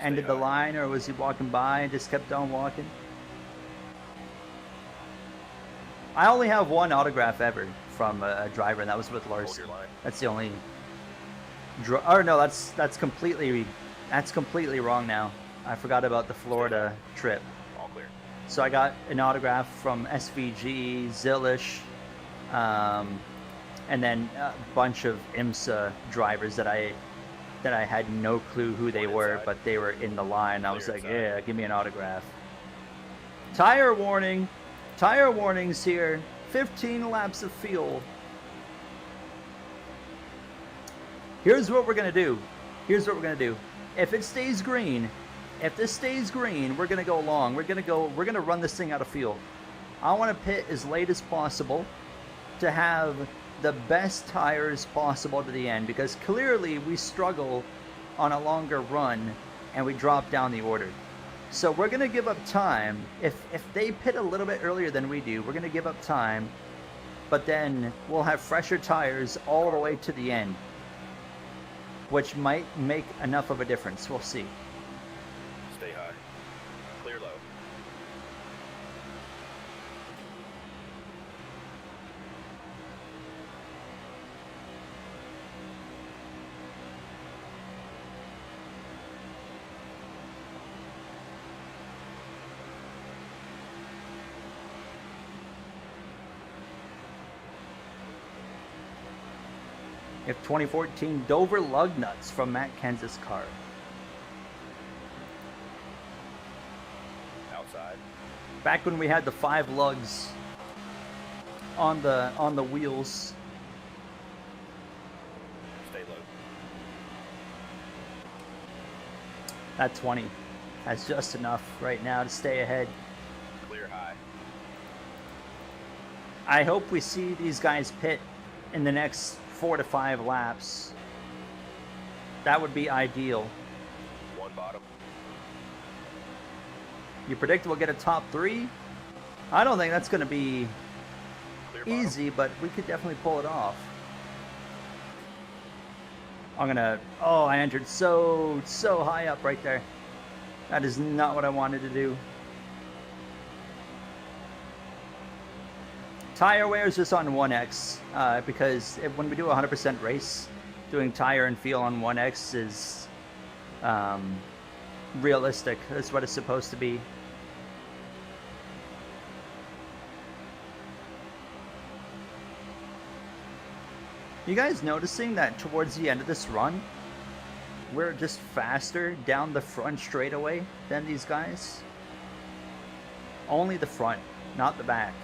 ended the line, or was he walking by and just kept on walking? I only have one autograph ever from a driver, and that was with Hold Larson. your line. That's the only. Or no, that's completely wrong now. I forgot about the Florida trip. All clear. So I got an autograph from SVG, Zilish, and then a bunch of IMSA drivers that I that I had no clue who they One were, inside. but they were in the line. I was Clear like, inside. yeah, give me an autograph. Tire warning. Tire warnings here. 15 laps of fuel. Here's what we're going to do. Here's what we're going to do. If it stays green, if this stays green, we're going to go long. We're going to run this thing out of fuel. I want to pit as late as possible to have the best tires possible to the end, because clearly we struggle on a longer run and we drop down the order. So we're going to give up time. If they pit a little bit earlier than we do, we're going to give up time, but then we'll have fresher tires all the way to the end, which might make enough of a difference. We'll see. Stay high. Clear low. If 2014 Dover lug nuts from Matt Kansas car. Outside. Back when we had the 5 lugs on the wheels. Stay low. That 20. That's just enough right now to stay ahead. Clear high. I hope we see these guys pit in the next 4 to 5 laps. That would be ideal. One bottom. You predict we'll get a top 3? I don't think that's going to be Clear bottom. easy, but we could definitely pull it off. Oh, I entered so high up right there. That is not what I wanted to do. Tire wear is just on 1X, because when we do a 100% race, doing tire and fuel on 1X is realistic. That's what it's supposed to be. You guys noticing that towards the end of this run, we're just faster down the front straightaway than these guys? Only the front, not the back.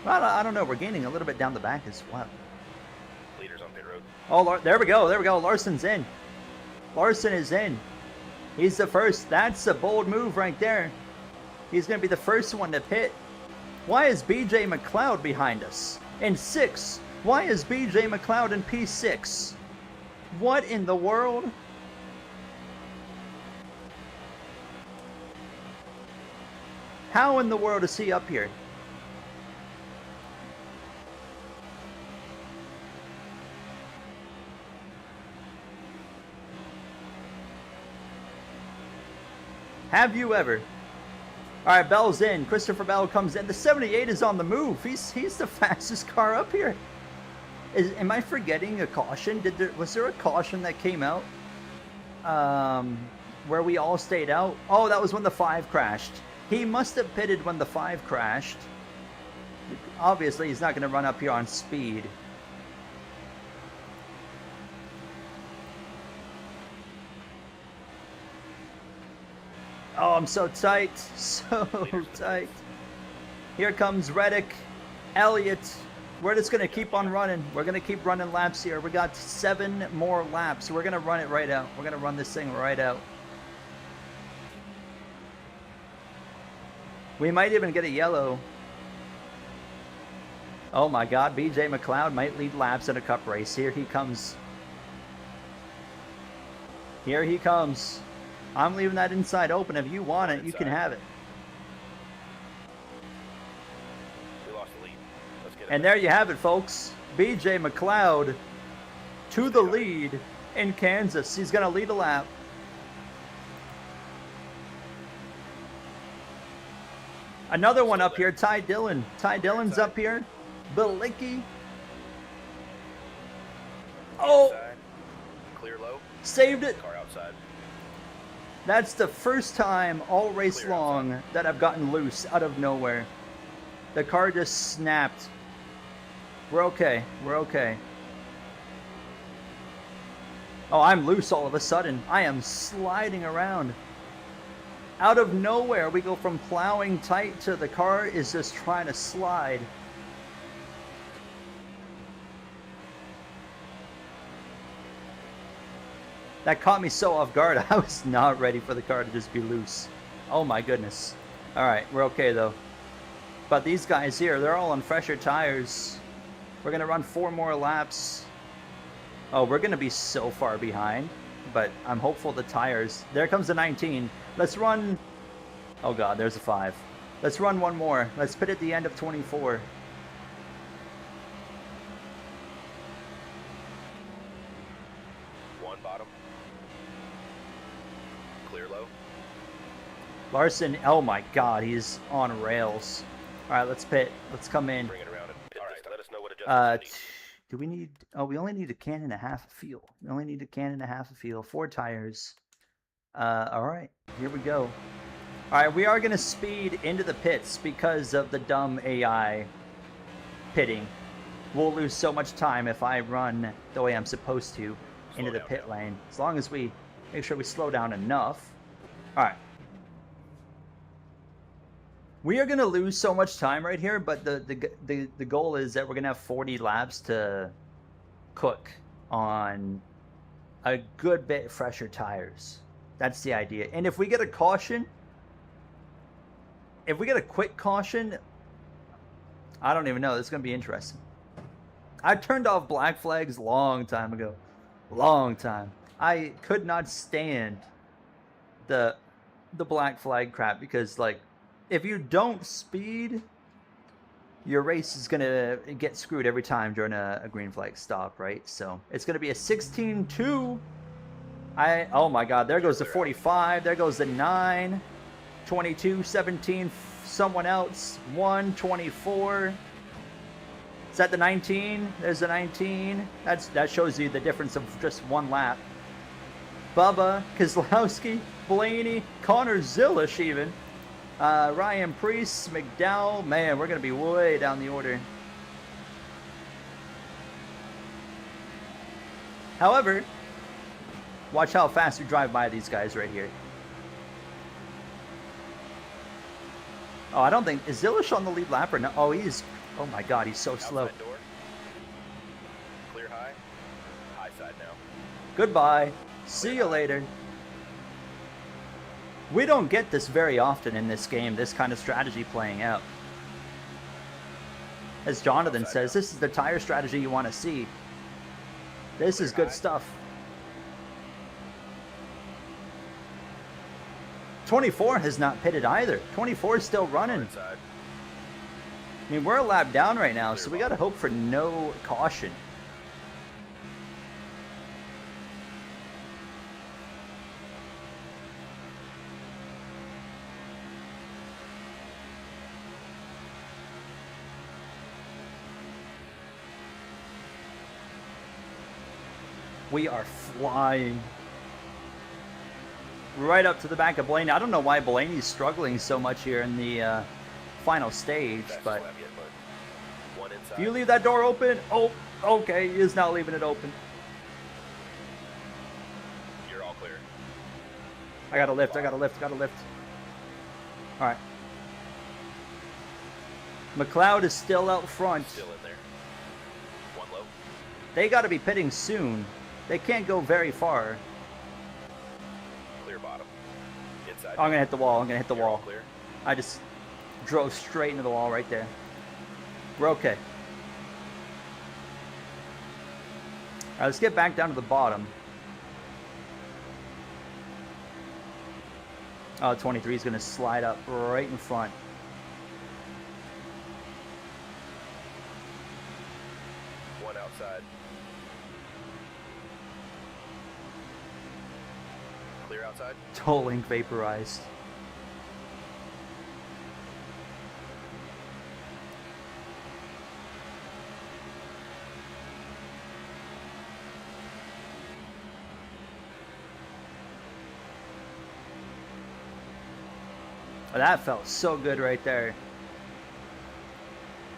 Well, I don't know. We're gaining a little bit down the back as well. Leaders on pit road. Oh, there we go. There we go. Larson's in. Larson is in. He's the first. That's a bold move right there. He's going to be the first one to pit. Why is BJ McLeod behind us? In 6th. Why is BJ McLeod in P6? What in the world? How in the world is he up here? Have you ever? All right, Bell's in. Christopher Bell comes in. The 78 is on the move. He's the fastest car up here. Am I forgetting a caution? Was there a caution that came out where we all stayed out? Oh, that was when the 5 crashed. He must have pitted when the 5 crashed. Obviously, he's not going to run up here on speed. Oh, I'm so tight. So tight. Here comes Reddick. Elliott. We're just going to keep on running. We're going to keep running laps here. We got 7 more laps. We're going to run it right out. We're going to run this thing right out. We might even get a yellow. Oh my God, BJ McLeod might lead laps in a cup race. Here he comes. Here he comes. I'm leaving that inside open. If you want it, you can have it. We lost the lead. Let's get it And back. there you have it, folks. BJ McLeod to the lead in Kansas. He's going to lead a lap. Another one up here, Ty Dillon. Ty Dillon's up here. Bilicki. Oh, Inside. Clear low. saved it. Car outside. That's the first time all race Clear long that I've gotten loose out of nowhere. The car just snapped. We're okay. We're okay. Oh, I'm loose all of a sudden. I am sliding around. Out of nowhere, we go from plowing tight to the car is just trying to slide. That caught me so off guard. I was not ready for the car to just be loose. Oh my goodness. All right, we're okay though. But these guys here, they're all on fresher tires. We're gonna run 4 more laps. Oh, we're gonna be so far behind, but I'm hopeful the tires. There comes the 19. Let's run. Oh God, there's a 5. Let's run 1 more. Let's pit at the end of 24. One bottom. Clear low. Larson, oh my God, he's on rails. All right, let's pit. Let's come in. Bring it around and pit this time. Let us know what adjustments you need. Do we need? Oh, we only need a can and a half of fuel. We only need a can and a half of fuel. 4 tires. All right, here we go. All right, we are gonna speed into the pits because of the dumb AI pitting. We'll lose so much time if I run the way I'm supposed to into the pit lane. As long as we make sure we slow down enough. All right. We are going to lose so much time right here, but the goal is that we're going to have 40 laps to cook on a good bit fresher tires. That's the idea. And if we get a caution, if we get a quick caution, I don't even know. This is going to be interesting. I turned off black flags long time ago. Long time. I could not stand the black flag crap because, like, if you don't speed, your race is going to get screwed every time during a green flag stop, right? So it's going to be a 16-2. Oh my God, there goes the 45. There goes the 9. 22, 17, someone else. 1, 24. Is that the 19? There's the 19. That shows you the difference of just 1 lap. Bubba, Kozlowski, Blaney, Connor Zillish even. Ryan Priest, McDowell. Man, we're going to be way down the order. However, watch how fast we drive by these guys right here. Oh, I don't think... Is Zillish on the lead lap or no? Oh, he's... Oh my God, he's so slow. Outside door. Clear high. High side now. Goodbye. See you later. We don't get this very often in this game, this kind of strategy playing out. As Jonathan says, this is the tire strategy you want to see. This is good stuff. 24 has not pitted either. 24 is still running. I mean, we're a lap down right now, so we got to hope for no caution. We are flying. Right up to the back of Blaney. I don't know why Blaney's struggling so much here in the final stage, but if you leave that door open, oh, okay, he is not leaving it open. You're all clear. I gotta lift, I gotta lift, gotta lift. All right. McLeod is still out front. Still in there. One low. They gotta be pitting soon. They can't go very far. Clear bottom. Inside. Oh, I'm gonna hit the wall. I'm gonna hit the You're all wall. clear. I just drove straight into the wall right there. We're okay. All right, let's get back down to the bottom. Oh, 23 is gonna slide up right in front. One outside. Clear outside. Tolling vaporized. Oh, that felt so good right there.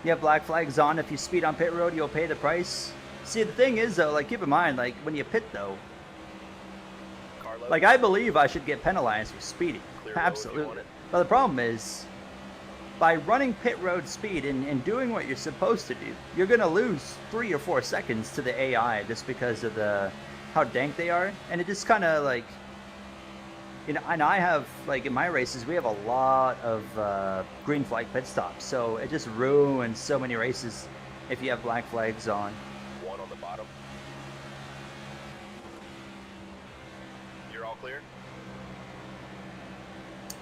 You have black flags on. If you speed on pit road, you'll pay the price. See, the thing is, though, like, keep in mind, like, when you pit, though, like, I believe I should get penalized for speeding. Absolutely. But the problem is, by running pit road speed and doing what you're supposed to do, you're going to lose 3 or 4 seconds to the AI just because of how dank they are. And it just kind of, like, you know, and I have, like, in my races, we have a lot of green flag pit stops. So it just ruins so many races if you have black flags on. One on the bottom. You're all clear?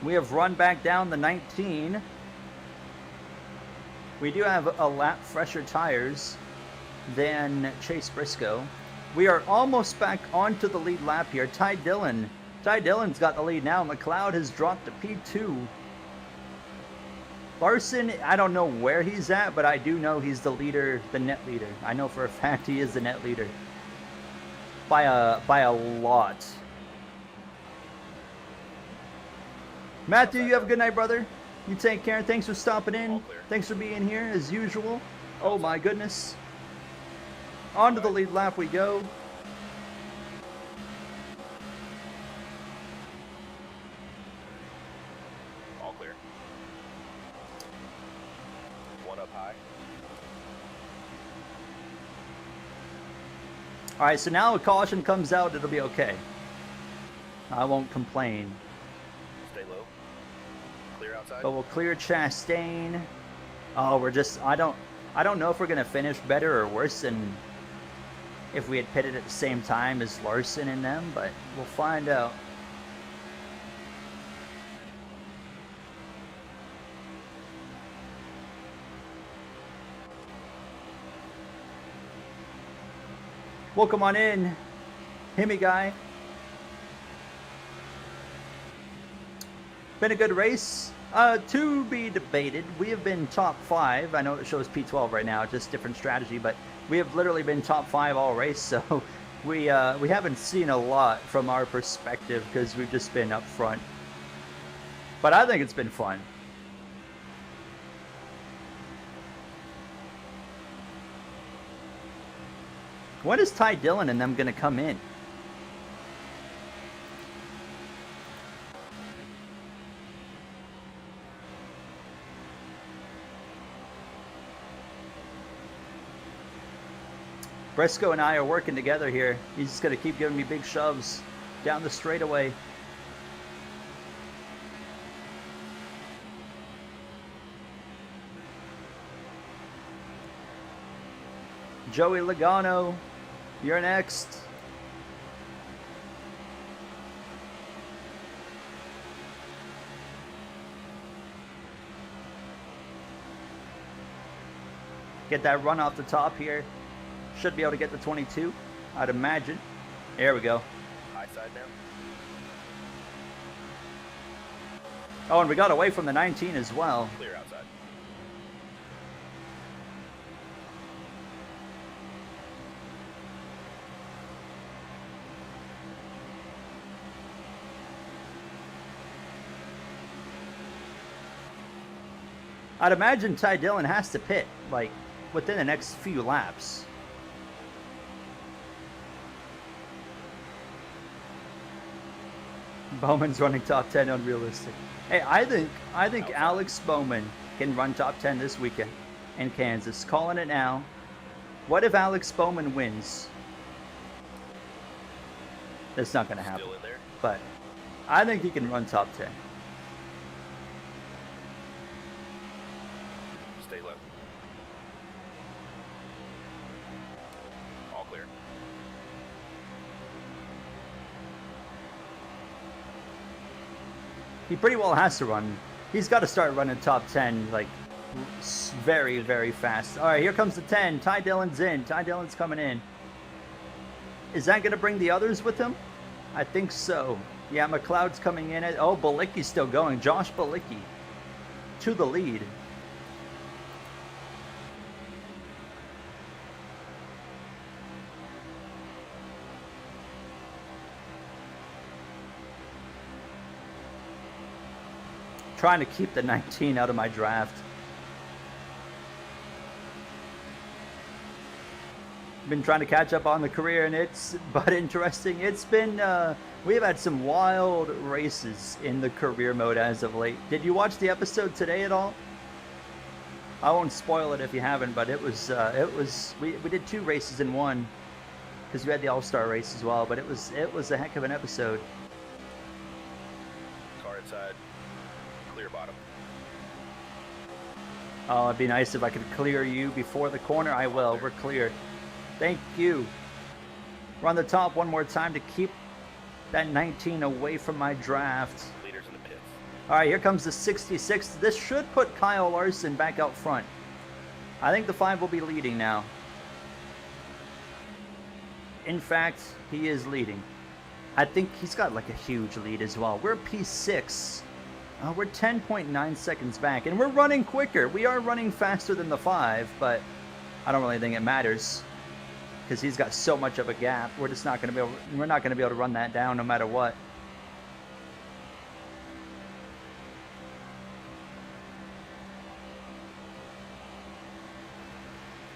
We have run back down the 19. We do have a lap fresher tires than Chase Briscoe. We are almost back onto the lead lap here. Ty Dillon's got the lead now. McLeod has dropped to P2. Larson, I don't know where he's at, but I do know he's the leader, the net leader. I know for a fact he is the net leader. By a lot. Matthew, you have a good night, brother. You take care. Thanks for stopping in. Thanks for being here, as usual. Oh, my goodness. On to the lead lap we go. All clear. One up high. All right, so now a caution comes out, it'll be okay. I won't complain. Stay low. Clear outside. But we'll clear Chastain. Oh, I don't know if we're gonna finish better or worse than if we had pitted at the same time as Larson and them, but we'll find out. Welcome on in, Himmy guy. Been a good race. To be debated. We have been top 5. I know it shows P12 right now, just different strategy, but we have literally been top 5 all race, so we haven't seen a lot from our perspective because we've just been up front. But I think it's been fun. When is Ty Dillon and them going to come in? Briscoe and I are working together here. He's just going to keep giving me big shoves down the straightaway. Joey Logano, you're next. Get that run off the top here. Should be able to get the 22, I'd imagine. There we go. High side now. Oh, and we got away from the 19 as well. Clear outside. I'd imagine Ty Dillon has to pit, like, within the next few laps. Bowman's running top 10, unrealistic. Hey, I think Alex Bowman can run top 10 this weekend in Kansas. Calling it now. What if Alex Bowman wins? That's not going to happen. Still in there. But I think he can run top 10. Stay low. All clear. He pretty well has to run. He's got to start running top 10, like, very, very fast. All right, here comes the 10. Ty Dillon's in. Ty Dillon's coming in. Is that going to bring the others with him? I think so. Yeah, McLeod's coming in. Oh, Balicki's still going. Josh Balicki to the lead. Trying to keep the 19 out of my draft. Been trying to catch up on the career, and it's but interesting. It's been we've had some wild races in the career mode as of late. Did you watch the episode today at all? I won't spoil it if you haven't, but it was we did 2 races in one because we had the All-Star race as well. But it was a heck of an episode. Car inside. Clear bottom. Oh, it'd be nice if I could clear you before the corner. I will. We're clear. Thank you. We're on the top one more time to keep that 19 away from my draft. Leaders in the pits. All right, here comes the 66. This should put Kyle Larson back out front. I think the 5 will be leading now. In fact, he is leading. I think he's got like a huge lead as well. We're P6. We're 10.9 seconds back, and we're running quicker. We are running faster than the 5, but I don't really think it matters because he's got so much of a gap. We're just not going to be able. We're not going to be able to run that down no matter what.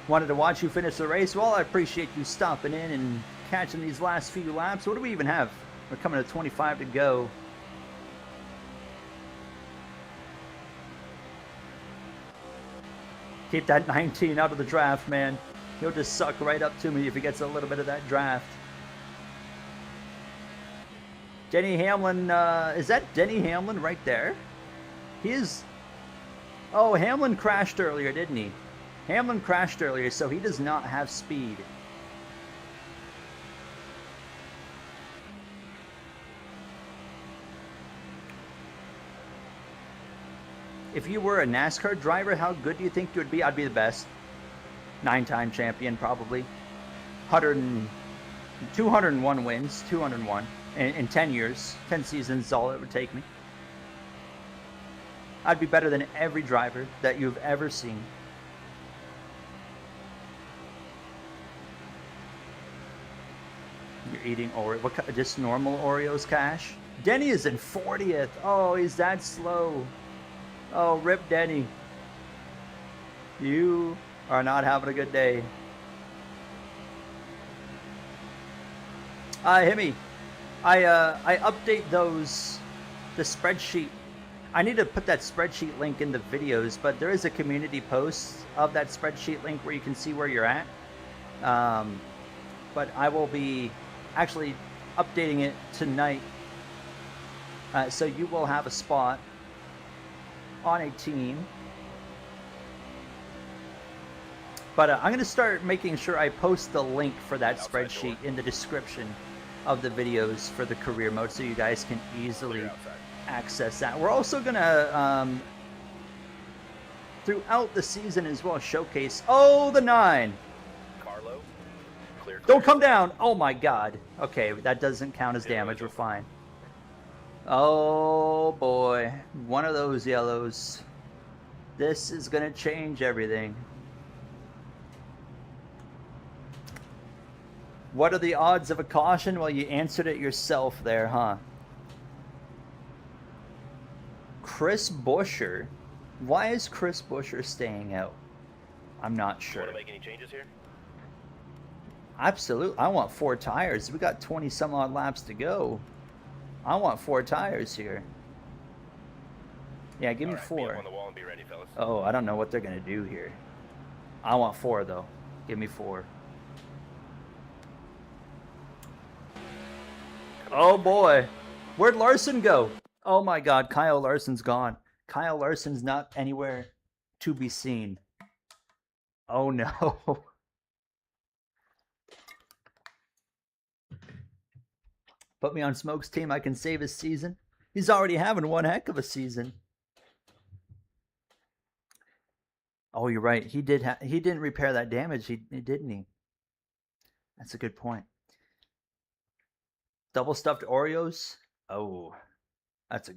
Wanted to watch you finish the race. Well, I appreciate you stopping in and catching these last few laps. What do we even have? We're coming to 25 to go. Keep that 19 out of the draft, man. He'll just suck right up to me if he gets a little bit of that draft. Denny Hamlin, is that Denny Hamlin right there? He is... Oh, Hamlin crashed earlier, didn't he? Hamlin crashed earlier, so he does not have speed. If you were a NASCAR driver, how good do you think you would be? I'd be the best. 9-time champion, probably. 201 wins, 201 in 10 years. 10 seasons is all it would take me. I'd be better than every driver that you've ever seen. You're eating Oreo. What, just normal Oreos, Cash? Denny is in 40th. Oh, he's that slow. Oh, rip Denny. You are not having a good day. Himmy, I update the spreadsheet. I need to put that spreadsheet link in the videos, but there is a community post of that spreadsheet link where you can see where you're at. But I will be actually updating it tonight. So you will have a spot on a team. But I'm going to start making sure I post the link for that spreadsheet in the description of the videos for the career mode so you guys can easily access that. We're also going to, throughout the season as well, showcase... Oh, the 9! Carlo, clear. Don't come down! Oh my god. Okay, that doesn't count as damage. We're fine. Oh boy. One of those yellows. This is going to change everything. What are the odds of a caution? Well, you answered it yourself there, huh? Chris Buescher. Why is Chris Buescher staying out? I'm not sure. Want to make any changes here? Absolutely. I want 4 tires. We got 20 some odd laps to go. I want 4 tires here. Yeah, give me 4. Be up on the wall and be ready, fellas. Oh, I don't know what they're going to do here. I want 4, though. Give me 4. Oh, boy. Where'd Larson go? Oh, my God. Kyle Larson's gone. Kyle Larson's not anywhere to be seen. Oh, no. Put me on Smoke's team. I can save his season. He's already having one heck of a season. Oh, you're right. He didn't repair that damage, didn't he? That's a good point. Double stuffed Oreos. Oh, that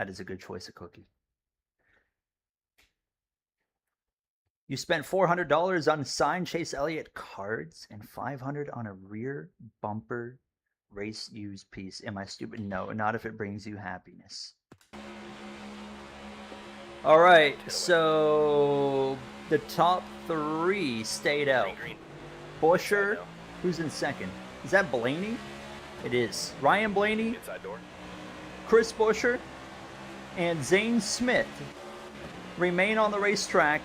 is a good choice of cookie. You spent $400 on signed Chase Elliott cards and $500 on a rear bumper race used piece. Am I stupid? No, not if it brings you happiness. All right, so the top 3 stayed out. Green. Busher. Who's in second? Is that Blaney? It is. Ryan Blaney, Inside door. Chris Busher, and Zane Smith remain on the racetrack.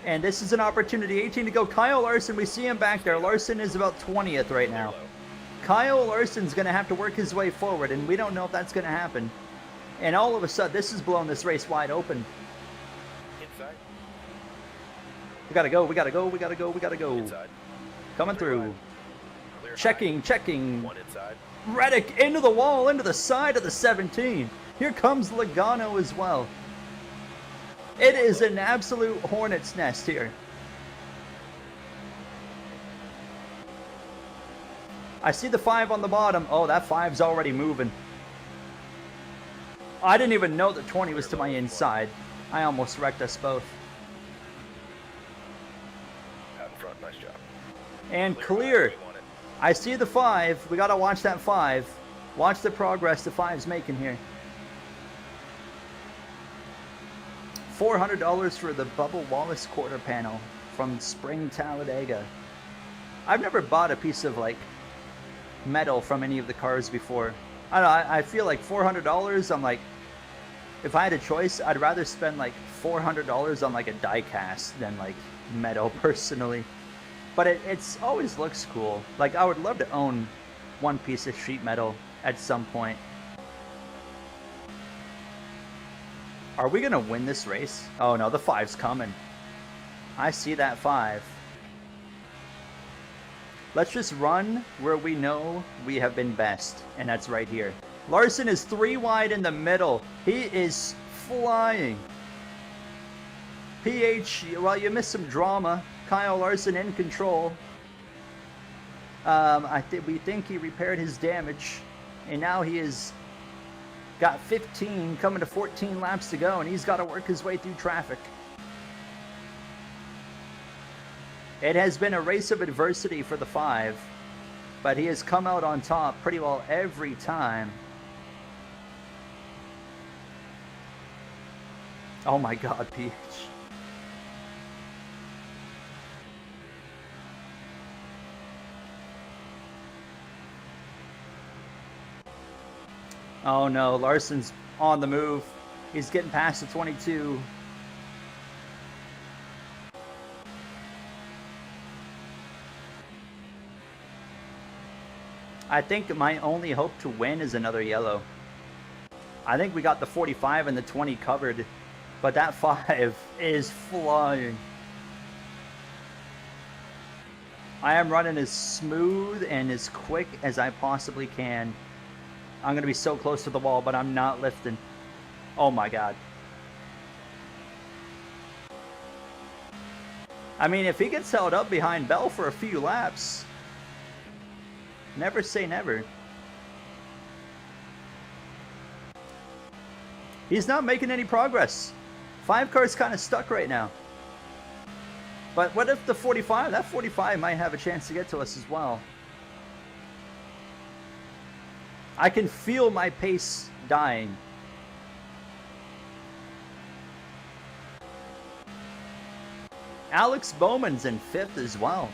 And this is an opportunity. 18 to go. Kyle Larson, we see him back there. Larson is about 20th right now. Kyle Larson's going to have to work his way forward, and we don't know if that's going to happen. And all of a sudden, this has blown this race wide open. Inside. We got to go. We got to go. We got to go. We got to go. Inside. Coming Clear through. wide. Clear Checking, high. checking. One inside. Reddick into the wall, into the side of the 17. Here comes Logano as well. It is an absolute hornet's nest here. I see the 5 on the bottom. Oh, that 5's already moving. I didn't even know that 20 was to my inside. I almost wrecked us both. Out in front. Nice job. And High. clear. We want it. I see the 5. We got to watch that 5. Watch the progress the 5's making here. $400 for the Bubba Wallace quarter panel from Spring Talladega. I've never bought a piece of like metal from any of the cars before. I don't know, I feel like $400, I'm like, if I had a choice, I'd rather spend like $400 on like a die cast than like metal personally. But it's always looks cool. Like I would love to own one piece of sheet metal at some point. Are we gonna win this race? Oh no, the 5's coming. I see that 5. Let's just run where we know we have been best, and that's right here. Larson is 3 wide in the middle. He is flying. PH, well, you missed some drama. Kyle Larson in control. We think he repaired his damage, and now he is got 15, coming to 14 laps to go, and he's got to work his way through traffic. It has been a race of adversity for the 5, but he has come out on top pretty well every time. Oh my God, PH. Oh no, Larson's on the move. He's getting past the 22. I think my only hope to win is another yellow. I think we got the 45 and the 20 covered, but that 5 is flying. I am running as smooth and as quick as I possibly can. I'm going to be so close to the wall, but I'm not lifting. Oh my God. I mean, if he gets held up behind Bell for a few laps, never say never. He's not making any progress. 5 car's kind of stuck right now. But what if the 45? That 45 might have a chance to get to us as well. I can feel my pace dying. Alex Bowman's in 5th as well.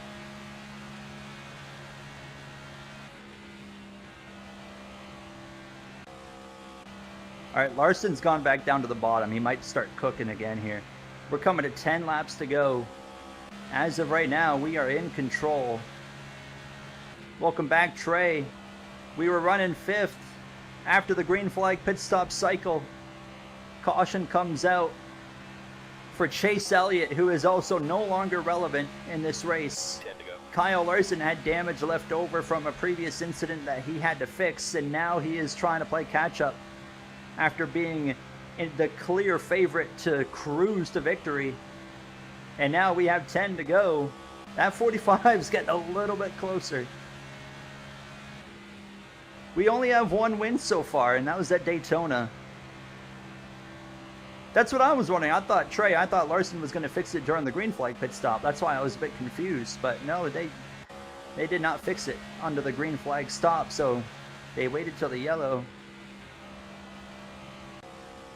All right, Larson's gone back down to the bottom. He might start cooking again here. We're coming to 10 laps to go. As of right now, we are in control. Welcome back, Trey. We were running 5th after the green flag pit stop cycle. Caution comes out for Chase Elliott, who is also no longer relevant in this race. 10 to go. Kyle Larson had damage left over from a previous incident that he had to fix, and now he is trying to play catch up after being the clear favorite to cruise to victory. And now we have 10 to go. That 45 is getting a little bit closer. We only have 1 win so far, and that was at Daytona. That's what I was wondering. I thought Larson was going to fix it during the green flag pit stop. That's why I was a bit confused. But no, they did not fix it under the green flag stop, so they waited till the yellow.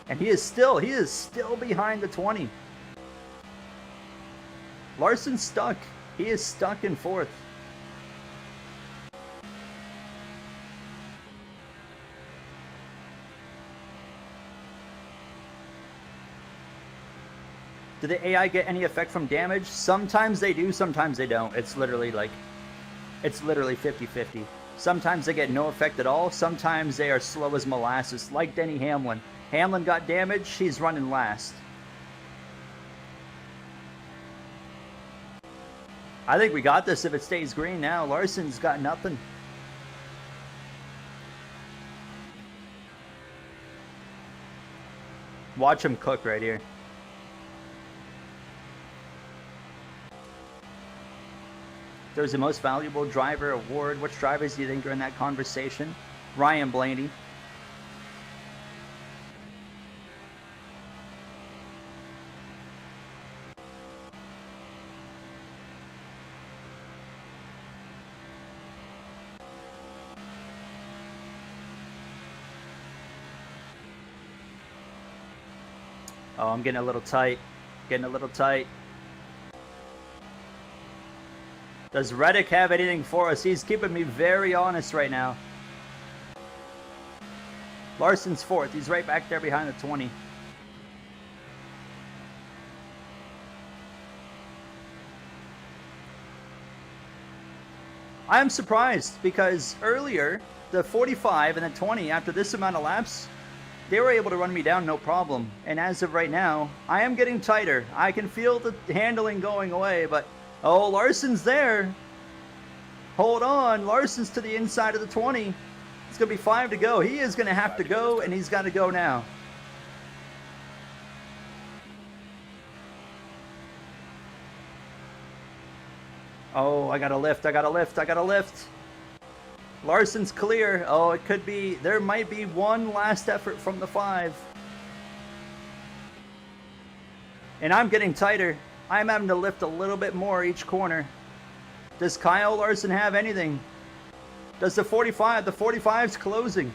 And he is still behind the 20. Larson's stuck. He is stuck in 4th. Do the AI get any effect from damage? Sometimes they do, sometimes they don't. It's literally 50-50. Sometimes they get no effect at all. Sometimes they are slow as molasses, like Denny Hamlin. Hamlin got damage, he's running last. I think we got this if it stays green now. Larson's got nothing. Watch him cook right here. There's the most valuable driver award. Which drivers do you think are in that conversation? Ryan Blaney. Oh, I'm getting a little tight. Getting a little tight. Does Reddick have anything for us? He's keeping me very honest right now. Larson's fourth. He's right back there behind the 20. I'm surprised because earlier, the 45 and the 20, after this amount of laps, they were able to run me down no problem. And as of right now, I am getting tighter. I can feel the handling going away, but oh, Larson's there. Hold on. Larson's to the inside of the 20. It's going to be 5 to go. He is going to have to go, and he's got to go now. Oh, I got to lift. I got to lift. I got to lift. Larson's clear. Oh, it could be. There might be one last effort from the 5. And I'm getting tighter. I'm having to lift a little bit more each corner. Does Kyle Larson have anything? Does the 45? The 45's closing.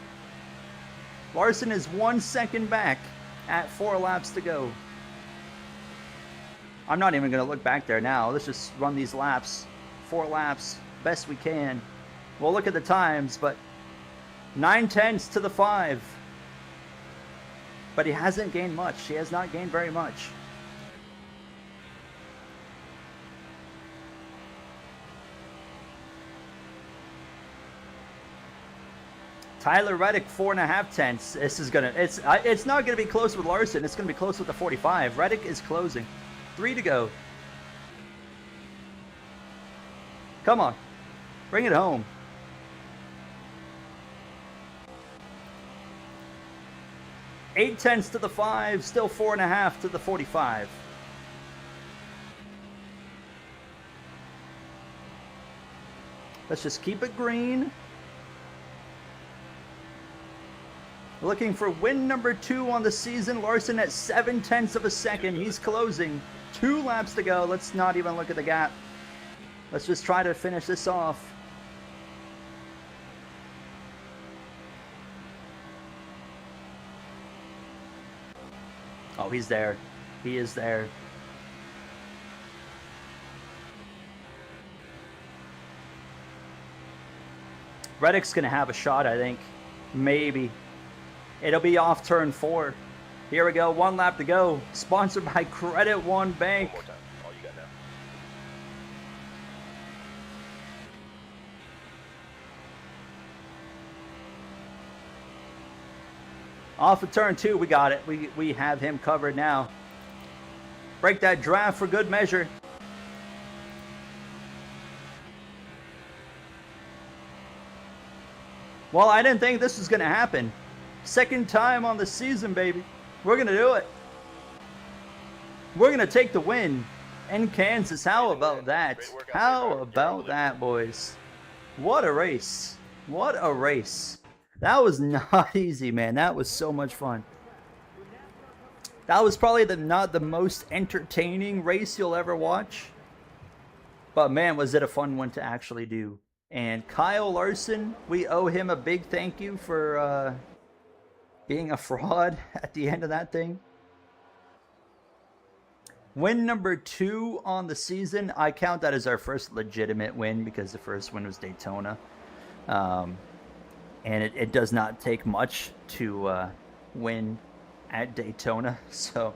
Larson is 1 second back at 4 laps to go. I'm not even going to look back there now. Let's just run these laps. 4 laps. Best we can. We'll look at the times, but 9/10 to the 5. But he hasn't gained much. He has not gained very much. Tyler Reddick 4.5 tenths. This is gonna. It's not gonna be close with Larson. It's gonna be close with the 45. Reddick is closing. 3 to go. Come on, bring it home. Eight tenths to the 5. Still 4.5 to the 45. Let's just keep it green. Looking for win number 2 on the season. Larson at 7/10 of a second. He's closing. 2 laps to go. Let's not even look at the gap. Let's just try to finish this off. Oh, he's there. He is there. Reddick's going to have a shot, I think. Maybe. It'll be off turn 4. Here we go. 1 lap to go. Sponsored by Credit One Bank. One more time. All you got now. Off of turn 2, we got it. We have him covered now. Break that draft for good measure. Well, I didn't think this was going to happen. Second time on the season, baby. We're going to do it. We're going to take the win in Kansas. How about that? How about that, boys? What a race. What a race. That was not easy, man. That was so much fun. That was probably not the most entertaining race you'll ever watch. But, man, was it a fun one to actually do. And Kyle Larson, we owe him a big thank you for being a fraud at the end of that thing. Win number 2 on the season. I count that as our first legitimate win because the first win was Daytona. And it does not take much to win at Daytona. So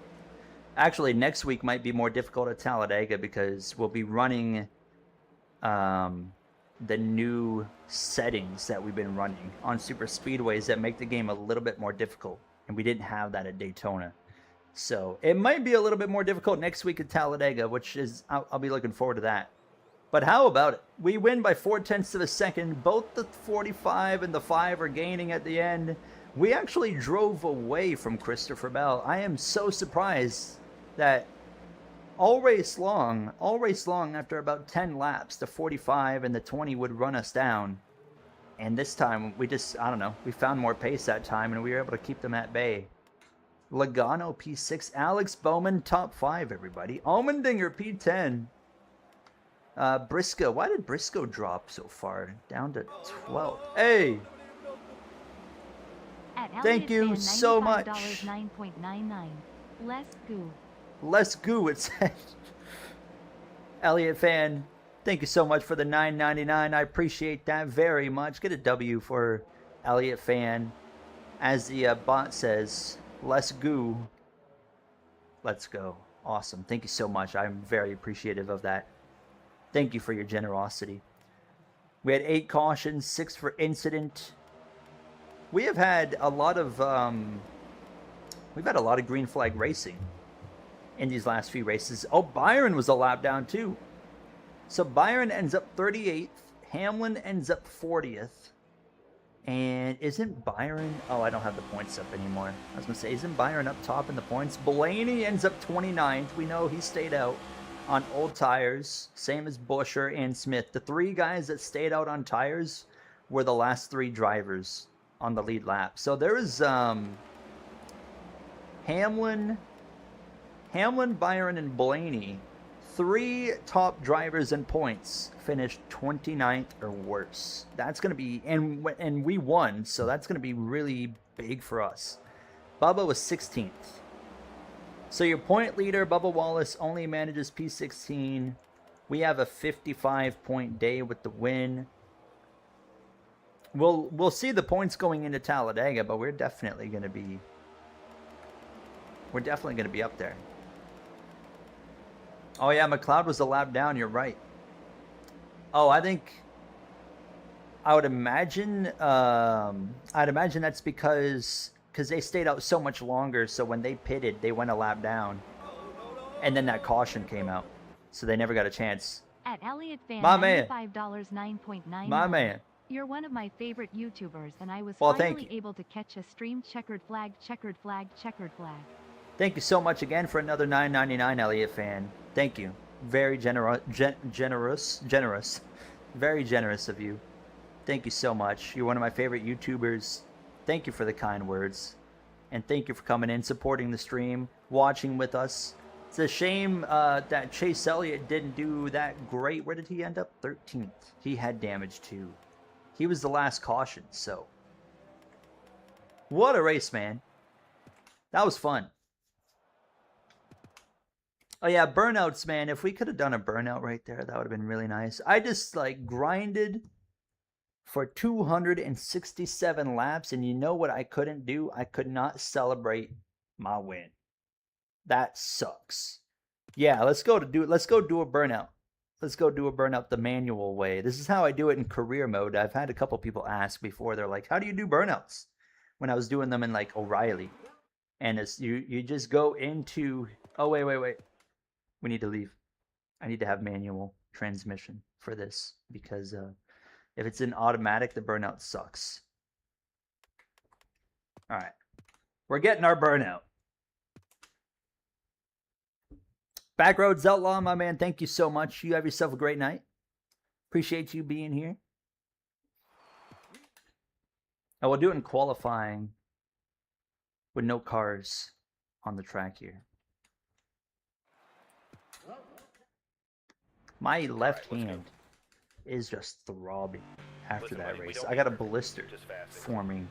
Actually, next week might be more difficult at Talladega because we'll be running the new settings that we've been running on super speedways that make the game a little bit more difficult, and we didn't have that at Daytona. So it might be a little bit more difficult next week at Talladega, which is I'll be looking forward to that. But how about it? We win by 0.4 of a second. Both the 45 and the 5 are gaining at the end. We actually drove away from Christopher Bell. I am so surprised that all race long, after about 10 laps, the 45 and the 20 would run us down. And this time, we just, I don't know, we found more pace that time, and we were able to keep them at bay. Logano P6, Alex Bowman top 5, everybody. Almendinger P10. Briscoe, why did Briscoe drop so far? Down to 12. Hey! Thank you so much. $9.99. Less goo. Less goo, it said. Elliot fan, thank you so much for the $9.99. I appreciate that very much. Get a W for Elliot fan. As the bot says, less goo. Let's go. Awesome. Thank you so much. I'm very appreciative of that. Thank you for your generosity. We had 8 cautions, 6 for incident. We have had a lot of green flag racing in these last few races. Oh, Byron was a lap down too. So Byron ends up 38th. Hamlin ends up 40th. And isn't Byron... Oh, I don't have the points up anymore. I was going to say, isn't Byron up top in the points? Blaney ends up 29th. We know he stayed out on old tires. Same as Buescher and Smith. The 3 guys that stayed out on tires were the last 3 drivers on the lead lap. So there is Hamlin, Byron, and Blaney. 3 top drivers in points finished 29th or worse. That's going to be, and we won, so that's going to be really big for us. Bubba was 16th. So your point leader, Bubba Wallace, only manages P16. We have a 55-point day with the win. We'll see the points going into Talladega, but we're definitely going to be up there. Oh yeah, McLeod was a lap down. You're right. Oh, I would imagine that's because they stayed out so much longer. So when they pitted, they went a lap down, and then that caution came out, so they never got a chance. At Elliot Fan, my man, $95.9.9. my man. You're one of my favorite YouTubers, and I was finally able to catch a stream. Checkered flag, checkered flag, checkered flag. Thank you so much again for another $9.99, Elliot fan. Thank you. Very generous. Very generous of you. Thank you so much. You're one of my favorite YouTubers. Thank you for the kind words. And thank you for coming in, supporting the stream, watching with us. It's a shame that Chase Elliott didn't do that great. Where did he end up? 13th. He had damage too. He was the last caution, so. What a race, man. That was fun. Oh yeah, burnouts, man. If we could have done a burnout right there, that would have been really nice. I just like grinded for 267 laps, and you know what I couldn't do? I could not celebrate my win. That sucks. Yeah, let's go do a burnout. Let's go do a burnout the manual way. This is how I do it in career mode. I've had a couple people ask before. They're like, "How do you do burnouts?" When I was doing them in like O'Reilly, and it's you just go into. Oh wait. We need to leave. I need to have manual transmission for this because if it's in automatic, the burnout sucks. All right. We're getting our burnout. Backroads Outlaw, my man, thank you so much. You have yourself a great night. Appreciate you being here. I will do it in qualifying with no cars on the track here. My left hand is just throbbing after that race. I got a blister forming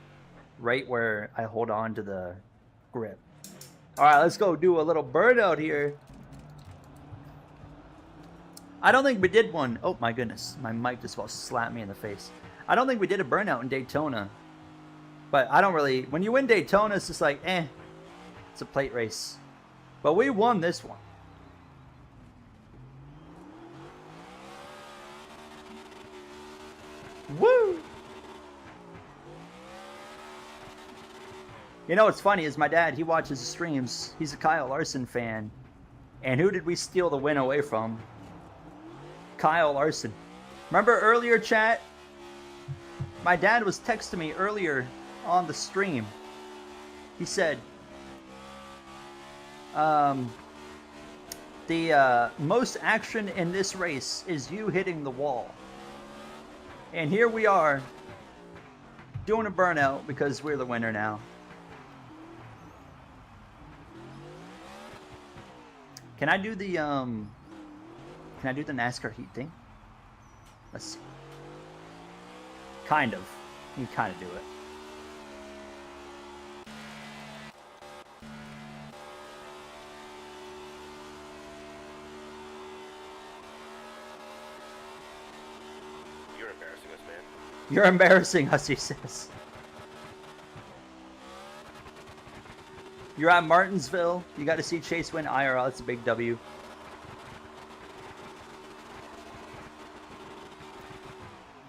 right where I hold on to the grip. All right, let's go do a little burnout here. I don't think we did one. Oh my goodness, my mic just about slapped me in the face. I don't think we did a burnout in Daytona. But I don't really, when you win Daytona, it's just like, it's a plate race. But we won this one. Woo! You know what's funny is my dad, he watches the streams. He's a Kyle Larson fan. And who did we steal the win away from? Kyle Larson. Remember earlier, chat? My dad was texting me earlier on the stream. He said, the most action in this race is you hitting the wall. And here we are doing a burnout because we're the winner now. Can I do the NASCAR heat thing? Let's see. Kind of. You can kind of do it. You're embarrassing us, man. You're embarrassing us, he says. You're at Martinsville. You got to see Chase win IRL. It's a big W.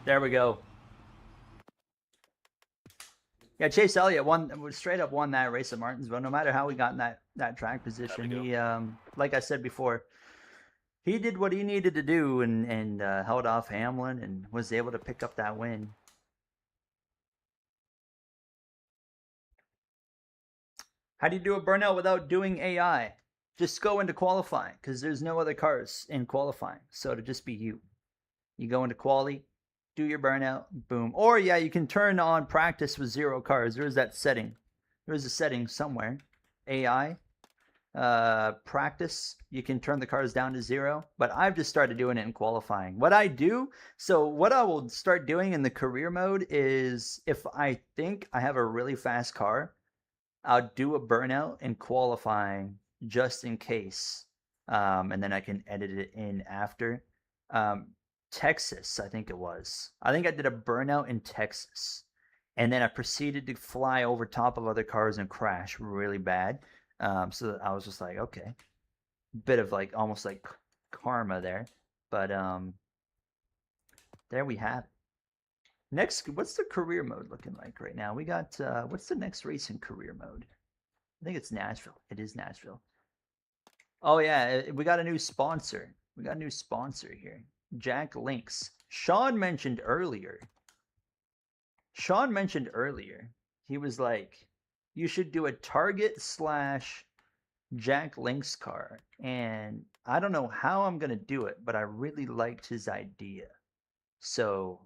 There we go. Yeah, Chase Elliott straight up won that race at Martinsville. No matter how he got in that track position, he like I said before, he did what he needed to do and held off Hamlin and was able to pick up that win. How do you do a burnout without doing AI? Just go into qualifying because there's no other cars in qualifying. So to just be you. You go into quali, do your burnout, boom. Or yeah, you can turn on practice with 0 cars. There is that setting. There is a setting somewhere. AI, practice. You can turn the cars down to 0. But I've just started doing it in qualifying. What I will start doing in the career mode is if I think I have a really fast car, I'll do a burnout in qualifying just in case. And then I can edit it in after. Texas, I think it was. I think I did a burnout in Texas. And then I proceeded to fly over top of other cars and crash really bad. So I was just like, okay. Bit of like almost like karma there. But there we have it. Next, what's the career mode looking like right now? We got, what's the next race in career mode? I think it's Nashville. It is Nashville. Oh, yeah, we got a new sponsor. We got a new sponsor here. Jack Links. Sean mentioned earlier. He was like, you should do a Target / Jack Links car. And I don't know how I'm going to do it, but I really liked his idea. So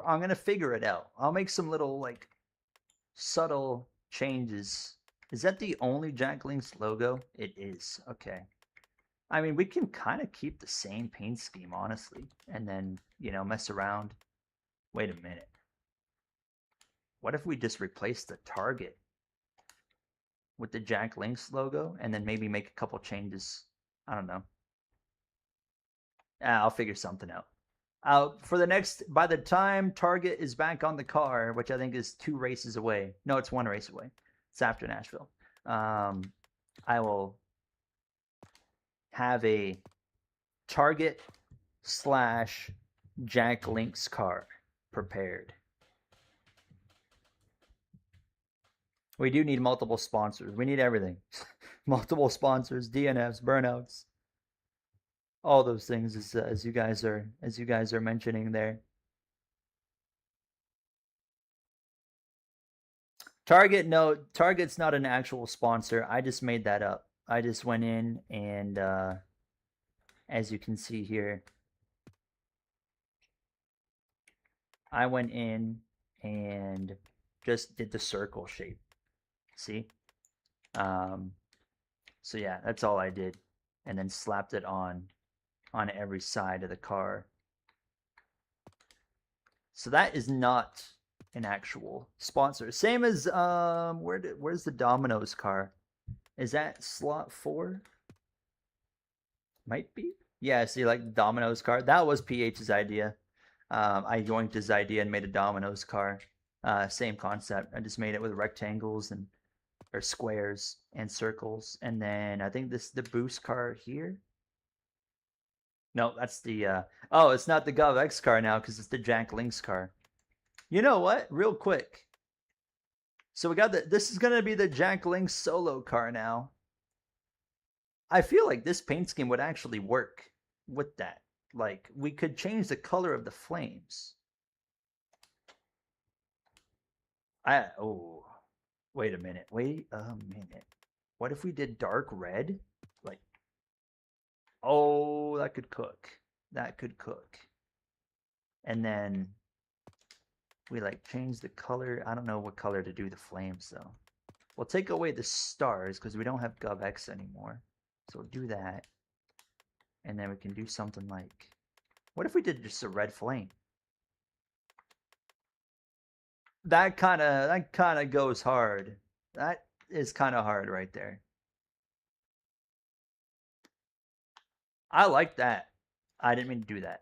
I'm going to figure it out. I'll make some little like subtle changes. Is that the only Jack Links logo? It is. Okay. I mean, we can kind of keep the same paint scheme, honestly, and then, mess around. Wait a minute. What if we just replace the target with the Jack Links logo and then maybe make a couple changes? I don't know. I'll figure something out. By the time Target is back on the car, which I think is 2 races away. No, it's 1 race away. It's after Nashville. I will have a Target / Jack Links car prepared. We do need multiple sponsors. We need everything. Multiple sponsors, DNFs, burnouts. All those things as you guys are mentioning there. Target's not an actual sponsor. I just made that up. I just went in and as you can see here, I went in and just did the circle shape. See? So yeah, that's all I did. And then slapped it on every side of the car. So that is not an actual sponsor. Same as where's the Domino's car? Is that slot 4? Might be. Yeah, see, like the Domino's car. That was PH's idea. I yoinked his idea and made a Domino's car. Same concept. I just made it with rectangles and or squares and circles. And then I think this is the boost car here. No, that's the oh, it's not the GovX car now because it's the Jack Link's car. You know what? Real quick. So we got this is gonna be the Jack Link's solo car now. I feel like this paint scheme would actually work with that. Like we could change the color of the flames. Oh, wait a minute. Wait a minute. What if we did dark red? Like, oh, that could cook. That could cook. And then we like change the color. I don't know what color to do the flames though. We'll take away the stars because we don't have GovX anymore. So we'll do that. And then we can do something like, what if we did just a red flame? That kind of goes hard. That is kind of hard right there. I like that. I didn't mean to do that.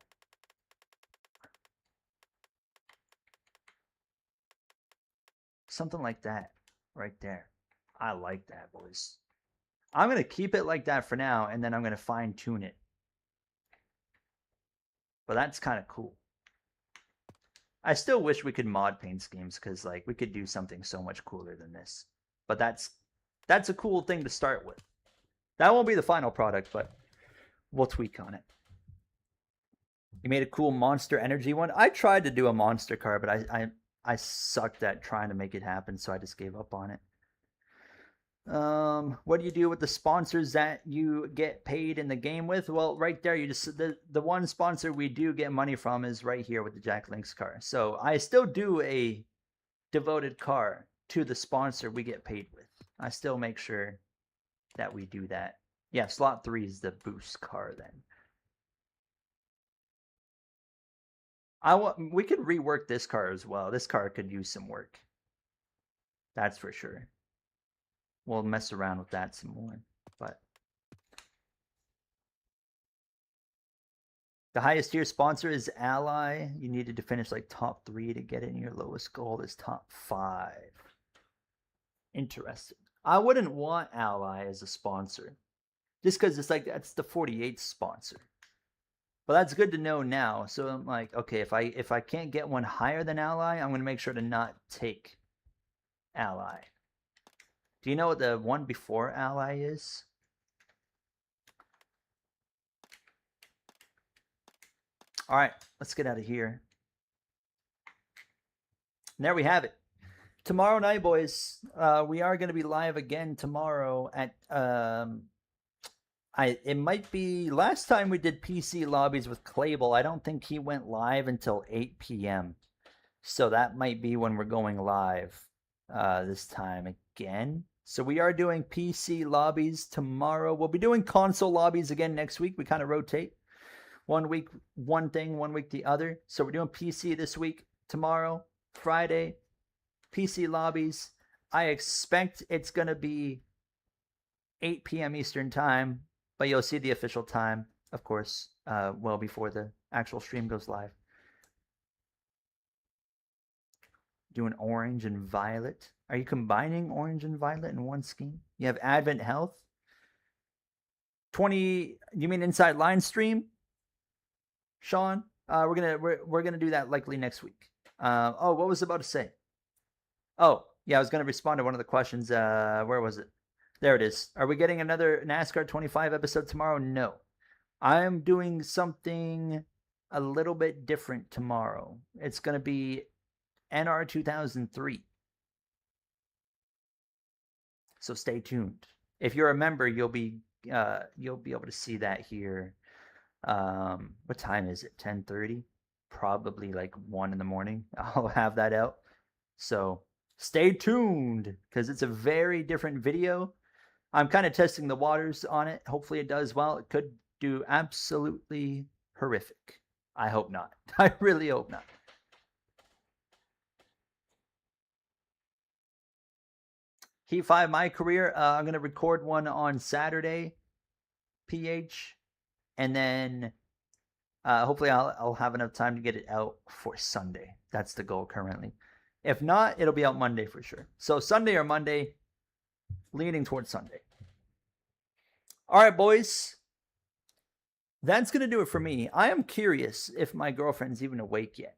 Something like that right there. I like that, boys. I'm going to keep it like that for now, and then I'm going to fine tune it. But that's kind of cool. I still wish we could mod paint schemes because like we could do something so much cooler than this. But that's a cool thing to start with. That won't be the final product, but we'll tweak on it. You made a cool Monster Energy one. I tried to do a monster car, but I sucked at trying to make it happen, so I just gave up on it. What do you do with the sponsors that you get paid in the game with? Well, right there, you just the one sponsor we do get money from is right here with the Jack Link's car. So I still do a devoted car to the sponsor we get paid with. I still make sure that we do that. Yeah, slot 3 is the boost car then. We could rework this car as well. This car could use some work. That's for sure. We'll mess around with that some more, but the highest tier sponsor is Ally. You needed to finish like top 3 to get it, and your lowest goal is top 5. Interesting. I wouldn't want Ally as a sponsor, just because it's like that's the 48th sponsor. But that's good to know now. So I'm like, okay, if I can't get one higher than Ally, I'm gonna make sure to not take Ally. Do you know what the one before Ally is? All right, let's get out of here. And there we have it. Tomorrow night, boys, we are going to be live again tomorrow at it might be last time we did PC lobbies with Clable. I don't think he went live until 8 p.m. So that might be when we're going live this time again. So we are doing PC lobbies tomorrow. We'll be doing console lobbies again next week. We kind of rotate. 1 week, one thing, 1 week the other. So we're doing PC this week, tomorrow, Friday, PC lobbies. I expect it's going to be 8 p.m. Eastern time, but you'll see the official time, of course, well before the actual stream goes live. Doing orange and violet. Are you combining orange and violet in one scheme? You have Advent Health. 20, you mean inside line stream? Sean, we're gonna do that likely next week. Oh, what was I about to say? Oh, yeah, I was gonna respond to one of the questions. Where was it? There it is. Are we getting another NASCAR 25 episode tomorrow? No. I'm doing something a little bit different tomorrow. It's gonna be NR 2003. So stay tuned. If you're a member, you'll be able to see that here. What time is it? 10:30? Probably like 1 in the morning. I'll have that out. So stay tuned because it's a very different video. I'm kind of testing the waters on it. Hopefully it does well. It could do absolutely horrific. I hope not. I really hope not. Heat 5 My Career. I'm going to record one on Saturday, PH. And then hopefully I'll have enough time to get it out for Sunday. That's the goal currently. If not, it'll be out Monday for sure. So Sunday or Monday, leaning towards Sunday. All right, boys. That's going to do it for me. I am curious if my girlfriend's even awake yet.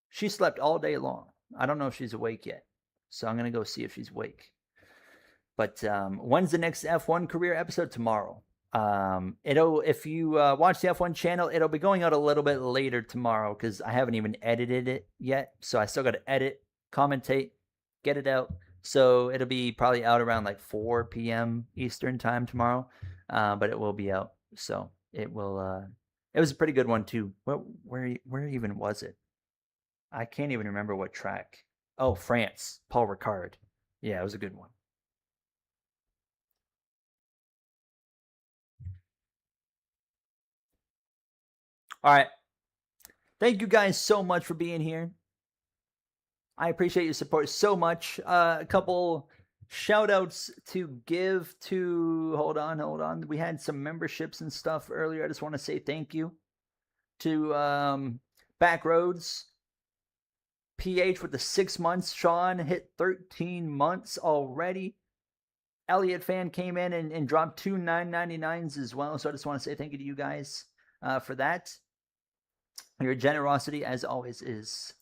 She slept all day long. I don't know if she's awake yet. So I'm going to go see if she's awake. But when's the next F1 career episode? Tomorrow. If you watch the F1 channel, it'll be going out a little bit later tomorrow because I haven't even edited it yet. So I still got to edit, commentate, get it out. So it'll be probably out around like 4 p.m. Eastern time tomorrow. But it will be out. So it will. It was a pretty good one too. Where even was it? I can't even remember what track. Oh, France. Paul Ricard. Yeah, it was a good one. All right. Thank you guys so much for being here. I appreciate your support so much. A couple shout outs to give to. Hold on. We had some memberships and stuff earlier. I just want to say thank you to Backroads. PH with the 6 months. Sean hit 13 months already. Elliot fan came in and dropped 2 $9.99s as well. So I just want to say thank you to you guys for that. Your generosity, as always, is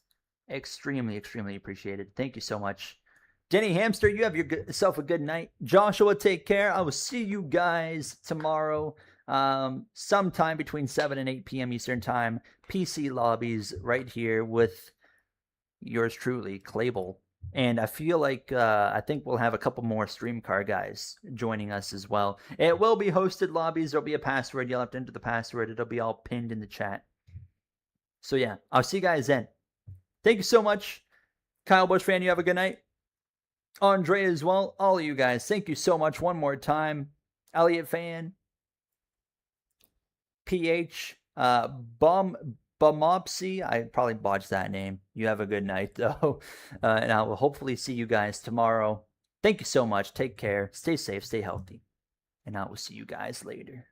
extremely, extremely appreciated. Thank you so much. Denny Hamster, you have yourself a good night. Joshua, take care. I will see you guys tomorrow sometime between 7 and 8 p.m. Eastern time. PC lobbies right here with yours truly, Clable. And I feel like I think we'll have a couple more stream car guys joining us as well. It will be hosted lobbies. There'll be a password. You'll have to enter the password. It'll be all pinned in the chat. So yeah, I'll see you guys then. Thank you so much. Kyle Busch fan, you have a good night. Andre as well. All of you guys, thank you so much one more time. Elliot fan. PH. Bumopsy. I probably botched that name. You have a good night though. And I will hopefully see you guys tomorrow. Thank you so much. Take care. Stay safe. Stay healthy. And I will see you guys later.